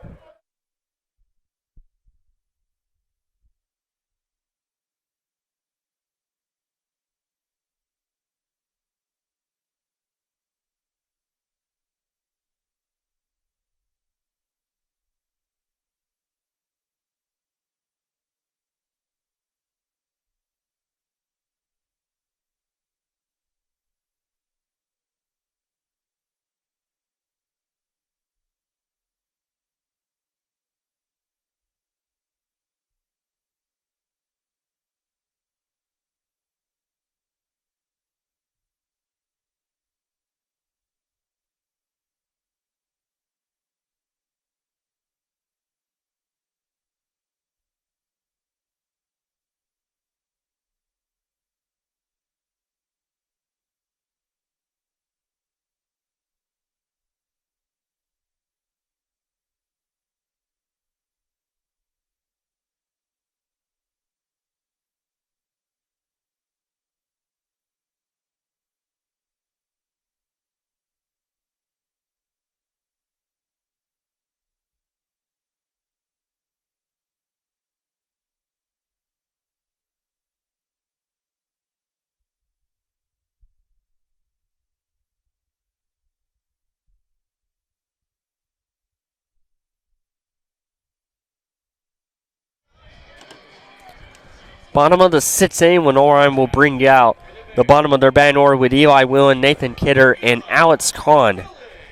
Bottom of the 6th inning, Lenoir-Rhyne will bring out the bottom of their batting order with Eli Willen, Nathan Kidder, and Alex Kahn.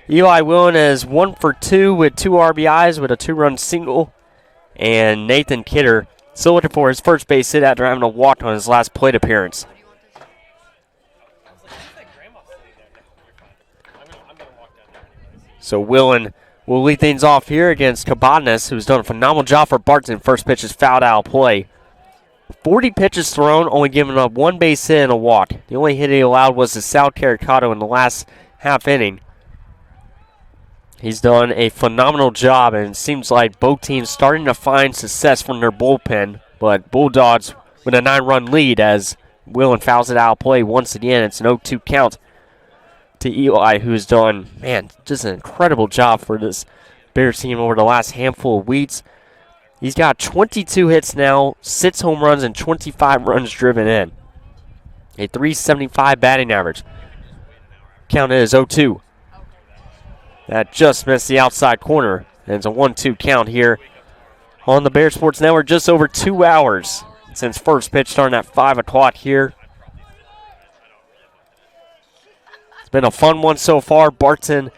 Eli Willen is 1 for 2 with 2 RBIs with a 2-run single. And Nathan Kidder still looking for his first base hit after having a walk on his last plate appearance. So Willen will lead things off here against Cabanas, who's done a phenomenal job for Barton. First pitch is fouled out of play. 40 pitches thrown, only giving up 1 base hit and a walk. The only hit he allowed was to Sal Caricato in the last half inning. He's done a phenomenal job, and it seems like both teams starting to find success from their bullpen. But Bulldogs with a 9-run lead as Willen fouls it out of play once again. It's an 0-2 count to Eli, who's done, man, just an incredible job for this Bears team over the last handful of weeks. He's got 22 hits now, 6 home runs, and 25 runs driven in. A .375 batting average. Count is 0-2. That just missed the outside corner. And it's a 1-2 count here on the Bear Sports Network. Just over 2 hours since first pitch, starting at 5 o'clock here. It's been a fun one so far. Barton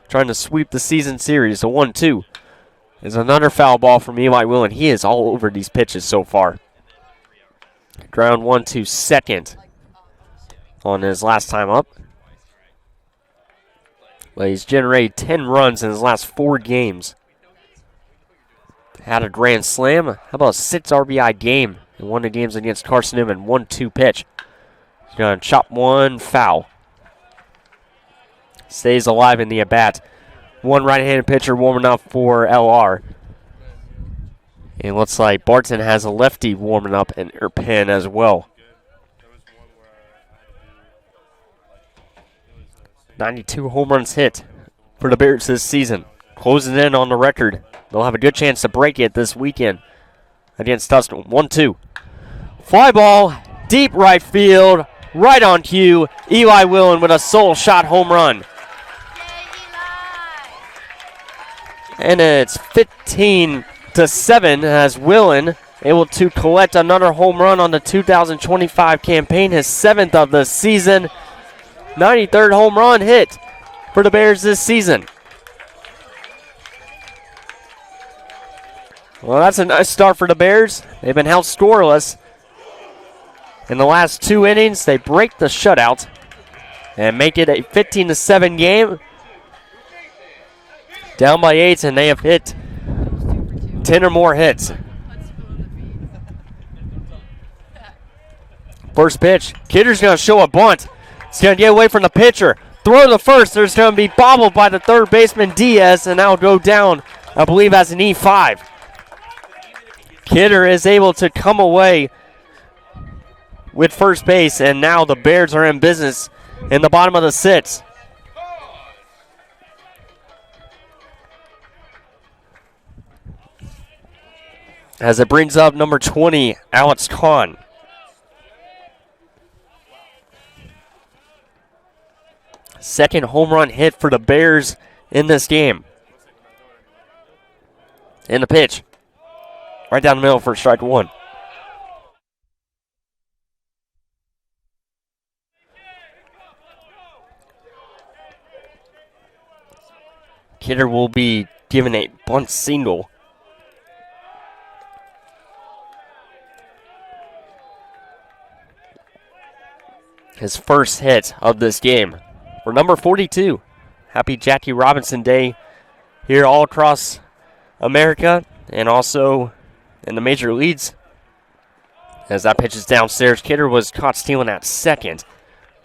trying to sweep the season series. A 1-2. Is another foul ball from Eli Willen. He is all over these pitches so far. Ground 1 to second on his last time up. But he's generated 10 runs in his last 4 games. Had a grand slam. How about a 6 RBI game in one of the games against Carson Newman? 1-2 pitch. He's going to chop one foul. Stays alive in the at-bat. One right-handed pitcher warming up for LR. And it looks like Barton has a lefty warming up in her pen as well. 92 home runs hit for the Bears this season. Closing in on the record. They'll have a good chance to break it this weekend against Tustin. 1-2. Fly ball, deep right field, right on cue. Eli Willen with a sole shot home run. And it's 15-7 as Willen able to collect another home run on the 2025 campaign, his 7th of the season. 93rd home run hit for the Bears this season. Well, that's a nice start for the Bears. They've been held scoreless. In the last 2 innings, they break the shutout and make it a 15-7 game. Down by 8, and they have hit 10 or more hits. First pitch. Kidder's going to show a bunt. He's going to get away from the pitcher. Throw to the first. There's going to be bobbled by the third baseman, Diaz, and that'll go down, I believe, as an E5. Kidder is able to come away with first base, and now the Bears are in business in the bottom of the 6th. As it brings up number 20, Alex Kahn. Second home run hit for the Bears in this game. In the pitch. Right down the middle for strike 1. Kidder will be given a bunt single. His first hit of this game for number 42. Happy Jackie Robinson Day here all across America and also in the major leagues. As that pitch is downstairs, Kidder was caught stealing at second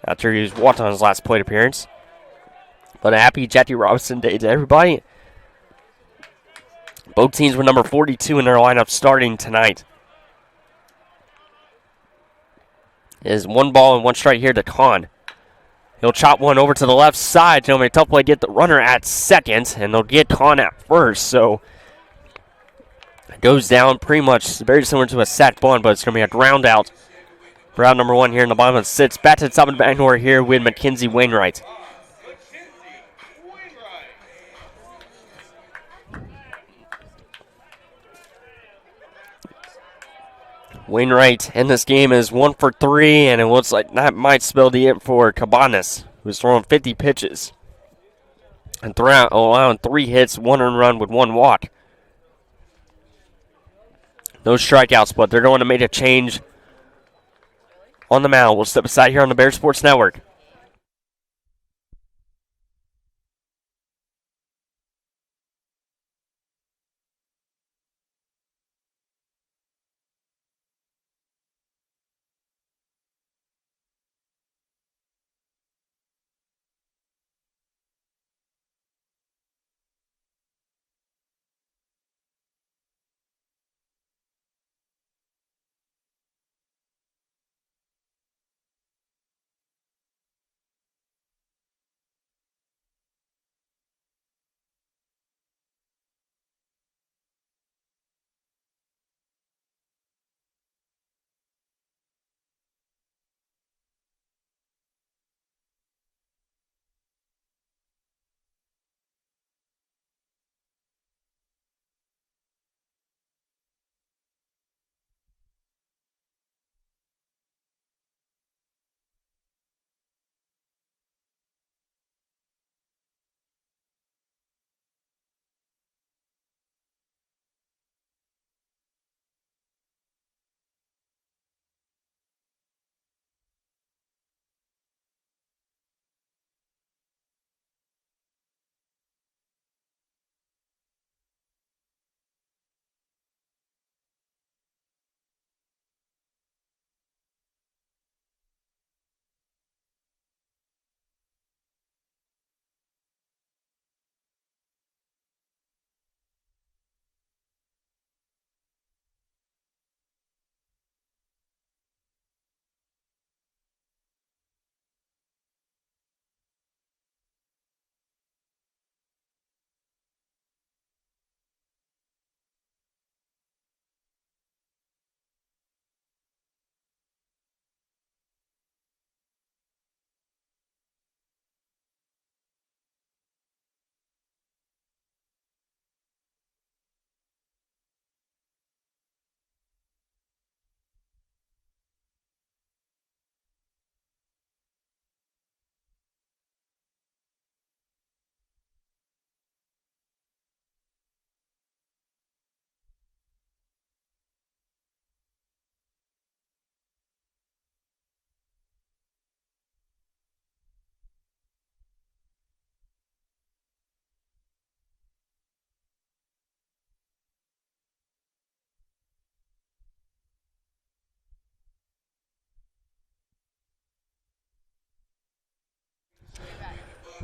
after he was walked on his last plate appearance. But a happy Jackie Robinson Day to everybody. Both teams were number 42 in their lineup starting tonight. Is 1 ball and 1 strike here to Kahn. He'll chop one over to the left side. It'll make a tough play to get the runner at second, and they'll get Kahn at first. So it goes down pretty much very similar to a sack bunt, but it's going to be a ground out for out number 1 here in the bottom of the 6th. Back to the top of the batting order here with Mackenzie Wainwright. Wainwright in this game is 1 for 3, and it looks like that might spell the end for Cabanas, who's throwing 50 pitches and allowing 3 hits, 1 earned run with 1 walk. No strikeouts, but they're going to make a change on the mound. We'll step aside here on the Bear Sports Network.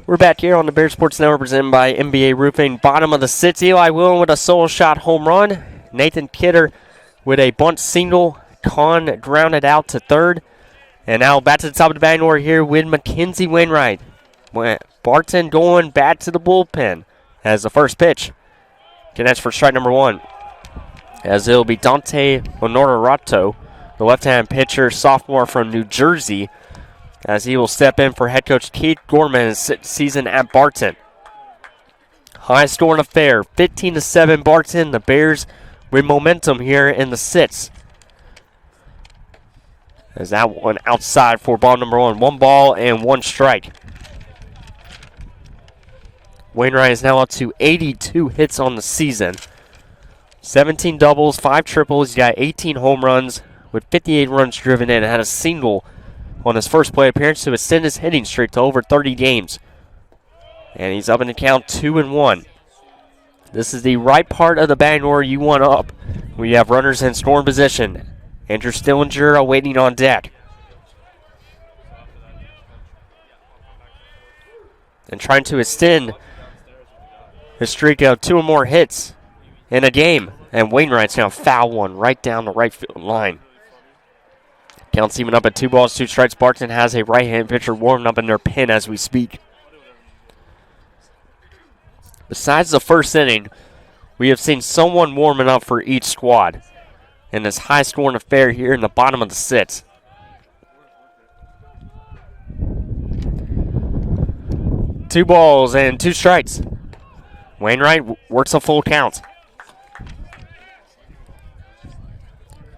We're back here on the Bear Sports Network presented by NBA Roofing. Bottom of the sixth, Eli Willen with a solo shot home run. Nathan Kidder with a bunt single. Kahn grounded out to third. And now back to the top of the batting order here with Mackenzie Wainwright. Barton going back to the bullpen as the first pitch. Connects for strike number 1. As it'll be Dante Lenoir-Rhyne, the left-hand pitcher, sophomore from New Jersey, as he will step in for head coach Keith Gorman's sixth season at Barton. High scoring affair, 15-7 Barton. The Bears with momentum here in the sixth. As that one outside for ball number 1. 1 ball and 1 strike. Wainwright is now up to 82 hits on the season. 17 doubles, 5 triples. He's got 18 home runs with 58 runs driven in. Had a single on his first plate appearance to extend his hitting streak to over 30 games. And he's up in the count 2-1. This is the right part of the batting order you want up. We have runners in scoring position. Andrew Stillinger awaiting on deck. And trying to extend his streak of 2 or more hits in a game. And Wainwright's going to foul one right down the right field line. Count's even up at 2 balls, 2 strikes. Barton has a right-hand pitcher warming up in their pen as we speak. Besides the first inning, we have seen someone warming up for each squad in this high-scoring affair here in the bottom of the sixth. Two balls and 2 strikes. Wainwright works a full count.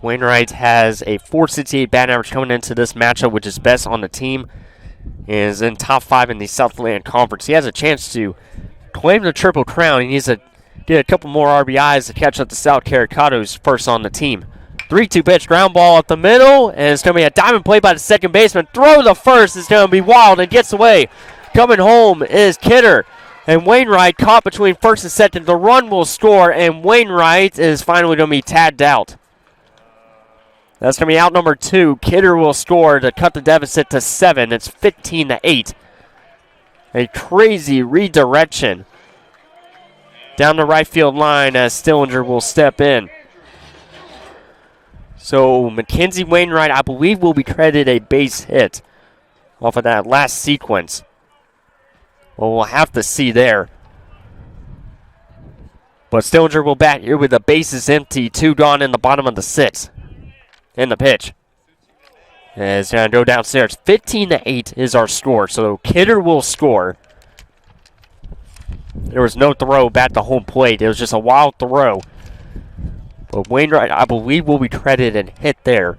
Wainwright has a .468 batting average coming into this matchup, which is best on the team, and is in top 5 in the Southland Conference. He has a chance to claim the Triple Crown. He needs to get a couple more RBIs to catch up to South Caricado's first on the team. 3-2 pitch, ground ball up the middle, and it's going to be a diamond play by the second baseman. Throw the first is going to be wild and gets away. Coming home is Kidder. And Wainwright caught between first and second. The run will score, and Wainwright is finally going to be tagged out. That's going to be out number 2. Kidder will score to cut the deficit to 7. It's 15-8. A crazy redirection down the right field line as Stillinger will step in. So Mackenzie Wainwright, I believe, will be credited a base hit off of that last sequence. Well, we'll have to see there. But Stillinger will bat here with the bases empty. 2 gone in the bottom of the 6th. In the pitch. And it's going to go downstairs. 15-8 is our score. So Kidder will score. There was no throw back to home plate. It was just a wild throw. But Wainwright, I believe, will be credited and hit there.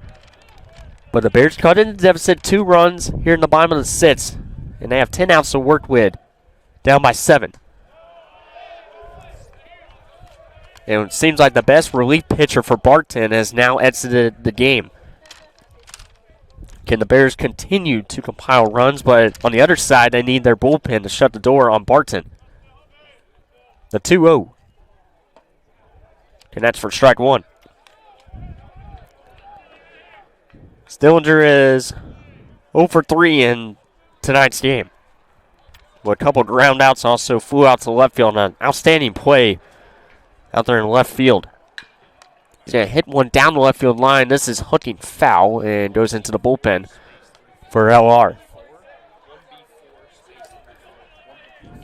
But the Bears cut into the deficit 2 runs here in the bottom of the 6th. And they have 10 outs to work with. Down by 7. And it seems like the best relief pitcher for Barton has now exited the game. Can the Bears continue to compile runs? But on the other side, they need their bullpen to shut the door on Barton. The 2-0. And that's for strike 1. Stillinger is 0 for 3 in tonight's game. Well, a couple of ground outs, also flew out to left field. An outstanding play out there in left field. He's going to hit one down the left field line. This is hooking foul and goes into the bullpen for LR.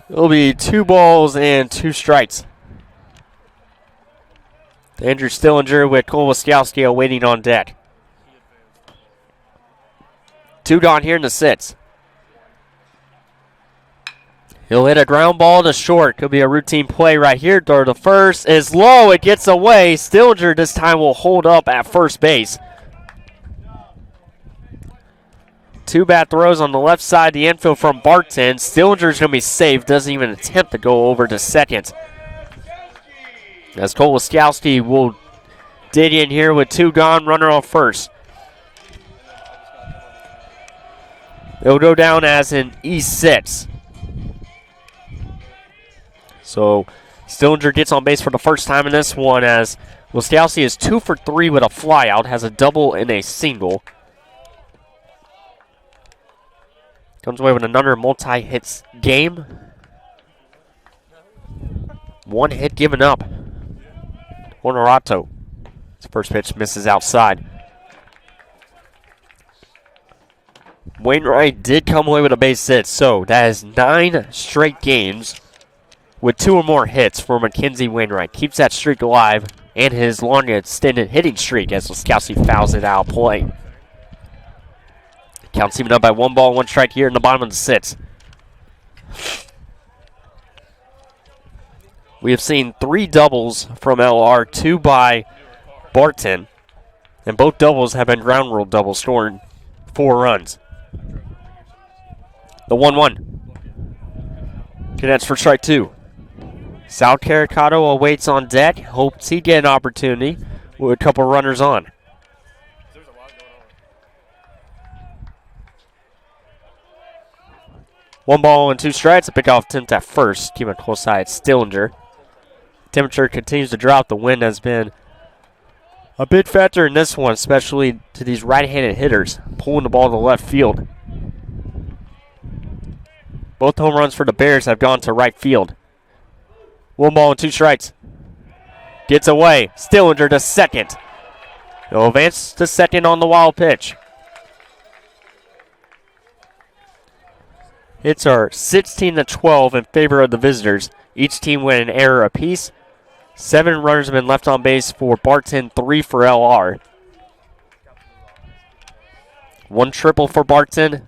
It'll be 2 balls and 2 strikes. Andrew Stillinger with Cole Waskowski waiting on deck. 2 gone here in the 6th. He'll hit a ground ball to short. Could be a routine play right here. Throw to first is low. It gets away. Stillinger this time will hold up at first base. 2 bat throws on the left side of the infield from Barton. Stillinger's going to be safe. Doesn't even attempt to go over to second. As Cole Waskowski will dig in here with 2 gone. Runner on first. It'll go down as an E6. So Stillinger gets on base for the first time in this one as Waskowski is 2 for 3 with a flyout, has a double and a single. Comes away with another multi-hits game. 1 hit given up. Honorato. His first pitch misses outside. Wainwright did come away with a base hit, so that is 9 straight games with 2 or more hits for Mackenzie Wainwright. Keeps that streak alive and his long extended hitting streak as Waskowski fouls it out of play. Count's even up by 1 ball, 1 strike here in the bottom of the 6th. We have seen 3 doubles from LR, 2 by Barton, and both doubles have been ground rule doubles, scoring 4 runs. The 1-1. Cadets for strike 2. South Caricado awaits on deck. Hopes he'd get an opportunity with a couple runners on. There's a lot going on. 1 ball and 2 strikes. A pickoff attempt at first. Keeping close side, Stillinger. Temperature continues to drop. The wind has been a big factor in this one, especially to these right-handed hitters, pulling the ball to left field. Both home runs for the Bears have gone to right field. 1 ball and 2 strikes. Gets away. Stillinger to second. He'll advance to second on the wild pitch. Hits are 16-12 in favor of the visitors. Each team with an error apiece. 7 runners have been left on base for Barton, 3 for LR. 1 triple for Barton.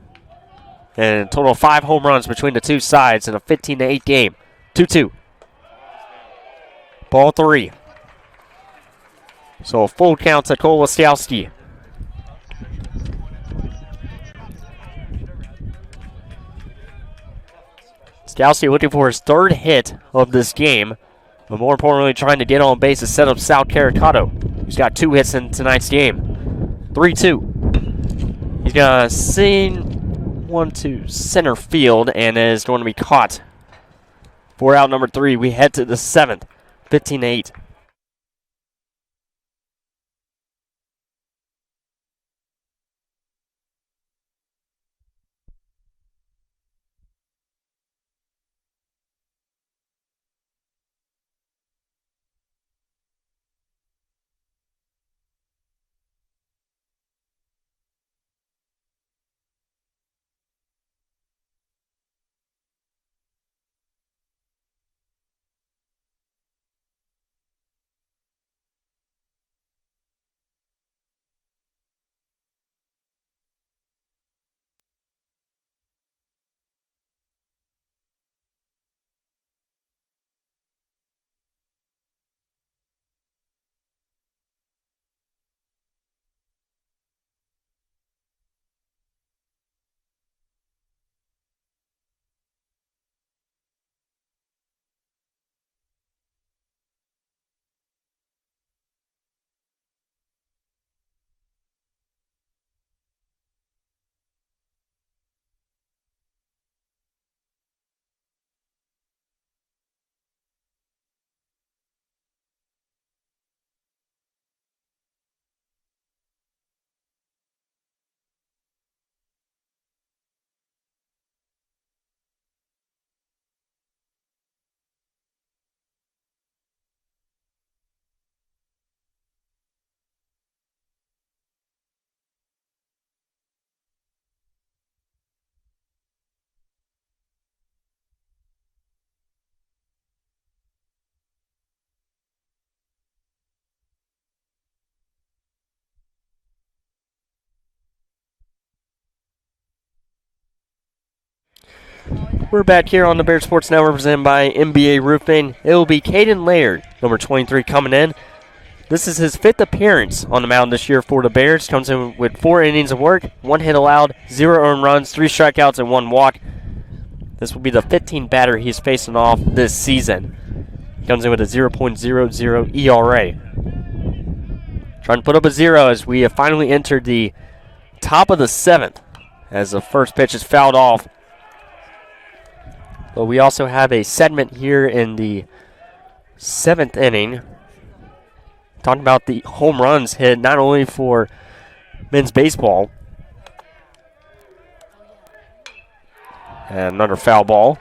And a total of 5 home runs between the 2 sides in a 15-8 game. 2-2. Ball 3. So a full count to Cole Laskowski. Laskowski looking for his third hit of this game, but more importantly trying to get on base to set up Sal Caricato, who's got 2 hits in tonight's game. 3-2. He's going to sing 1-2 center field and is going to be caught. For out number 3, we head to the 7th, 15-8. We're back here on the Bear Sports Network presented by NBA Roofing. It will be Caden Laird, number 23, coming in. This is his 5th appearance on the mound this year for the Bears. Comes in with 4 innings of work, 1 hit allowed, 0 earned runs, 3 strikeouts, and 1 walk. This will be the 15th batter he's facing off this season. Comes in with a 0.00 ERA. Trying to put up a 0 as we have finally entered the top of the 7th as the first pitch is fouled off. But we also have a segment here in the 7th inning talking about the home runs hit not only for men's baseball. And another foul ball.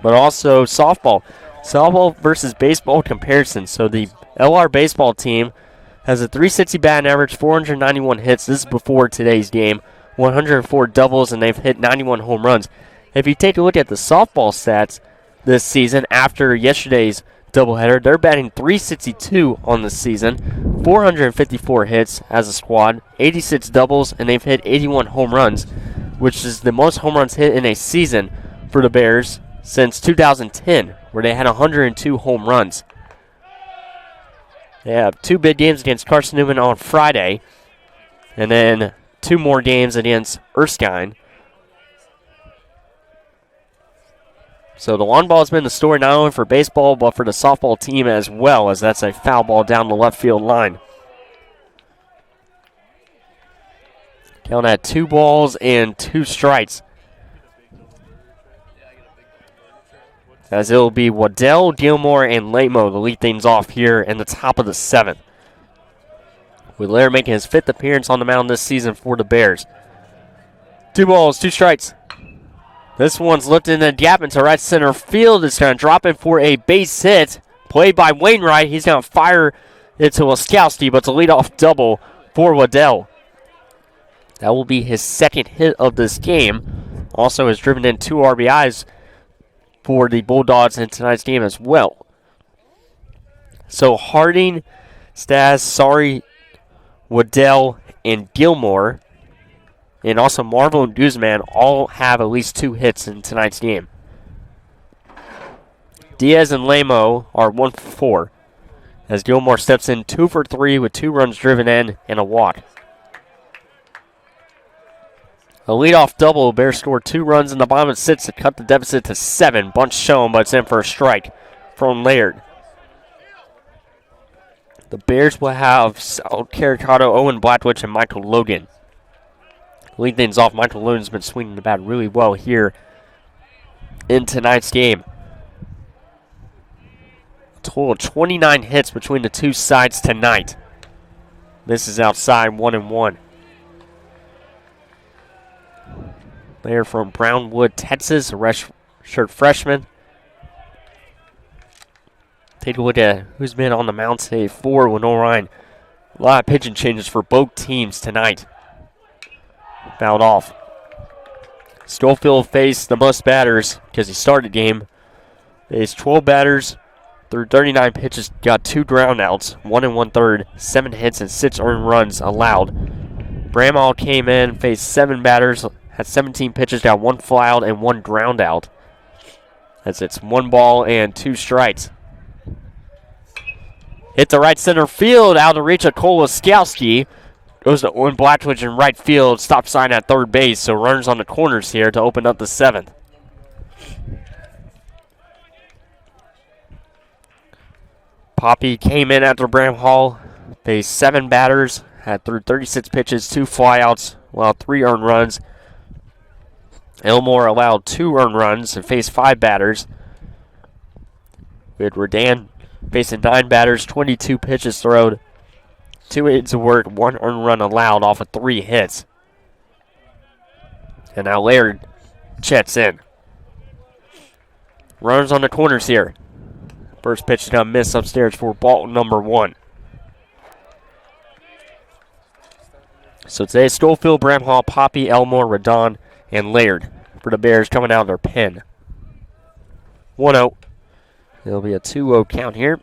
But also softball. Softball versus baseball comparison. So the LR baseball team has a 360 batting average, 491 hits. This is before today's game. 104 doubles, and they've hit 91 home runs. If you take a look at the softball stats this season after yesterday's doubleheader, they're batting .362 on the season, 454 hits as a squad, 86 doubles, and they've hit 81 home runs, which is the most home runs hit in a season for the Bears since 2010, where they had 102 home runs. They have 2 big games against Carson Newman on Friday, and then 2 more games against Erskine. So the long ball has been the story not only for baseball, but for the softball team as well, as that's a foul ball down the left field line. Count at 2 balls and 2 strikes. As it will be Waddell, Gilmore, and Lamo to lead things off here in the top of the 7th. With Laird making his 5th appearance on the mound this season for the Bears. 2 balls, 2 strikes. This one's looked in the gap into right center field. It's going to drop in for a base hit. Played by Wainwright. He's going to fire it to Laskowski, but it's a leadoff double for Waddell. That will be his 2nd hit of this game. Also has driven in 2 RBIs for the Bulldogs in tonight's game as well. So Harding, Stas, Waddell, and Gilmore, and also Marvel and Guzman all have at least 2 hits in tonight's game. Diaz and Lamo are 1 for 4. as Gilmore steps in 2 for 3 with 2 runs driven in and a walk. A leadoff double. Bears scored 2 runs in the bottom of 6 to cut the deficit to 7. Bunt shown, but it's in for a strike from Laird. The Bears will have Sal Caricato, Owen Blackwood, and Michael Logan. Lead things off, Michael Logan's been swinging the bat really well here in tonight's game. A total of 29 hits between the two sides tonight. This is outside 1-1. They're from Brownwood, Texas, a redshirt freshman. Take a look at who's been on the mound today for Lenoir-Rhyne. A lot of pitching changes for both teams tonight. Fouled off. Schofield faced the most batters because he started the game. Faced 12 batters through 39 pitches, got 2 groundouts, 1 1/3, 7 hits, and 6 earned runs allowed. Bramall came in, faced 7 batters, had 17 pitches, got 1 flyout and 1 groundout. As it's 1 ball and 2 strikes. Hit the right center field, out of reach of Koloskowski. Goes to Owen Blackwood in right field. Stop sign at third base, so runners on the corners here to open up the 7th. Poppy came in after Bramhall. Faced 7 batters, had through 36 pitches, 2 flyouts, allowed 3 earned runs. Elmore allowed 2 earned runs and faced 5 batters. We had Redan facing 9 batters, 22 pitches thrown, 2 innings of work, 1 earned run allowed off of 3 hits. And now Laird checks in. Runners on the corners here. First pitch is going to miss upstairs for ball number 1. So today, Schofield, Bramhall, Poppy, Elmore, Redon, and Laird for the Bears coming out of their pen. 1-0. There'll be a 2-0 count here.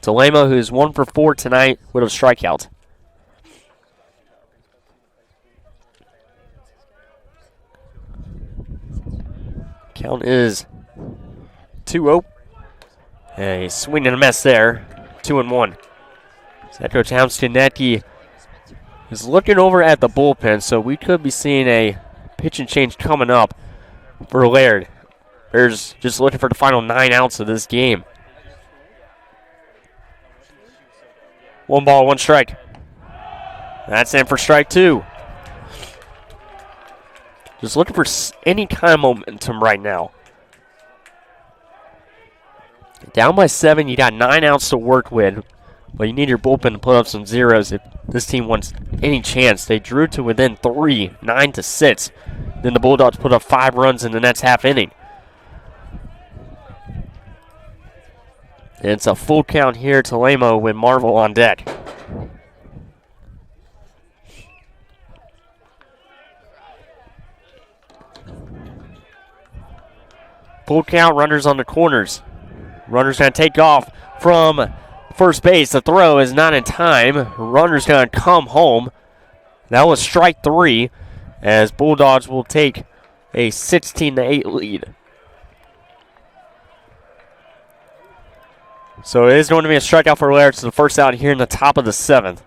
Telema, who's 1 for 4 tonight with a strikeout. Count is 2-0. And he's swinging a mess there. 2-1. Head coach Hounds-Konecki is looking over at the bullpen, so we could be seeing a pitching change coming up for Laird. Bears just looking for the final 9 outs of this game. 1 ball, 1 strike. That's in for strike 2. Just looking for any kind of momentum right now. Down by 7, you got 9 outs to work with, but you need your bullpen to put up some zeros if this team wants any chance. They drew to within 3, 9-6. Then the Bulldogs put up 5 runs in the next half inning. It's a full count here to Lamo with Marvel on deck. Full count, runners on the corners. Runner's going to take off from first base. The throw is not in time. Runner's going to come home. That was strike 3 as Bulldogs will take a 16-8 lead. So it is going to be a strikeout for Laird. It's the first out here in the top of the 7th.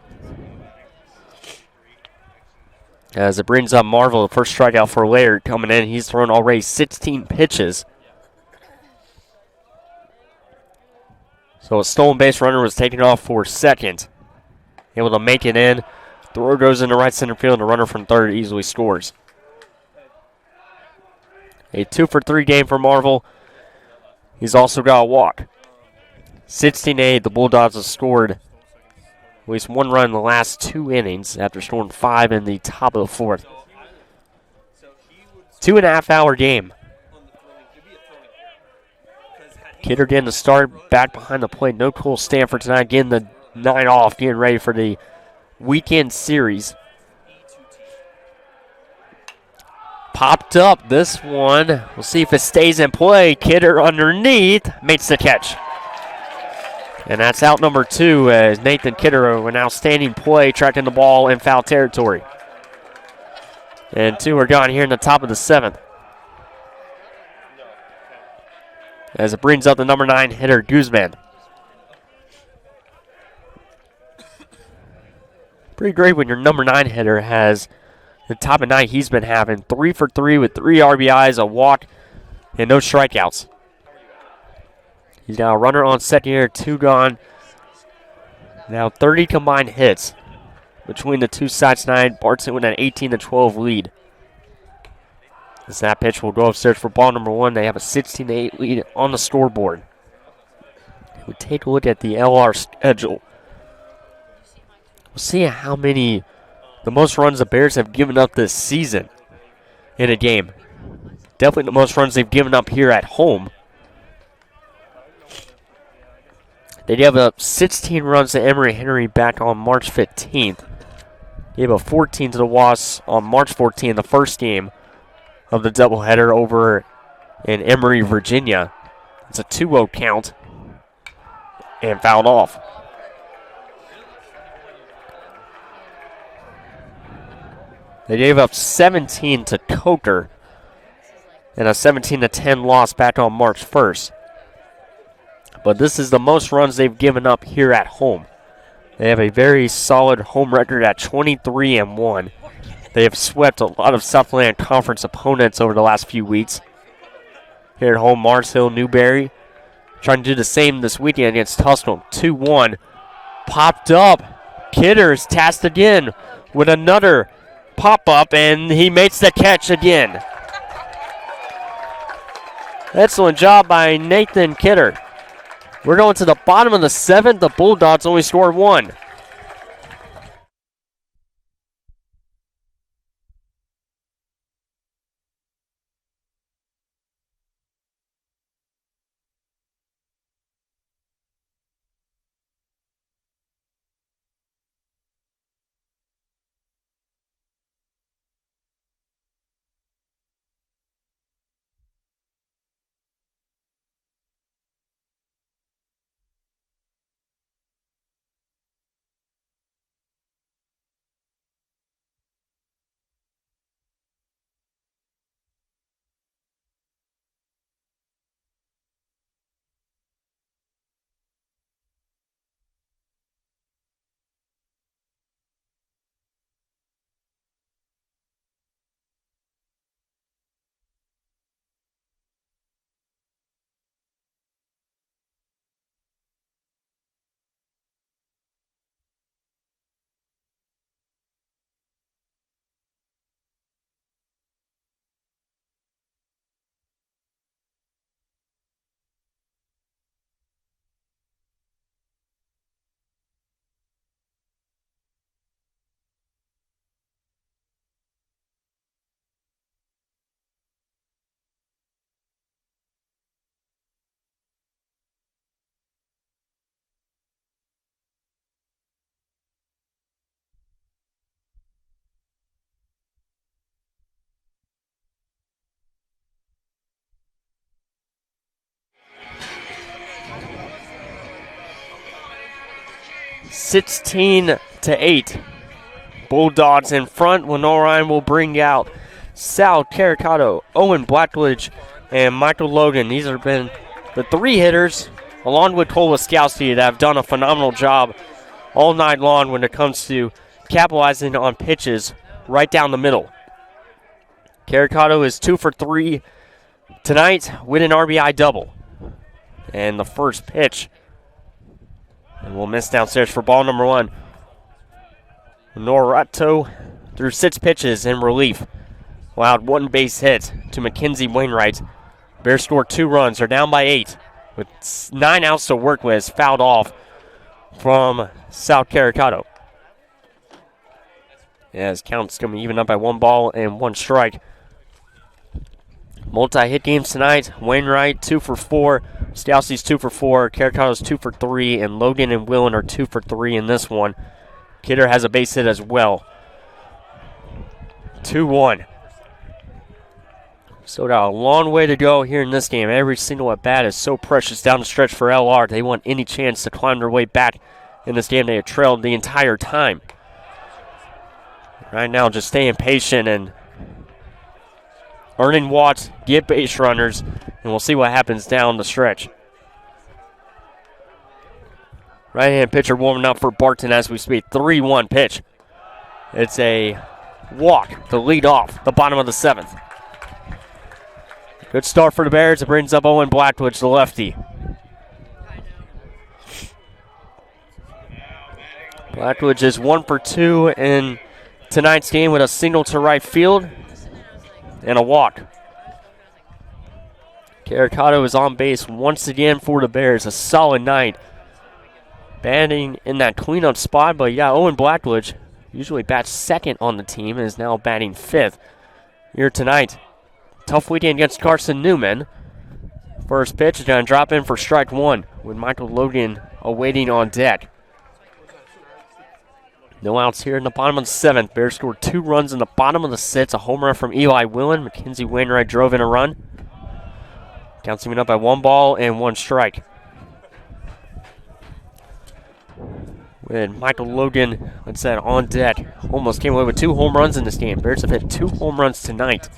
As it brings up Marvel, the first strikeout for Laird coming in. He's thrown already 16 pitches. So a stolen base runner was taken off for second. Able to make it in. Throw goes into right center field, and the runner from third easily scores. A 2-for-3 game for Marvel. He's also got a walk. 16-8, the Bulldogs have scored at least 1 run in the last 2 innings after scoring 5 in the top of the 4th. 2.5-hour game. Kidder getting the start back behind the plate. No Cole Stanford tonight. Getting the night off. Getting ready for the weekend series. Popped up this one. We'll see if it stays in play. Kidder underneath. Makes the catch. And that's out number 2 as Nathan Kidder, an outstanding play, tracking the ball in foul territory. And 2 are gone here in the top of the 7th. As it brings up the number 9 hitter, Guzman. Pretty great when your number 9 hitter has the top of night he's been having. 3 for 3 with 3 RBIs, a walk, and no strikeouts. He's now a runner on second here, 2 gone. Now 30 combined hits between the two sides tonight. Barton with an 18-12 lead. The snap pitch will go upstairs for ball number 1. They have a 16-8 lead on the scoreboard. We take a look at the LR schedule. We'll see how many, the most runs the Bears have given up this season in a game. Definitely the most runs they've given up here at home. They gave up 16 runs to Emory Henry back on March 15th. Gave up 14 to the Wasps on March 14th, the first game of the doubleheader over in Emory, Virginia. It's a 2-0 count and fouled off. They gave up 17 to Coker and a 17-10 loss back on March 1st. But this is the most runs they've given up here at home. They have a very solid home record at 23-1. They have swept a lot of Southland Conference opponents over the last few weeks. Here at home, Mars Hill, Newberry, trying to do the same this weekend against Tusculum. 2-1, popped up. Kidder is tasked again with another pop-up, and he makes the catch again. Excellent job by Nathan Kidder. We're going to the bottom of the 7th. The Bulldogs only scored 1. (16-8). Bulldogs in front. Lenoir-Rhyne will bring out Sal Caricato, Owen Blackledge, and Michael Logan. These have been the 3 hitters, along with Cole Wiskowski, that have done a phenomenal job all night long when it comes to capitalizing on pitches right down the middle. Caricato is 2 for 3 tonight with an RBI double. And the first pitch, and we'll miss downstairs for ball number 1. Norato threw 6 pitches in relief. Allowed 1 base hit to Mackenzie Wainwright. Bears scored 2 runs. They're down by 8 with 9 outs to work with. Fouled off from South Caricato. As counts going to even up by 1 ball and 1 strike. Multi-hit games tonight. Wainwright 2 for 4. Stousy's 2 for 4. Caricato's 2 for 3. And Logan and Willen are 2 for 3 in this one. Kidder has a base hit as well. 2-1. So got a long way to go here in this game. Every single at-bat is so precious down the stretch for LR. They want any chance to climb their way back in this game. They have trailed the entire time. Right now, just staying patient and earning walks, get base runners, and we'll see what happens down the stretch. Right-hand pitcher warming up for Barton as we speak. 3-1 pitch. It's a walk to lead off the bottom of the 7th. Good start for the Bears. It brings up Owen Blackwood, the lefty. Blackwood is 1 for 2 in tonight's game with a single to right field and a walk. Caricato is on base once again for the Bears. A solid night. Batting in that cleanup spot, but yeah, Owen Blackwood usually bats second on the team and is now batting 5th here tonight. Tough weekend against Carson Newman. First pitch is going to drop in for strike 1 with Michael Logan awaiting on deck. No outs here in the bottom of the 7th. Bears scored 2 runs in the bottom of the 6th. A home run from Eli Willen. Mackenzie Wainwright drove in a run. Counts even up by 1 ball and 1 strike. With Michael Logan, like I said, on deck. Almost came away with 2 home runs in this game. Bears have hit 2 home runs tonight.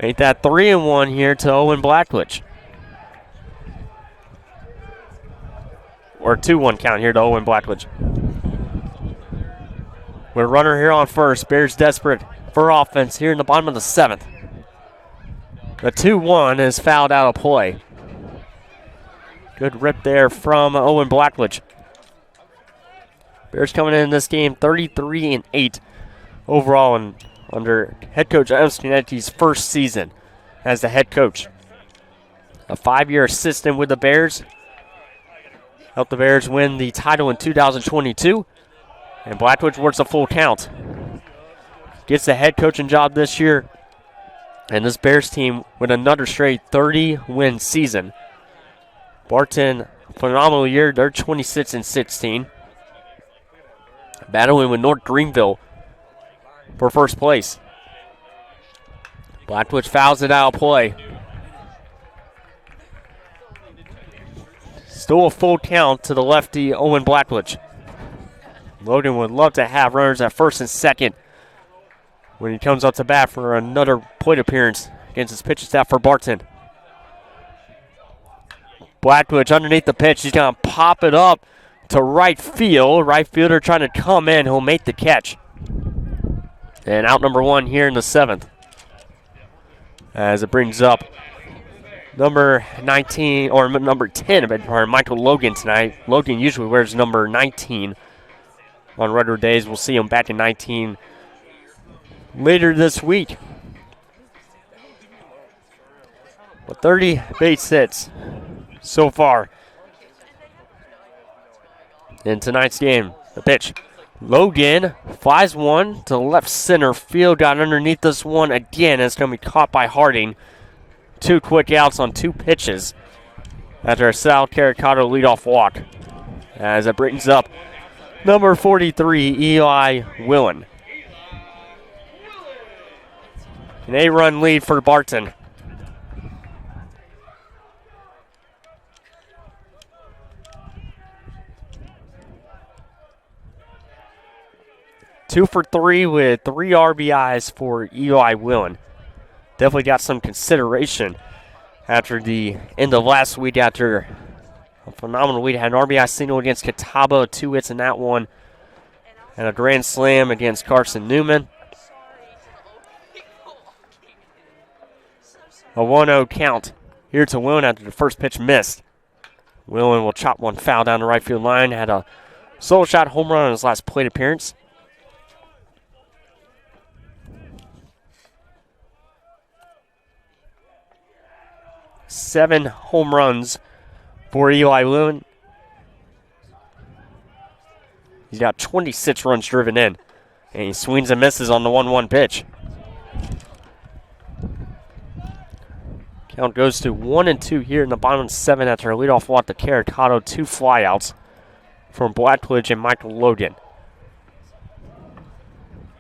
Ain't that 3-1 here to Owen Blackwood. Or 2-1 count here to Owen Blackwood. With a runner here on first. Bears desperate for offense here in the bottom of the 7th. The 2-1 is fouled out of play. Good rip there from Owen Blackwood. Bears coming in this game 33-8 overall and under head coach Adam Schinetti's first season as the head coach. A 5-year assistant with the Bears. Helped the Bears win the title in 2022. And Blackwood works a full count. Gets the head coaching job this year. And this Bears team with another straight 30-win season. Barton, phenomenal year. They're 26-16. Battling with North Greenville for first place. Blackwood fouls it out of play. Still a full count to the lefty, Owen Blackwood. Logan would love to have runners at first and second when he comes up to bat for another plate appearance against his pitching staff for Barton. Blackwood underneath the pitch. He's going to pop it up to right field. Right fielder trying to come in. He'll make the catch. And out number 1 here in the 7th. As it brings up number 19, or number 10, Michael Logan tonight. Logan usually wears number 19 on regular days. We'll see him back in 19 later this week. But 30 base hits so far in tonight's game. The pitch. Logan flies one to left center field. Got underneath this one again. It's going to be caught by Harding. 2 quick outs on 2 pitches after a Sal Caricato leadoff walk. As it brings up number 43, Eli Willen. An 8-run lead for Barton. Two for 3 with 3 RBIs for Eli Willen. Definitely got some consideration after the end of last week after a phenomenal week. Had an RBI single against Catawba, 2 hits in that one, and a grand slam against Carson Newman. A 1-0 count here to Willen after the first pitch missed. Willen will chop one foul down the right field line. Had a solo shot home run on his last plate appearance. Seven home runs for Eli Willen. He's got 26 runs driven in. And he swings and misses on the 1-1 pitch. Count goes to 1-2 here in the bottom of the 7 after a leadoff walk to Caricato. 2 flyouts from Blackwood and Michael Logan.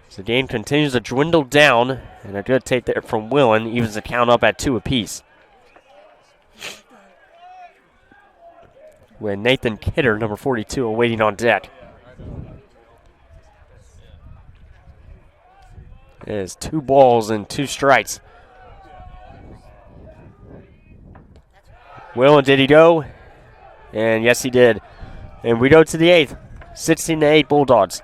So the game continues to dwindle down. And a good take there from Willen evens the count up at 2 apiece. With Nathan Kidder, number 42, awaiting on deck. It is 2 balls and 2 strikes. Willen, did he go? And yes, he did. And we go to the 8th. 16-8 Bulldogs.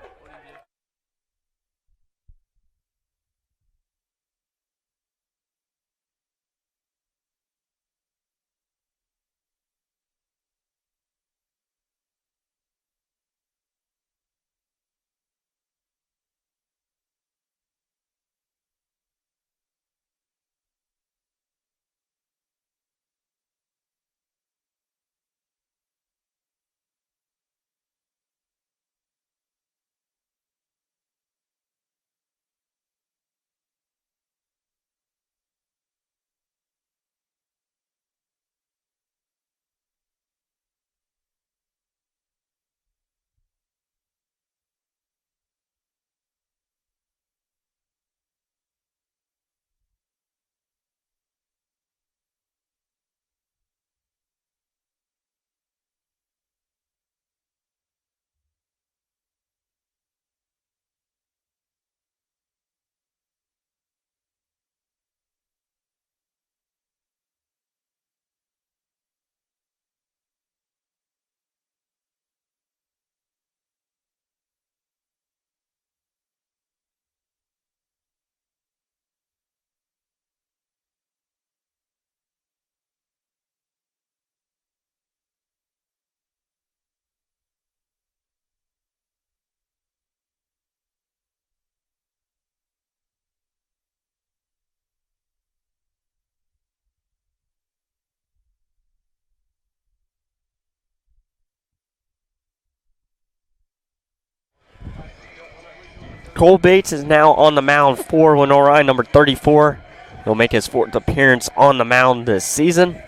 Cole Bates is now on the mound for Lenoir-Rhyne, number 34. He'll make his 4th appearance on the mound this season.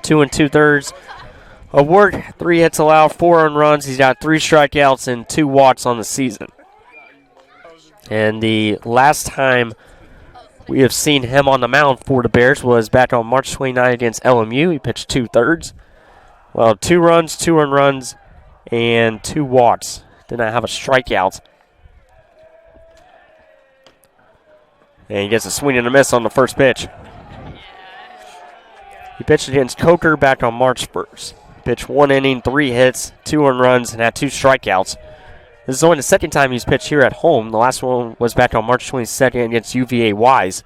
2 2/3 award, 3 hits allowed, 4 earned runs. He's got 3 strikeouts and 2 walks on the season. And the last time we have seen him on the mound for the Bears was back on March 29 against LMU. He pitched 2/3. Well, 2 runs, 2 earned runs, and 2 walks. Did not have a strikeout. And he gets a swing and a miss on the first pitch. He pitched against Coker back on March 1st. Pitched 1 inning, 3 hits, 2 earned runs, and had 2 strikeouts. This is only the second time he's pitched here at home. The last one was back on March 22nd against UVA Wise.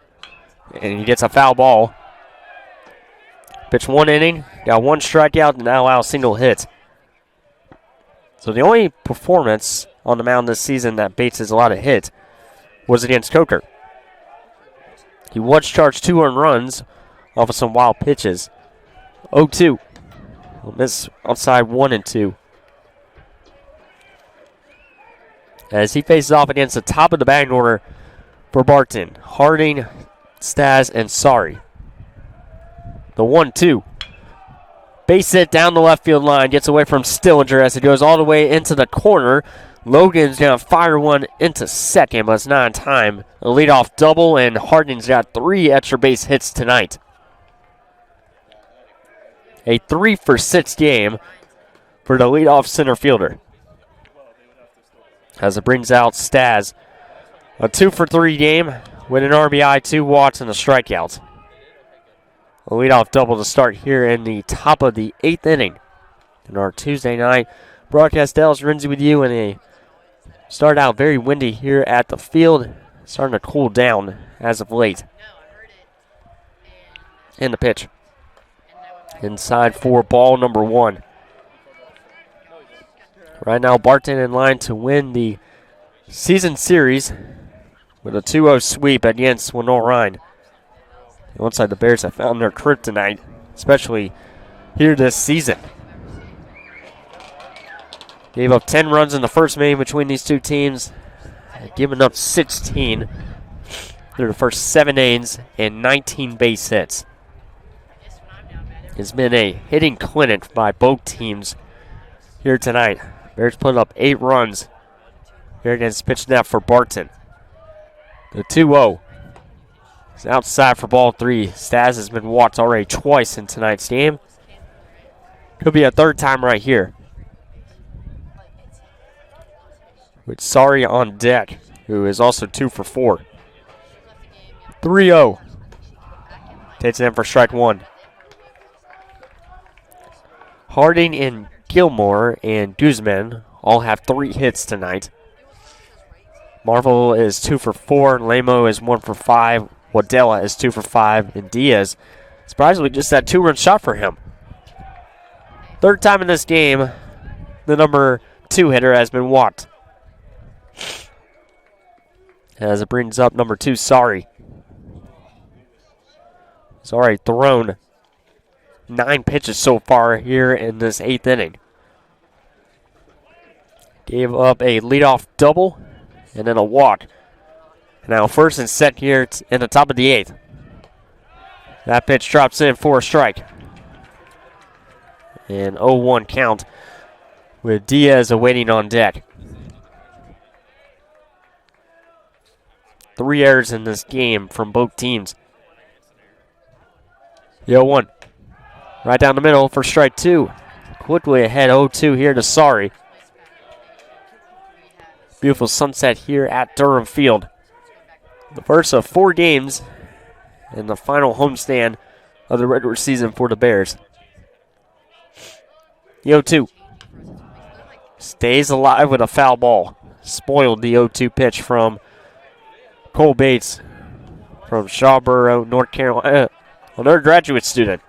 And he gets a foul ball. Pitched 1 inning, got 1 strikeout, and now allowed a single hit. So the only performance on the mound this season that Bates has allowed a hit was against Coker. He was charged 2 earned runs off of some wild pitches. 0-2. He'll miss outside 1 and 2. As he faces off against the top of the batting order for Barton. Harding, Staz, and Sari. The 1-2. Base hit down the left field line. Gets away from Stillinger as it goes all the way into the corner. Logan's going to fire one into second, but it's not in time. A leadoff double, and Harding's got 3 extra base hits tonight. A 3-for-6 game for the leadoff center fielder. As it brings out Staz. A 2-for-3 game with an RBI, 2 walks, and a strikeout. A leadoff double to start here in the top of the 8th inning. In our Tuesday night broadcast, Dallas Renzi with you, and a start out very windy here at the field. Starting to cool down as of late. And the pitch. Inside for ball number 1. Right now, Barton in line to win the season series with a 2-0 sweep against Lenoir-Rhyne. It looks like the Bears have found their kryptonite, especially here this season. Gave up 10 runs in the first inning between these two teams. Giving up 16 through the first 7 innings and 19 base hits. It's been a hitting clinic by both teams here tonight. Bears put up 8 runs here against pitch net for Barton. The 2-0 is outside for ball 3. Staz has been walked already twice in tonight's game. Could be a 3rd time right here. With Sari on deck, who is also 2 for 4. 3-0. Takes it in for strike 1. Harding and Gilmore and Guzman all have 3 hits tonight. Marvel is 2 for 4. Lamo is 1 for 5. Waddell is 2 for 5. And Diaz, surprisingly, just that 2-run shot for him. Third time in this game, the number 2 hitter has been walked. As it brings up number 2, Sorry. Sorry, thrown 9 pitches so far here in this 8th inning. Gave up a leadoff double and then a walk. Now first and set here in the top of the 8th. That pitch drops in for a strike. An 0-1 count with Diaz awaiting on deck. 3 errors in this game from both teams. The 0-1. Right down the middle for strike 2. Quickly ahead 0-2 here to Sorry. Beautiful sunset here at Durham Field. The first of 4 games and the final homestand of the regular season for the Bears. The 0-2. Stays alive with a foul ball. Spoiled the 0-2 pitch from Cole Bates from Shawboro, North Carolina. Another graduate student.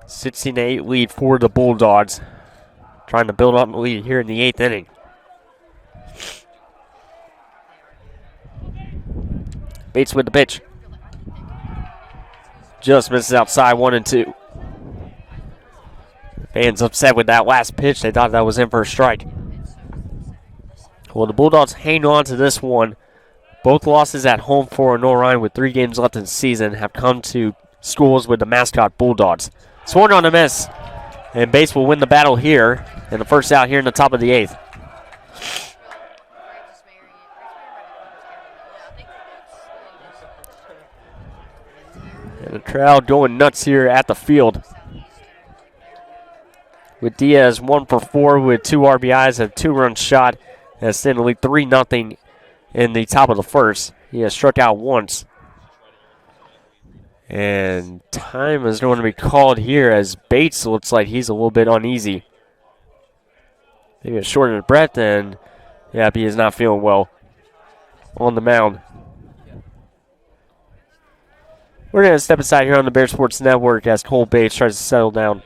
16-8 lead for the Bulldogs. Trying to build up the lead here in the 8th inning. Bates with the pitch. Just misses outside 1-2. Fans upset with that last pitch. They thought that was in for a strike. Well, the Bulldogs hang on to this one. Both losses at home for Lenoir-Rhyne with 3 games left in the season have come to schools with the mascot Bulldogs. Swung on a miss, and Bates will win the battle here in the first out here in the top of the 8th. And the crowd going nuts here at the field. With Diaz 1 for 4 with 2 RBIs and a 2-run shot. Has sent the lead 3-0 in the top of the first. He has struck out once. And time is going to be called here as Bates looks like he's a little bit uneasy. Maybe a short of breath, and yeah, he is not feeling well on the mound. We're going to step aside here on the Bear Sports Network as Cole Bates tries to settle down.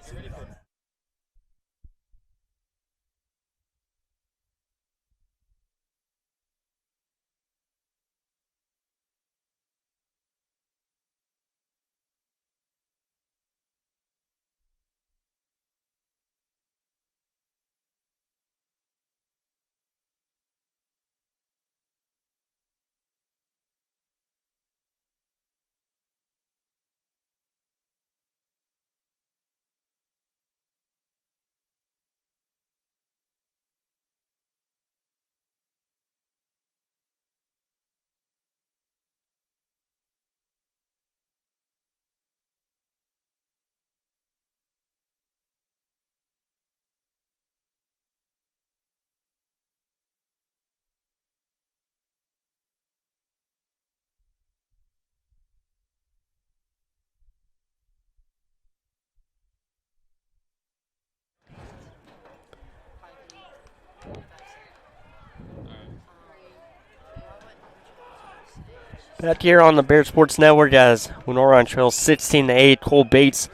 Back here on the Bear Sports Network as Lenoir-Rhyne trails 16-8. Cole Bates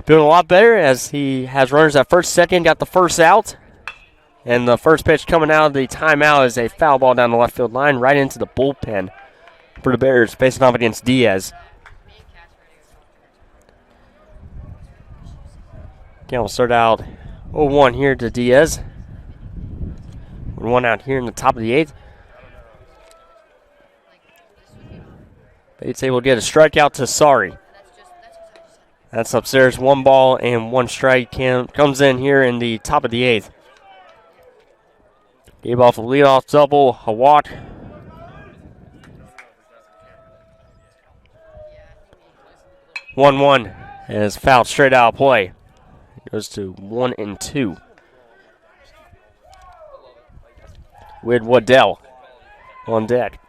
doing a lot better as he has runners at first, second, got the first out. And the first pitch coming out of the timeout is a foul ball down the left field line right into the bullpen for the Bears, facing off against Diaz. Again, we'll start out 0-1 here to Diaz. 1 out here in the top of the 8th. Bates able to get a strikeout to Sorry. That's upstairs, 1 ball and 1 strike. Comes in here in the top of the 8th. Gave off a leadoff double, a walk. One as fouled straight out of play. It goes to 1-2. With Waddell on deck.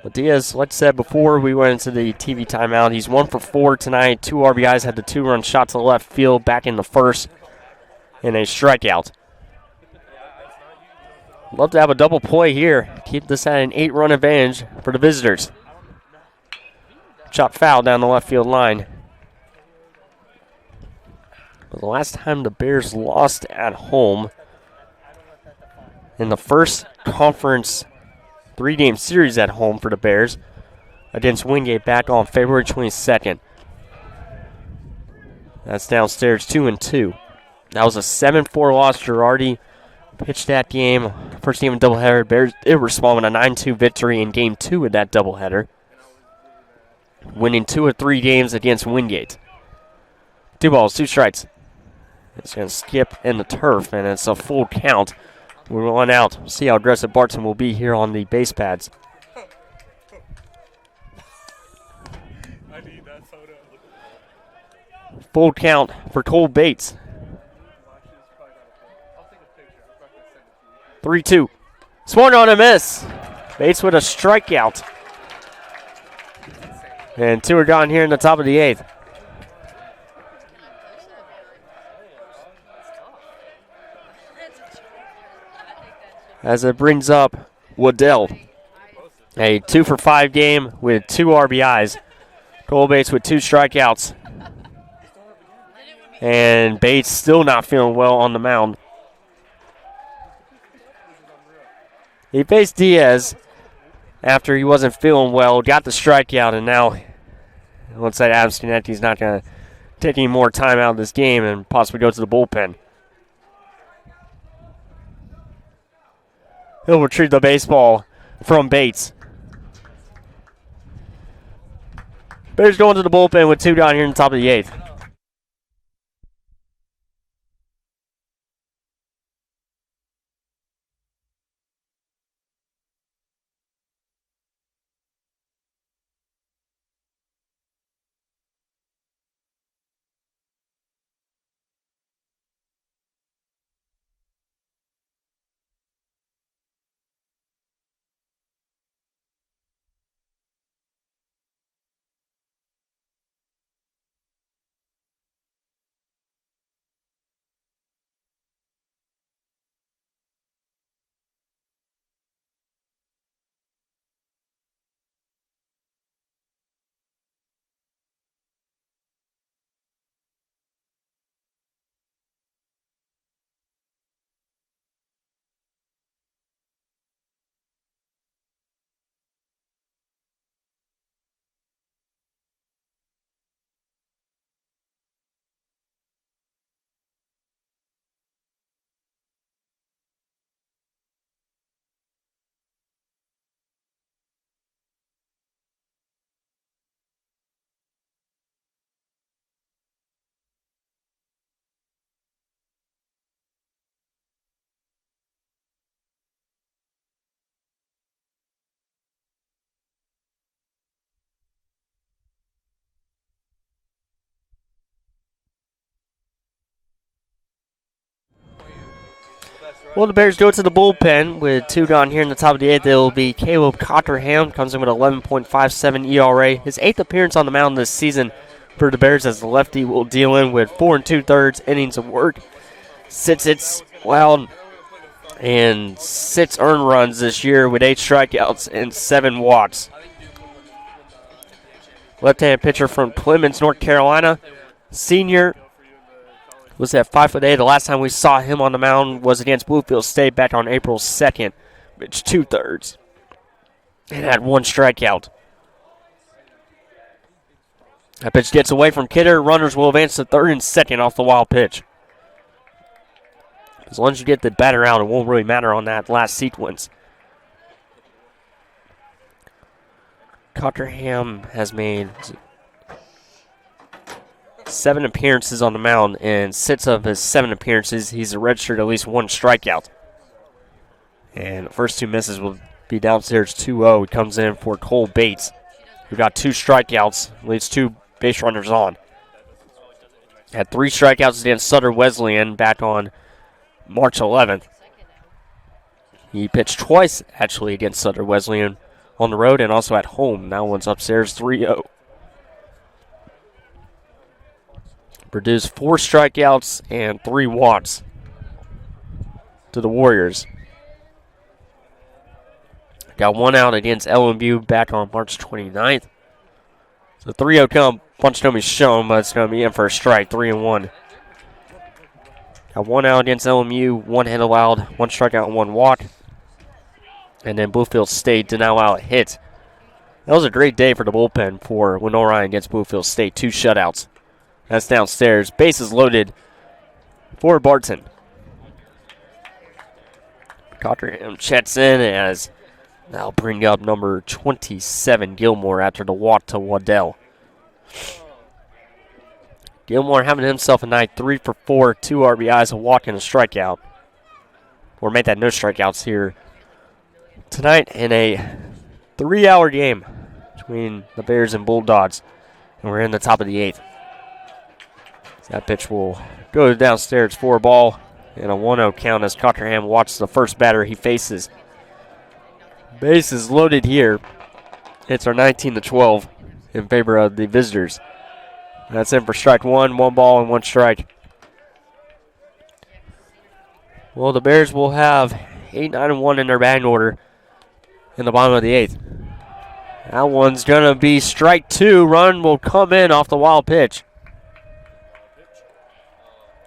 But Diaz, like I said before we went into the TV timeout, he's 1 for 4 tonight. 2 RBIs, had the 2-run shot to the left field back in the first, and a strikeout. Love to have a double play here. Keep this at an 8-run advantage for the visitors. Chop foul down the left field line. But the last time the Bears lost at home in the first conference 3-game series at home for the Bears against Wingate back on February 22nd. That's downstairs 2-2. That was a 7-4 loss. Girardi pitched that game. First game of doubleheader. Bears did respond with a 9-2 victory in Game 2 of that doubleheader, winning 2 of 3 games against Wingate. 2 balls, 2 strikes. It's going to skip in the turf, and it's a full count. We're one out. We'll see how aggressive Barton will be here on the base pads. I need that photo. Full count for Cole Bates. 3-2. Swung on a miss. Bates with a strikeout. And 2 are gone here in the top of the 8th. As it brings up Waddell. A 2 for 5 game with 2 RBIs. Cole Bates with 2 strikeouts. And Bates still not feeling well on the mound. He faced Diaz after he wasn't feeling well, got the strikeout, and now it looks like Adam Scannetti's not going to take any more time out of this game and possibly go to the bullpen. He'll retrieve the baseball from Bates. Bears going to the bullpen with 2 down here in the top of the 8th. Well, the Bears go to the bullpen with 2 gone here in the top of the 8th. It will be Caleb Cotterham, comes in with 11.57 ERA. His 8th appearance on the mound this season for the Bears, as the lefty will deal in with 4 2/3 innings of work. 6 hits allowed and 6 earned runs this year with 8 strikeouts and 7 walks. Left-handed pitcher from Clemens, North Carolina. Senior was at 5'8". The last time we saw him on the mound was against Bluefield State back on April 2nd. It's 2/3. And had 1 strikeout. That pitch gets away from Kidder. Runners will advance to 3rd and 2nd off the wild pitch. As long as you get the batter out, it won't really matter on that last sequence. Cotterham has made 7 appearances on the mound, and 6 of his 7 appearances, he's registered at least 1 strikeout. And the first 2 misses will be downstairs 2-0. He comes in for Cole Bates, who got 2 strikeouts, leads 2 base runners on. Had 3 strikeouts against Sutter Wesleyan back on March 11th. He pitched twice, actually, against Sutter Wesleyan on the road and also at home. That one's upstairs 3-0. Produced 4 strikeouts and 3 walks to the Warriors. Got 1 out against LMU back on March 29th. So 3-0 count. Punch don't be shown, but it's going to be in for a strike. 3-1. Got 1 out against LMU, 1 hit allowed, 1 strikeout, and 1 walk. And then Bluefield State did not allow a hit. That was a great day for the bullpen for Lenoir-Rhyne against Bluefield State. 2 shutouts. That's downstairs. Bases loaded for Barton. Cotterham checks in as that'll bring up number 27, Gilmore, after the walk to Waddell. Gilmore having himself a night, 3 for 4, 2 RBIs, a walk, and a strikeout. Or made that no strikeouts here tonight in a 3-hour game between the Bears and Bulldogs. And we're in the top of the 8th. That pitch will go downstairs for a ball and a 1-0 count as Cockerham watches the first batter he faces. Bases loaded here. It's our 19-12 in favor of the visitors. That's in for strike 1, 1 ball and 1 strike. Well, the Bears will have 8, 9, and 1 in their batting order in the bottom of the 8th. That one's going to be strike 2. Run will come in off the wild pitch.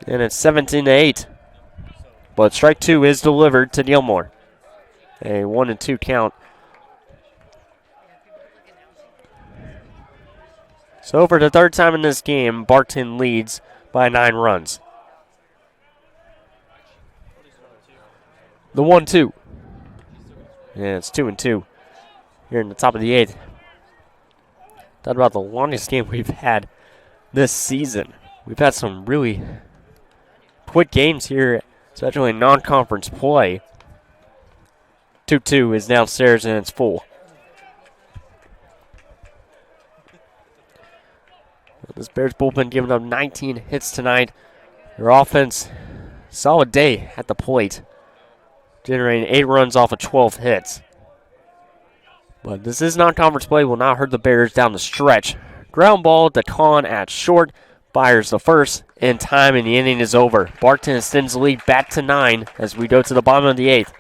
And it's 17-8. But strike 2 is delivered to Gilmore. A 1-2 count. So for the 3rd time in this game, Barton leads by 9 runs. The 1-2. Yeah, it's 2-2 here in the top of the 8th. That's about the longest game we've had this season. We've had some really quick games here, especially in non-conference play. 2-2 is downstairs and it's full. This Bears bullpen giving up 19 hits tonight. Their offense, solid day at the plate, generating 8 runs off of 12 hits. But this is non-conference play, will not hurt the Bears down the stretch. Ground ball to Kahn at short. Fires the first in time, and the inning is over. Barton extends the lead back to 9 as we go to the bottom of the 8th.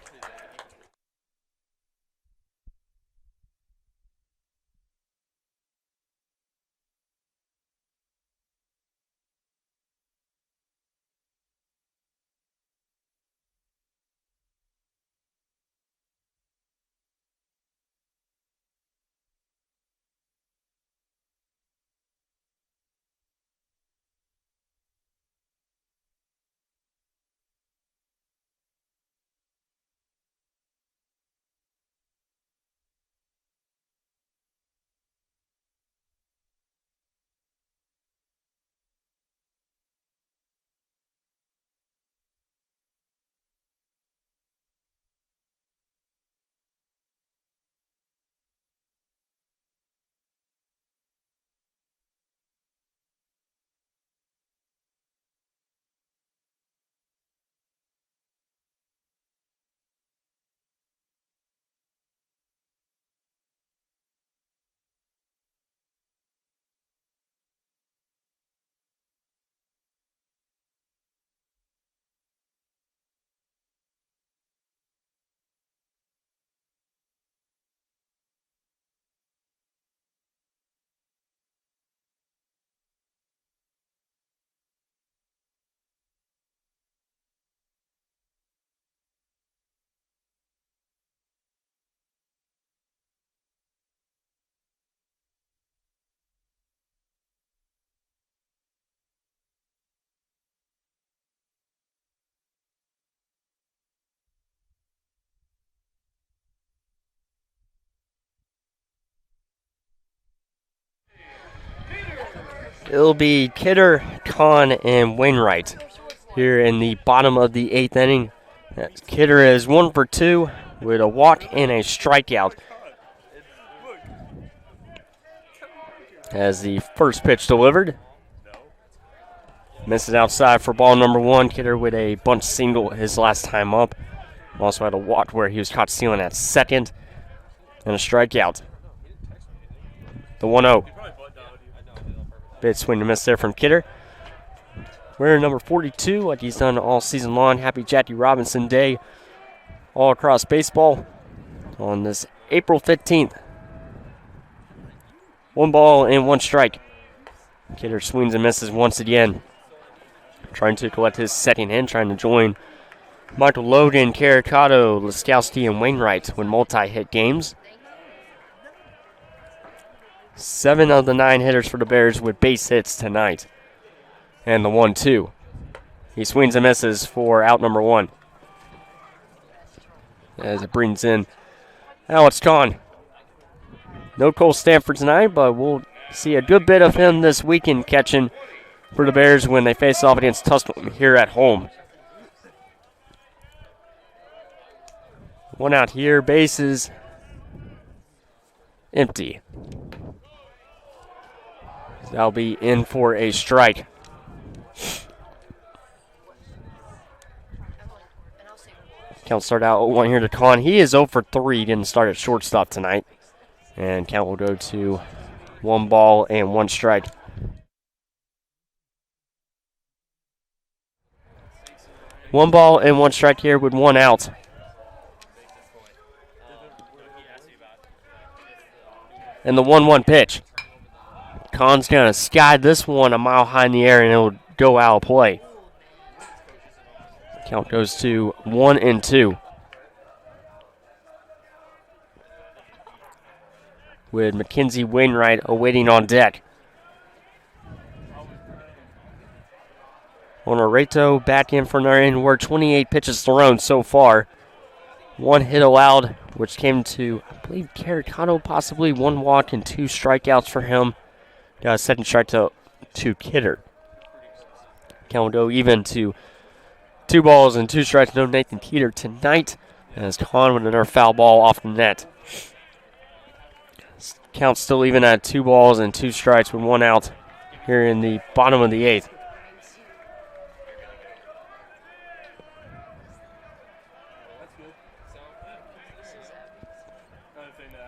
It'll be Kidder, Kahn, and Wainwright here in the bottom of the 8th inning. Kidder is 1 for 2 with a walk and a strikeout. As the first pitch delivered. Misses outside for ball number 1. Kidder with a bunt single his last time up. Also had a walk where he was caught stealing at second. and a strikeout. The 1-0. Bit swing and miss there from Kidder. Wearing number 42, like he's done all season long. Happy Jackie Robinson Day all across baseball on this April 15th. 1 ball and 1 strike. Kidder swings and misses once again. Trying to collect his second hit, trying to join Michael Logan, Caricato, Laskowski, and Wainwright with multi-hit games. 7 of the 9 hitters for the Bears with base hits tonight. And the 1-2. He swings and misses for out number 1. As it brings in Alex Kahn. No Cole Stanford tonight, but we'll see a good bit of him this weekend catching for the Bears when they face off against Tusculum here at home. 1 out here, bases empty. That'll be in for a strike. Count start out 0-1 here to Kahn. He is 0 for 3. Didn't start at shortstop tonight. And count will go to 1 ball and 1 strike. One ball and 1 strike here with 1 out. And the 1-1 pitch. Kahn's going to sky this one a mile high in the air, and it'll go out of play. Count goes to 1-2. With Mackenzie Wainwright awaiting on deck. Honorato back in for another inning. We're 28 pitches thrown so far. 1 hit allowed, which came to, I believe, Caricato, possibly 1 walk and 2 strikeouts for him. Got a second strike to Kidder. Count will go even to 2 balls and 2 strikes. No Nathan Teeter tonight, as Kahn with another foul ball off the net. Count still even at 2 balls and 2 strikes with 1 out here in the bottom of the 8th.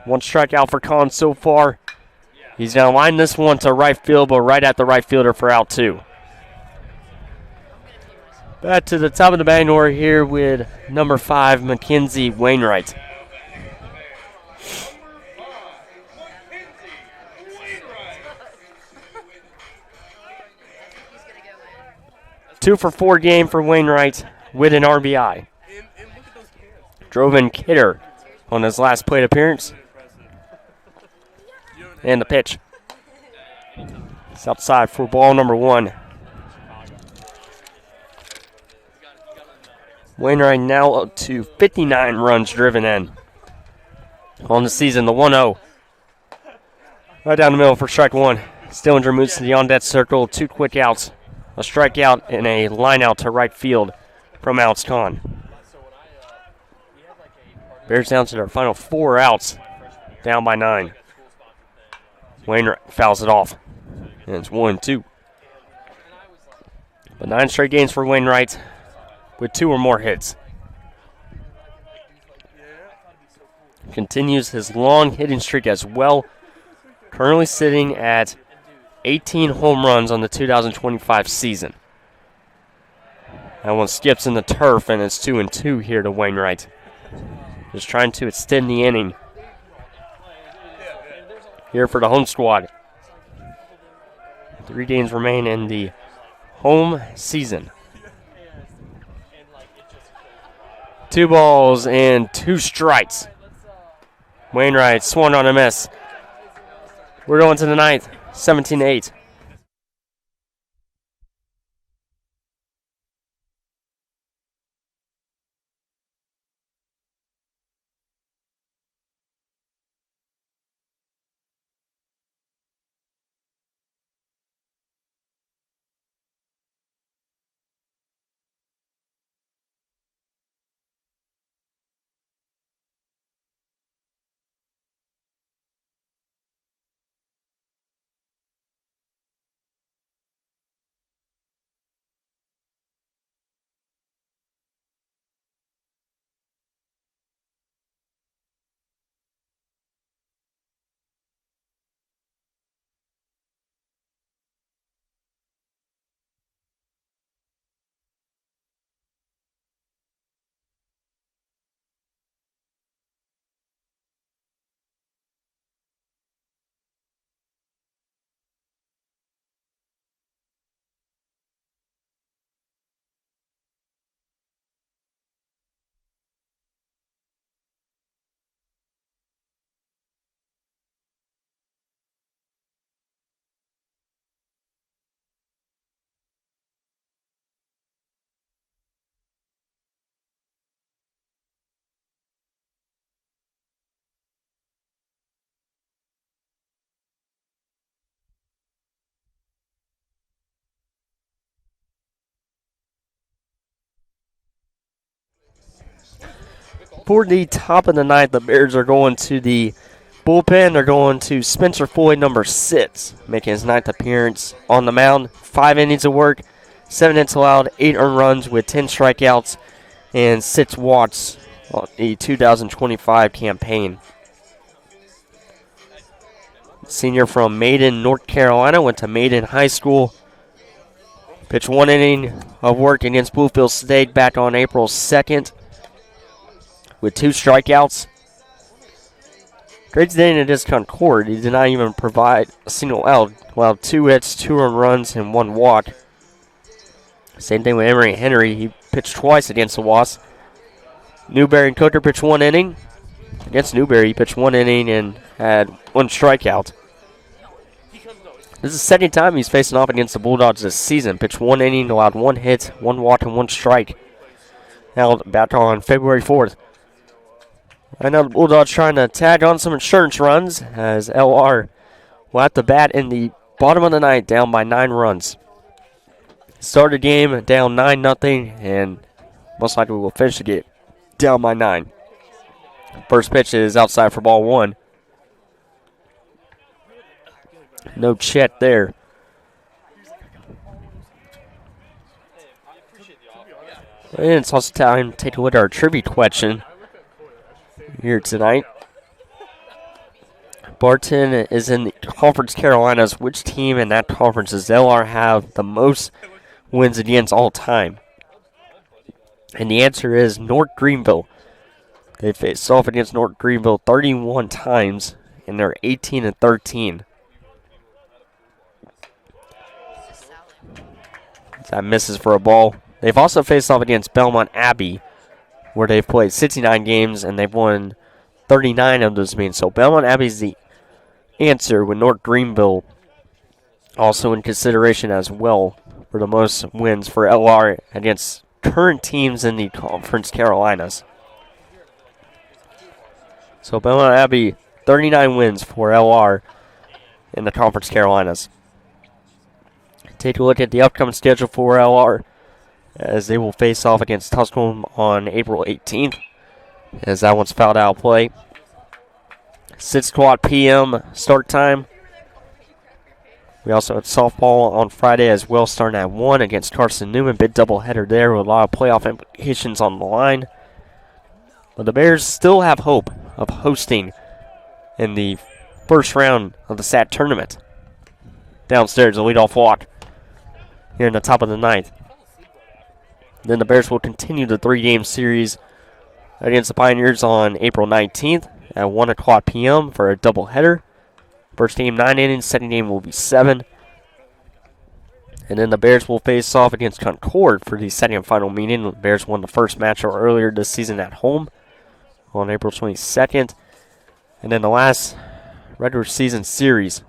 One strikeout for Kahn so far. He's going to line this one to right field, but right at the right fielder for out 2. Back to the top of the Bangor here with number 5, Mackenzie Wainwright. Two for 4 game for Wainwright with an RBI. Drove in Kidder on his last plate appearance. And the pitch. It's outside for ball number 1. Wainwright now up to 59 runs driven in on the season. The 1-0. Right down the middle for strike 1. Stillinger moves to the on-deck circle. 2 quick outs. A strikeout and a line out to right field from Alex Kahn. Bears down to their final 4 outs. Down by 9. Wainwright fouls it off. And it's 1-2. But 9 straight games for Wainwright with 2 or more hits. Continues his long hitting streak as well. Currently sitting at 18 home runs on the 2025 season. That one skips in the turf, and it's 2-2 here to Wainwright. Just trying to extend the inning here for the home squad. 3 games remain in the home season. 2 balls and 2 strikes. Wainwright swung on a miss. We're going to the 9th, 17-8. For the top of the ninth, the Bears are going to the bullpen. They're going to Spencer Floyd, number 6, making his 9th appearance on the mound. 5 innings of work, 7 hits allowed, 8 earned runs with 10 strikeouts, and 6 walks on the 2025 campaign. Senior from Maiden, North Carolina, went to Maiden High School. Pitched 1 inning of work against Bluefield State back on April 2nd with 2 strikeouts. Grades day against Concord, he did not even provide a single out, allowed 2 hits, 2 earned runs, and 1 walk. Same thing with Emory Henry. He pitched twice against the Wasps. Newberry and Coker pitched 1 inning. Against Newberry, he pitched 1 inning and had 1 strikeout. This is the 2nd time he's facing off against the Bulldogs this season. Pitched 1 inning, allowed 1 hit, 1 walk, and 1 strike. Now back on February 4th. I know the Bulldogs trying to tag on some insurance runs as LR will have to bat in the bottom of the ninth down by 9 runs. Started the game down 9-0 and most likely will finish the game down by 9. First pitch is outside for ball 1. No Chet there. And it's also time to take a look at our trivia question here tonight. Barton is in the Conference Carolinas. Which team in that conference does LR have the most wins against all time? And the answer is North Greenville. They faced off against North Greenville 31 times, and they're 18-13. That misses for a ball. They've also faced off against Belmont Abbey, where they've played 69 games, and they've won 39 of those games. So Belmont Abbey's the answer, with North Greenville also in consideration as well for the most wins for LR against current teams in the Conference Carolinas. So Belmont Abbey, 39 wins for LR in the Conference Carolinas. Take a look at the upcoming schedule for LR as they will face off against Tusculum on April 18th, as that one's fouled out of play. 6 o'clock p.m. start time. We also have softball on Friday as well, starting at 1 against Carson Newman. Big doubleheader there with a lot of playoff implications on the line. But the Bears still have hope of hosting in the first round of the SAC tournament. Downstairs, a leadoff walk here in the top of the ninth. Then the Bears will continue the 3-game series against the Pioneers on April 19th at 1 o'clock p.m. for a doubleheader. First game 9 innings, second game will be 7. And then the Bears will face off against Concord for the second and final meeting. The Bears won the first matchup earlier this season at home on April 22nd. And then the last regular season series.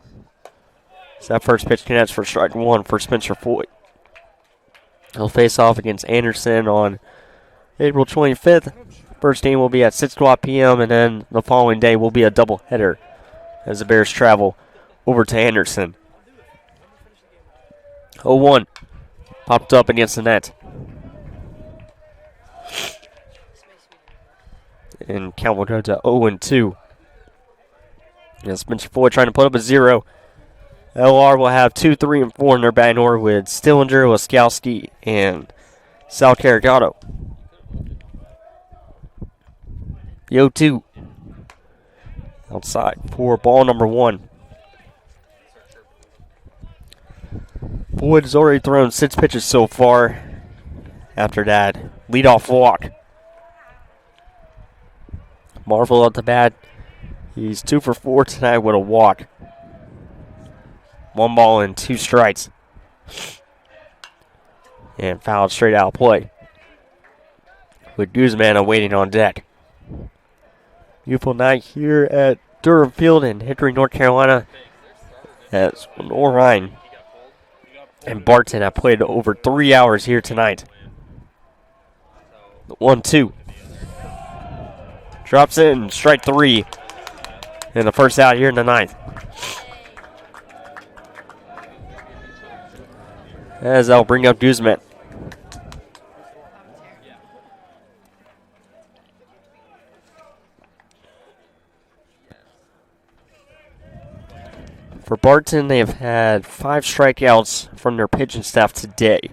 So that first pitch connects for strike 1 for Spencer Floyd. He'll face off against Anderson on April 25th. First game will be at 6 o'clock p.m. and then the following day will be a doubleheader as the Bears travel over to Anderson. 0-1 popped up against the net. And count will go to 0-2. And Spencer Floyd trying to put up a 0. LR will have 2, 3, and 4 in their batting order with Stillinger, Laskowski, and Sal Carrigato. The 0-2 outside for ball number 1. Floyd has already thrown 6 pitches so far after that leadoff walk. Marvel at the bat. He's 2 for 4 tonight with a walk. 1 ball and 2 strikes. And fouled straight out of play, with Guzman awaiting on deck. Beautiful night here at Durham Field in Hickory, North Carolina, as Lenoir-Rhyne and Barton have played over 3 hours here tonight. 1-2. Drops in, strike 3 in the first out here in the ninth. As I'll bring up Guzman. Barton, they have had 5 strikeouts from their pitching staff today.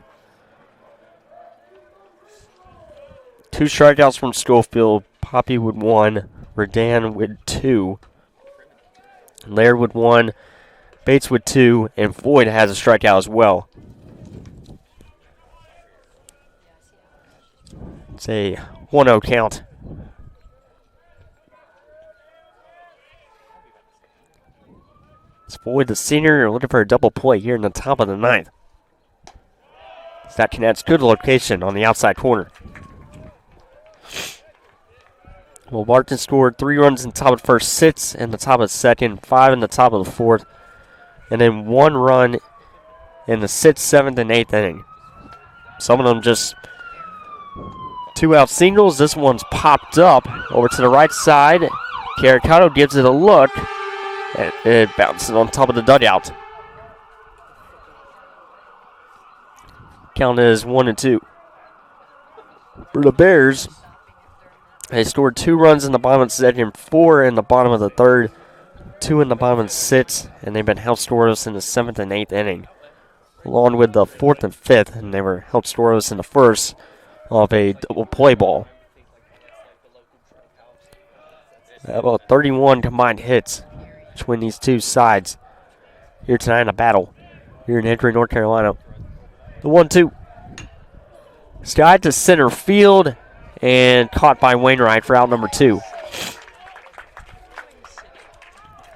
2 strikeouts from Schofield, Poppy with 1, Redan with 2, Laird with 1, Bates with 2, and Floyd has a strikeout as well. It's a 1-0 count. It's Floyd, the senior, looking for a double play here in the top of the 9th. That connects good location on the outside corner. Well, Barton scored 3 runs in the top of the first, 6 in the top of the second, 5 in the top of the fourth, and then 1 run in the 6th, 7th, and 8th inning. Some of them just 2-out singles. This one's popped up over to the right side. Caricato gives it a look, and it bounces on top of the dugout. Count is 1-2. For the Bears, they scored 2 runs in the bottom of the second, 4 in the bottom of the third, 2 in the bottom of the 6th, and they've been held scoreless in the 7th and 8th inning, along with the 4th and 5th, and they were held scoreless in the first off a double play ball. About 31 combined hits between these two sides here tonight in a battle here in Hickory, North Carolina. The 1-2. Sky to center field and caught by Wainwright for out number 2.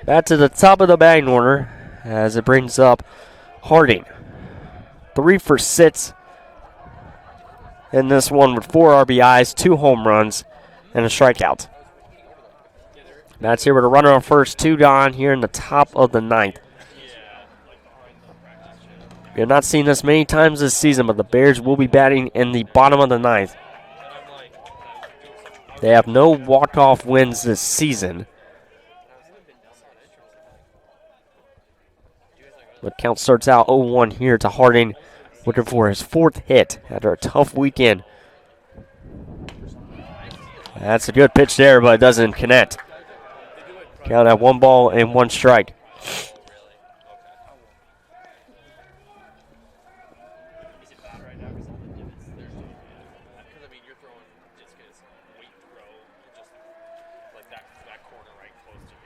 Back to the top of the batting order as it brings up Harding. 3 for 6 in this one with 4 RBIs, 2 home runs, and a strikeout. That's here with a runner on first, 2 gone here in the top of the 9th. We have not seen this many times this season, but the Bears will be batting in the bottom of the 9th. They have no walk-off wins this season. But count starts out 0-1 here to Harding, looking for his 4th hit after a tough weekend. That's a good pitch there, but it doesn't connect. Count at 1 ball and 1 strike.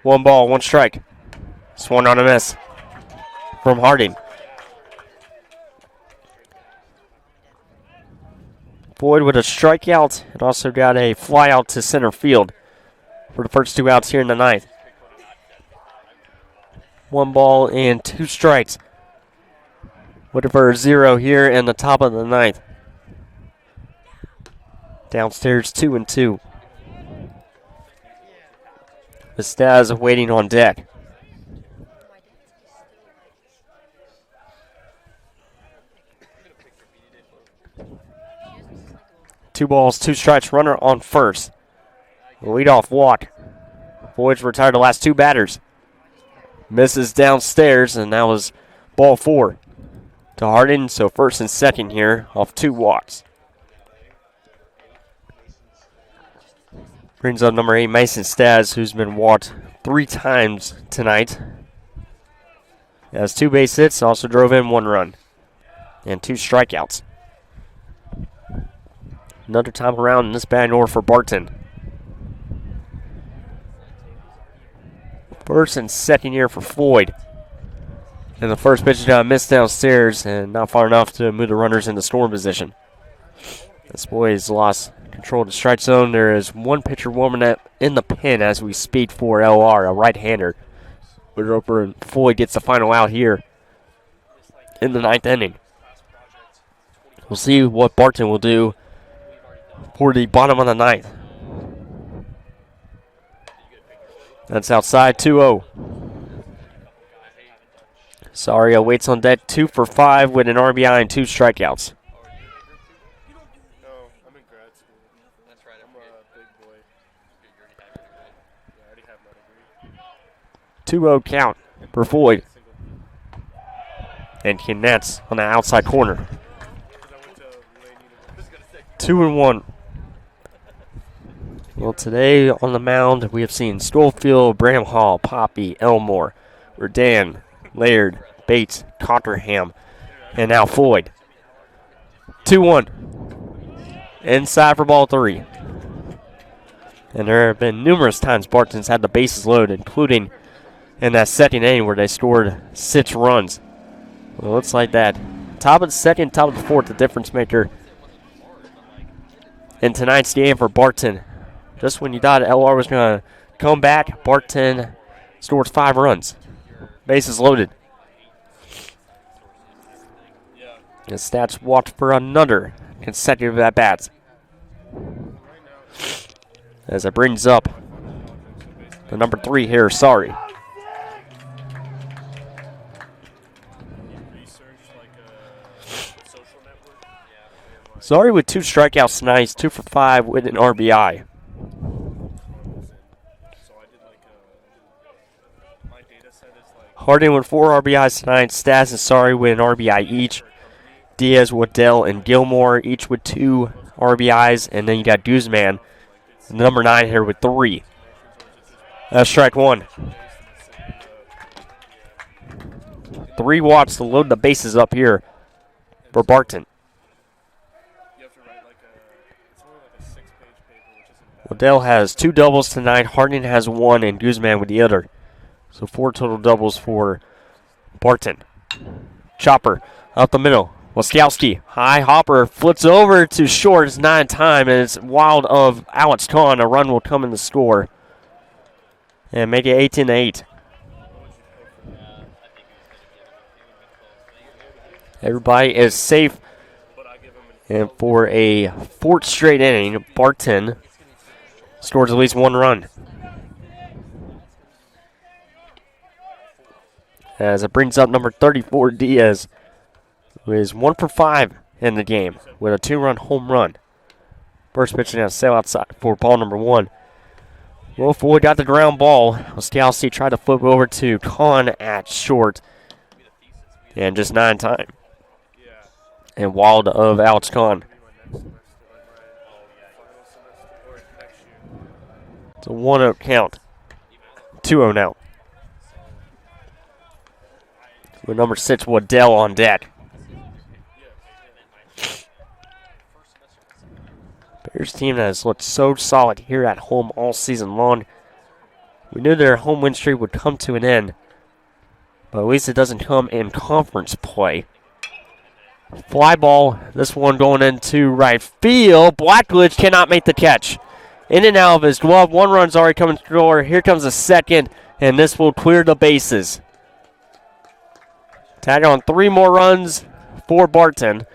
One ball, 1 strike. Swung on a miss from Harding. Boyd with a strikeout and also got a fly out to center field for the first 2 outs here in the 9th. 1 ball and 2 strikes. Looking for a 0 here in the top of the 9th. Downstairs 2-2. The Staz waiting on deck. Two balls, 2 strikes, runner on first. Leadoff walk. Boyd's retired the last 2 batters. Misses downstairs, and that was ball 4 to Harding. So first and second here off 2 walks. Brings up number 8, Mason Staz, who's been walked 3 times tonight. He has 2 base hits, also drove in 1 run and 2 strikeouts. Another time around in this batting order for Barton. First and second here for Floyd. And the first pitch got missed downstairs and not far enough to move the runners into scoring position. This boy has lost control of the strike zone. There is 1 pitcher warming up in the pen as we speak for LR, a right-hander. Roper and Floyd gets the final out here in the 9th inning. We'll see what Barton will do for the bottom of the 9th. That's outside, 2-0. Saria waits on deck, 2 for 5 with an RBI and 2 strikeouts. No, I'm in grad school. That's right. I'm a big boy. Yeah, I already have my degree. 2-0 count for Floyd. And Knetz on the outside corner. 2-1. Well, today on the mound, we have seen Schofield, Bram Hall, Poppy, Elmore, Redan, Laird, Bates, Cotterham, and now Floyd. 2-1. Inside for ball 3. And there have been numerous times Barton's had the bases loaded, including in that second inning where they scored 6 runs. Well, it looks like that. Top of the second, top of the fourth, the difference maker in tonight's game for Barton. Just when you thought LR was going to come back, Barton scores 5 runs. Bases loaded. And Stats watch for another consecutive at-bats. As it brings up the number 3 here, Sorry. Sorry with 2 strikeouts tonight, 2 for 5 with an RBI. Harding with 4 RBIs tonight. Stas and Sorry with an RBI each. Diaz, Waddell, and Gilmore each with 2 RBIs. And then you got Guzman, number 9 here with 3. That's strike 1. 3 walks to load the bases up here for Barton. Waddell has 2 doubles tonight. Harding has 1, and Guzman with the other. So 4 total doubles for Barton. Chopper up the middle. Waskowski, high hopper, flips over to short. It's not in time, and it's wild of Alex Kahn. A run will come in the score and make it 18-8. Everybody is safe, and for a 4th straight inning, Barton scores at least 1 run. As it brings up number 34, Diaz, who is 1 for 5 in the game with a 2-run home run. First pitch now, sail outside for ball number 1. Well, Floyd got the ground ball. Oskowski tried to flip over to Kahn at short. And just 9 time. And wild of Alex Kahn. It's a 1-0 count. 2-0 now. With number 6, Waddell on deck. Bears team that has looked so solid here at home all season long. We knew their home win streak would come to an end, but at least it doesn't come in conference play. Fly ball, this one going into right field. Blackledge cannot make the catch. In and out of his glove. 1 run's already coming through. Here comes a second, and this will clear the bases. Tag on 3 more runs for Barton.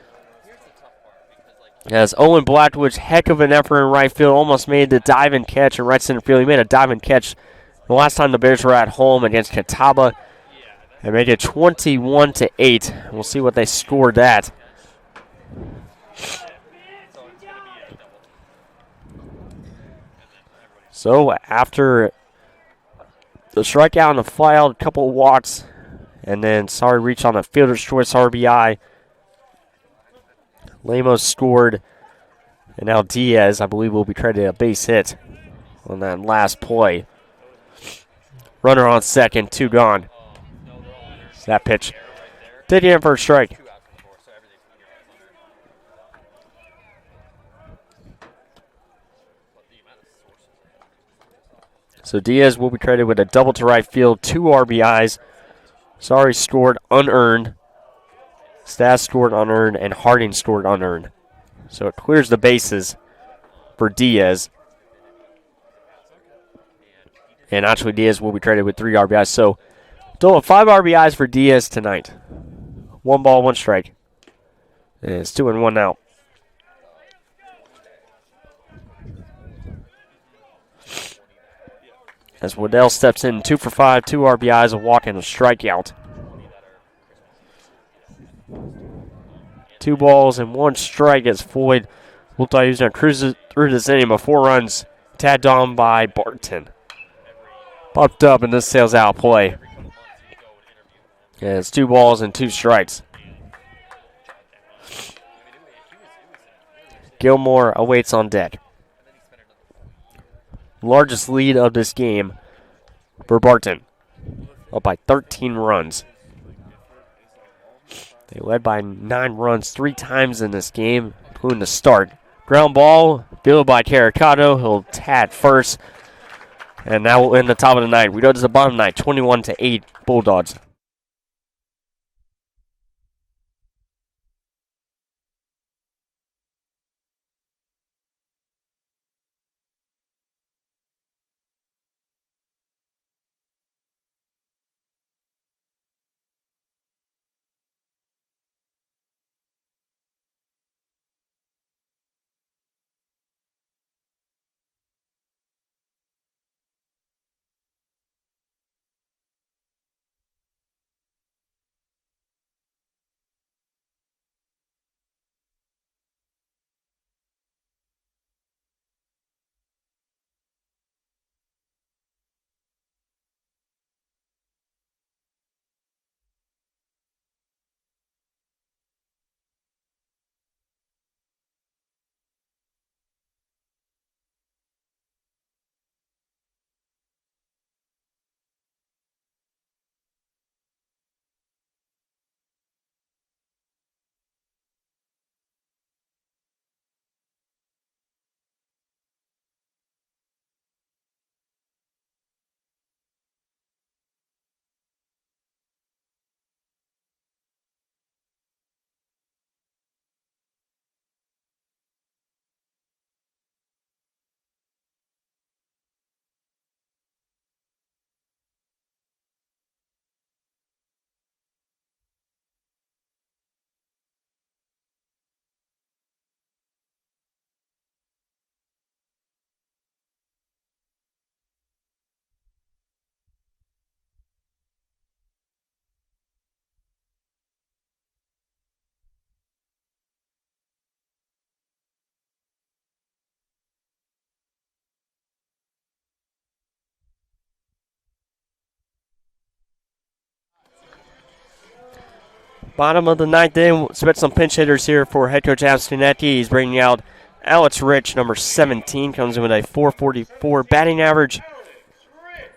As Owen Blackledge, heck of an effort in right field, almost made the dive and catch in right center field. He made a dive and catch the last time the Bears were at home against Catawba. And made it 21-8. We'll see what they scored that. So after the strikeout and the flyout, a couple of walks, and then Sorry reached on a fielder's choice RBI. Lemos scored, and now Diaz, I believe, will be credited a base hit on that last play. Runner on second, 2 gone. So that pitch did him for a strike. So Diaz will be credited with a double to right field, 2 RBIs. Sorry scored unearned. Stas scored unearned, and Harding scored unearned. So it clears the bases for Diaz. And actually Diaz will be credited with 3 RBIs. So total of 5 RBIs for Diaz tonight. 1 ball, 1 strike. And it's 2-1 now. As Waddell steps in, 2 for 5, 2 RBIs, a walk and a strikeout. 2 balls and 1 strike as Floyd looked like he was going to cruise through this inning, but 4 runs tagged on by Barton. Popped up and this sails out of play. Yeah, it's 2 balls and 2 strikes. Gilmore awaits on deck. Largest lead of this game for Barton. Up by 13 runs. They led by 9 runs 3 times in this game, including the start. Ground ball, fielded by Caricato. He'll tat first. And now we'll end the top of the ninth. We go to the bottom of the ninth, 21-8 Bulldogs. Bottom of the ninth inning, expect some pinch hitters here for head coach Abstinetti. He's bringing out Alex Rich, number 17, comes in with a .444 batting average.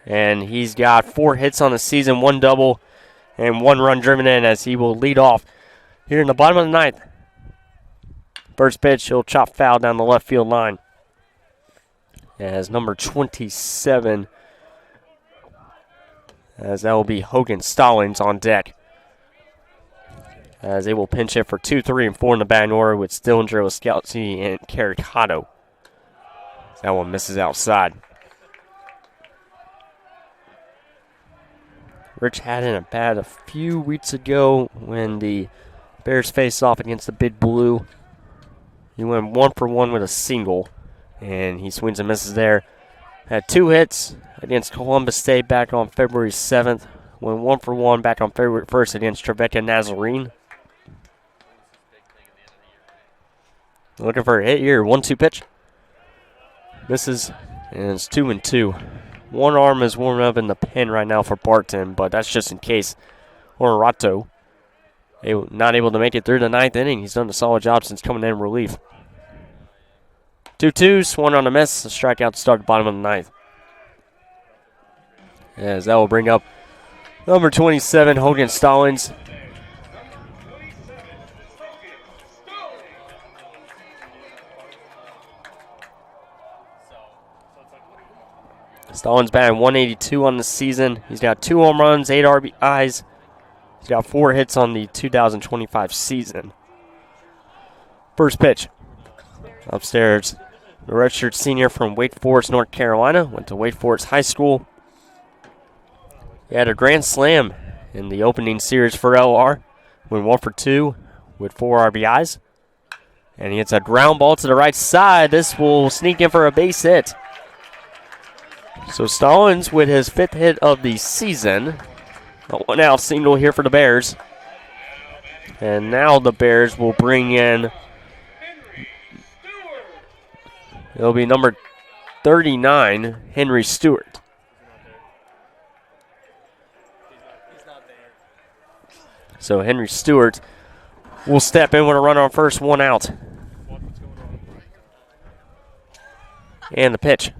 And he's got 4 hits on the season, 1 double, and 1 run driven in as he will lead off here in the bottom of the ninth. First pitch, he'll chop foul down the left field line. As number 27, as that will be Hogan Stallings on deck. As they will pinch hit for 2, 3, and 4 in the batting order with Stillinger, Laskowski, and Caricato. That one misses outside. Rich had in a bat a few weeks ago when the Bears faced off against the Big Blue. He went 1 for 1 with a single, and he swings and misses there. Had 2 hits against Columbus State back on February 7th. Went 1 for 1 back on February 1st against Trevecca Nazarene. Looking for a hit here. 1-2 pitch. Misses, and it's 2-2. One arm is warming up in the pen right now for Barton, but that's just in case. Honorato, not able to make it through the ninth inning. He's done a solid job since coming in relief. 2-2, 1 on a miss. A strikeout to start the bottom of the ninth. As that will bring up number 27, Hogan Stallings. Stallings batting .182 on the season. He's got 2 home runs, 8 RBIs. He's got 4 hits on the 2025 season. First pitch. Upstairs, the redshirt senior from Wake Forest, North Carolina. Went to Wake Forest High School. He had a grand slam in the opening series for LR. Went 1 for 2 with 4 RBIs. And he hits a ground ball to the right side. This will sneak in for a base hit. So Stallings with his 5th hit of the season. A 1-out single here for the Bears. And now the Bears will bring in, it'll be number 39, Henry Stewart. So Henry Stewart will step in with a runner on first, 1 out. And the pitch.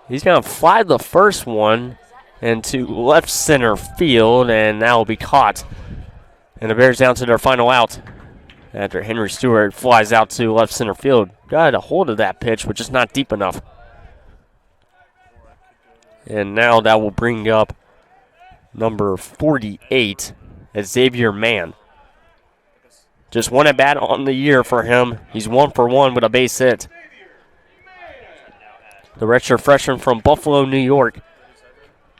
He's going to fly the first one into left center field, and that will be caught And the Bears down to their final out after Henry Stewart flies out to left center field. Got a hold of that pitch, but just not deep enough. And now that will bring up number 48, Xavier Mann. Just one at bat on the year for him. He's 1 for 1 with a base hit. The redshirt freshman from Buffalo, New York.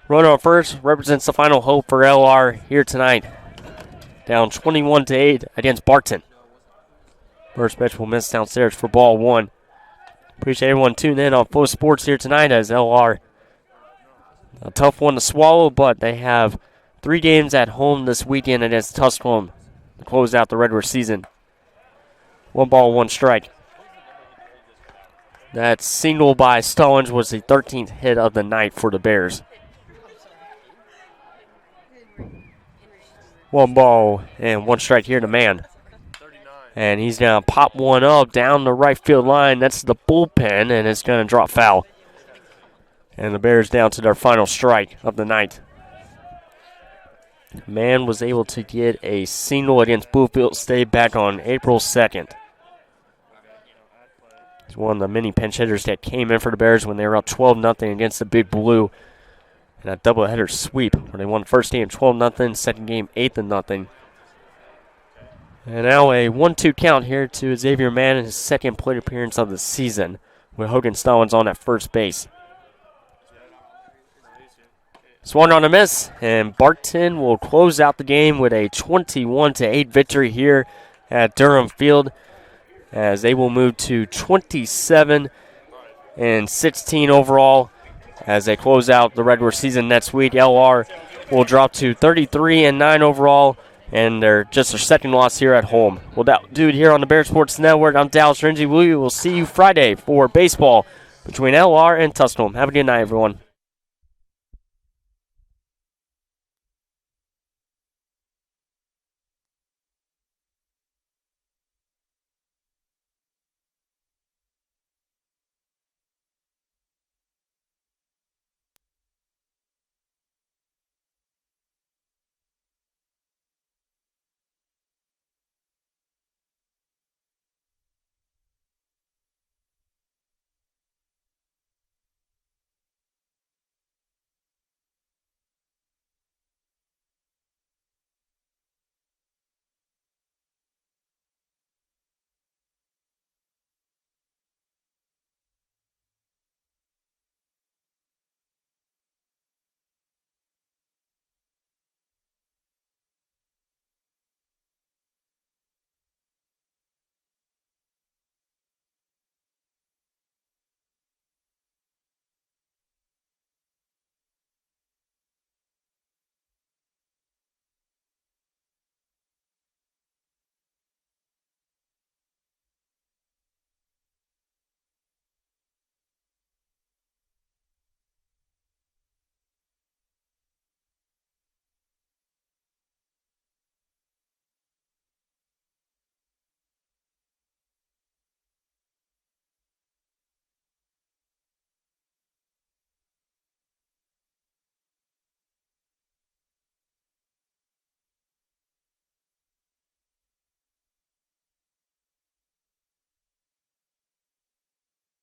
Runner on first represents the final hope for LR here tonight. Down 21-8 against Barton. First pitch will miss downstairs for ball 1. Appreciate everyone tuning in on FloSports here tonight as LR. A tough one to swallow, but they have 3 games at home this weekend against Tusculum to close out the regular season. 1 ball, 1 strike. That single by Stallings was the 13th hit of the night for the Bears. 1 ball and 1 strike here to Mann. And he's going to pop one up down the right field line. That's the bullpen, and it's going to drop foul. And the Bears down to their final strike of the night. Mann was able to get a single against Bluefield State back on April 2nd. He's one of the many pinch hitters that came in for the Bears when they were up 12-0 against the Big Blue in a doubleheader sweep where they won the first game 12-0, second game 8-0. And now a 1-2 count here to Xavier Mann in his second plate appearance of the season with Hogan Stallings on at first base. Swung on a miss, and Barton will close out the game with a 21-8 victory here at Durham Field as they will move to 27-16 overall as they close out the regular season next week. LR will drop to 33-9 overall, and they're just their second loss here at home. Well, that dude here on the Bear Sports Network, I'm Dallas Renzi. We will see you Friday for baseball between LR and Tusculum. Have a good night, everyone.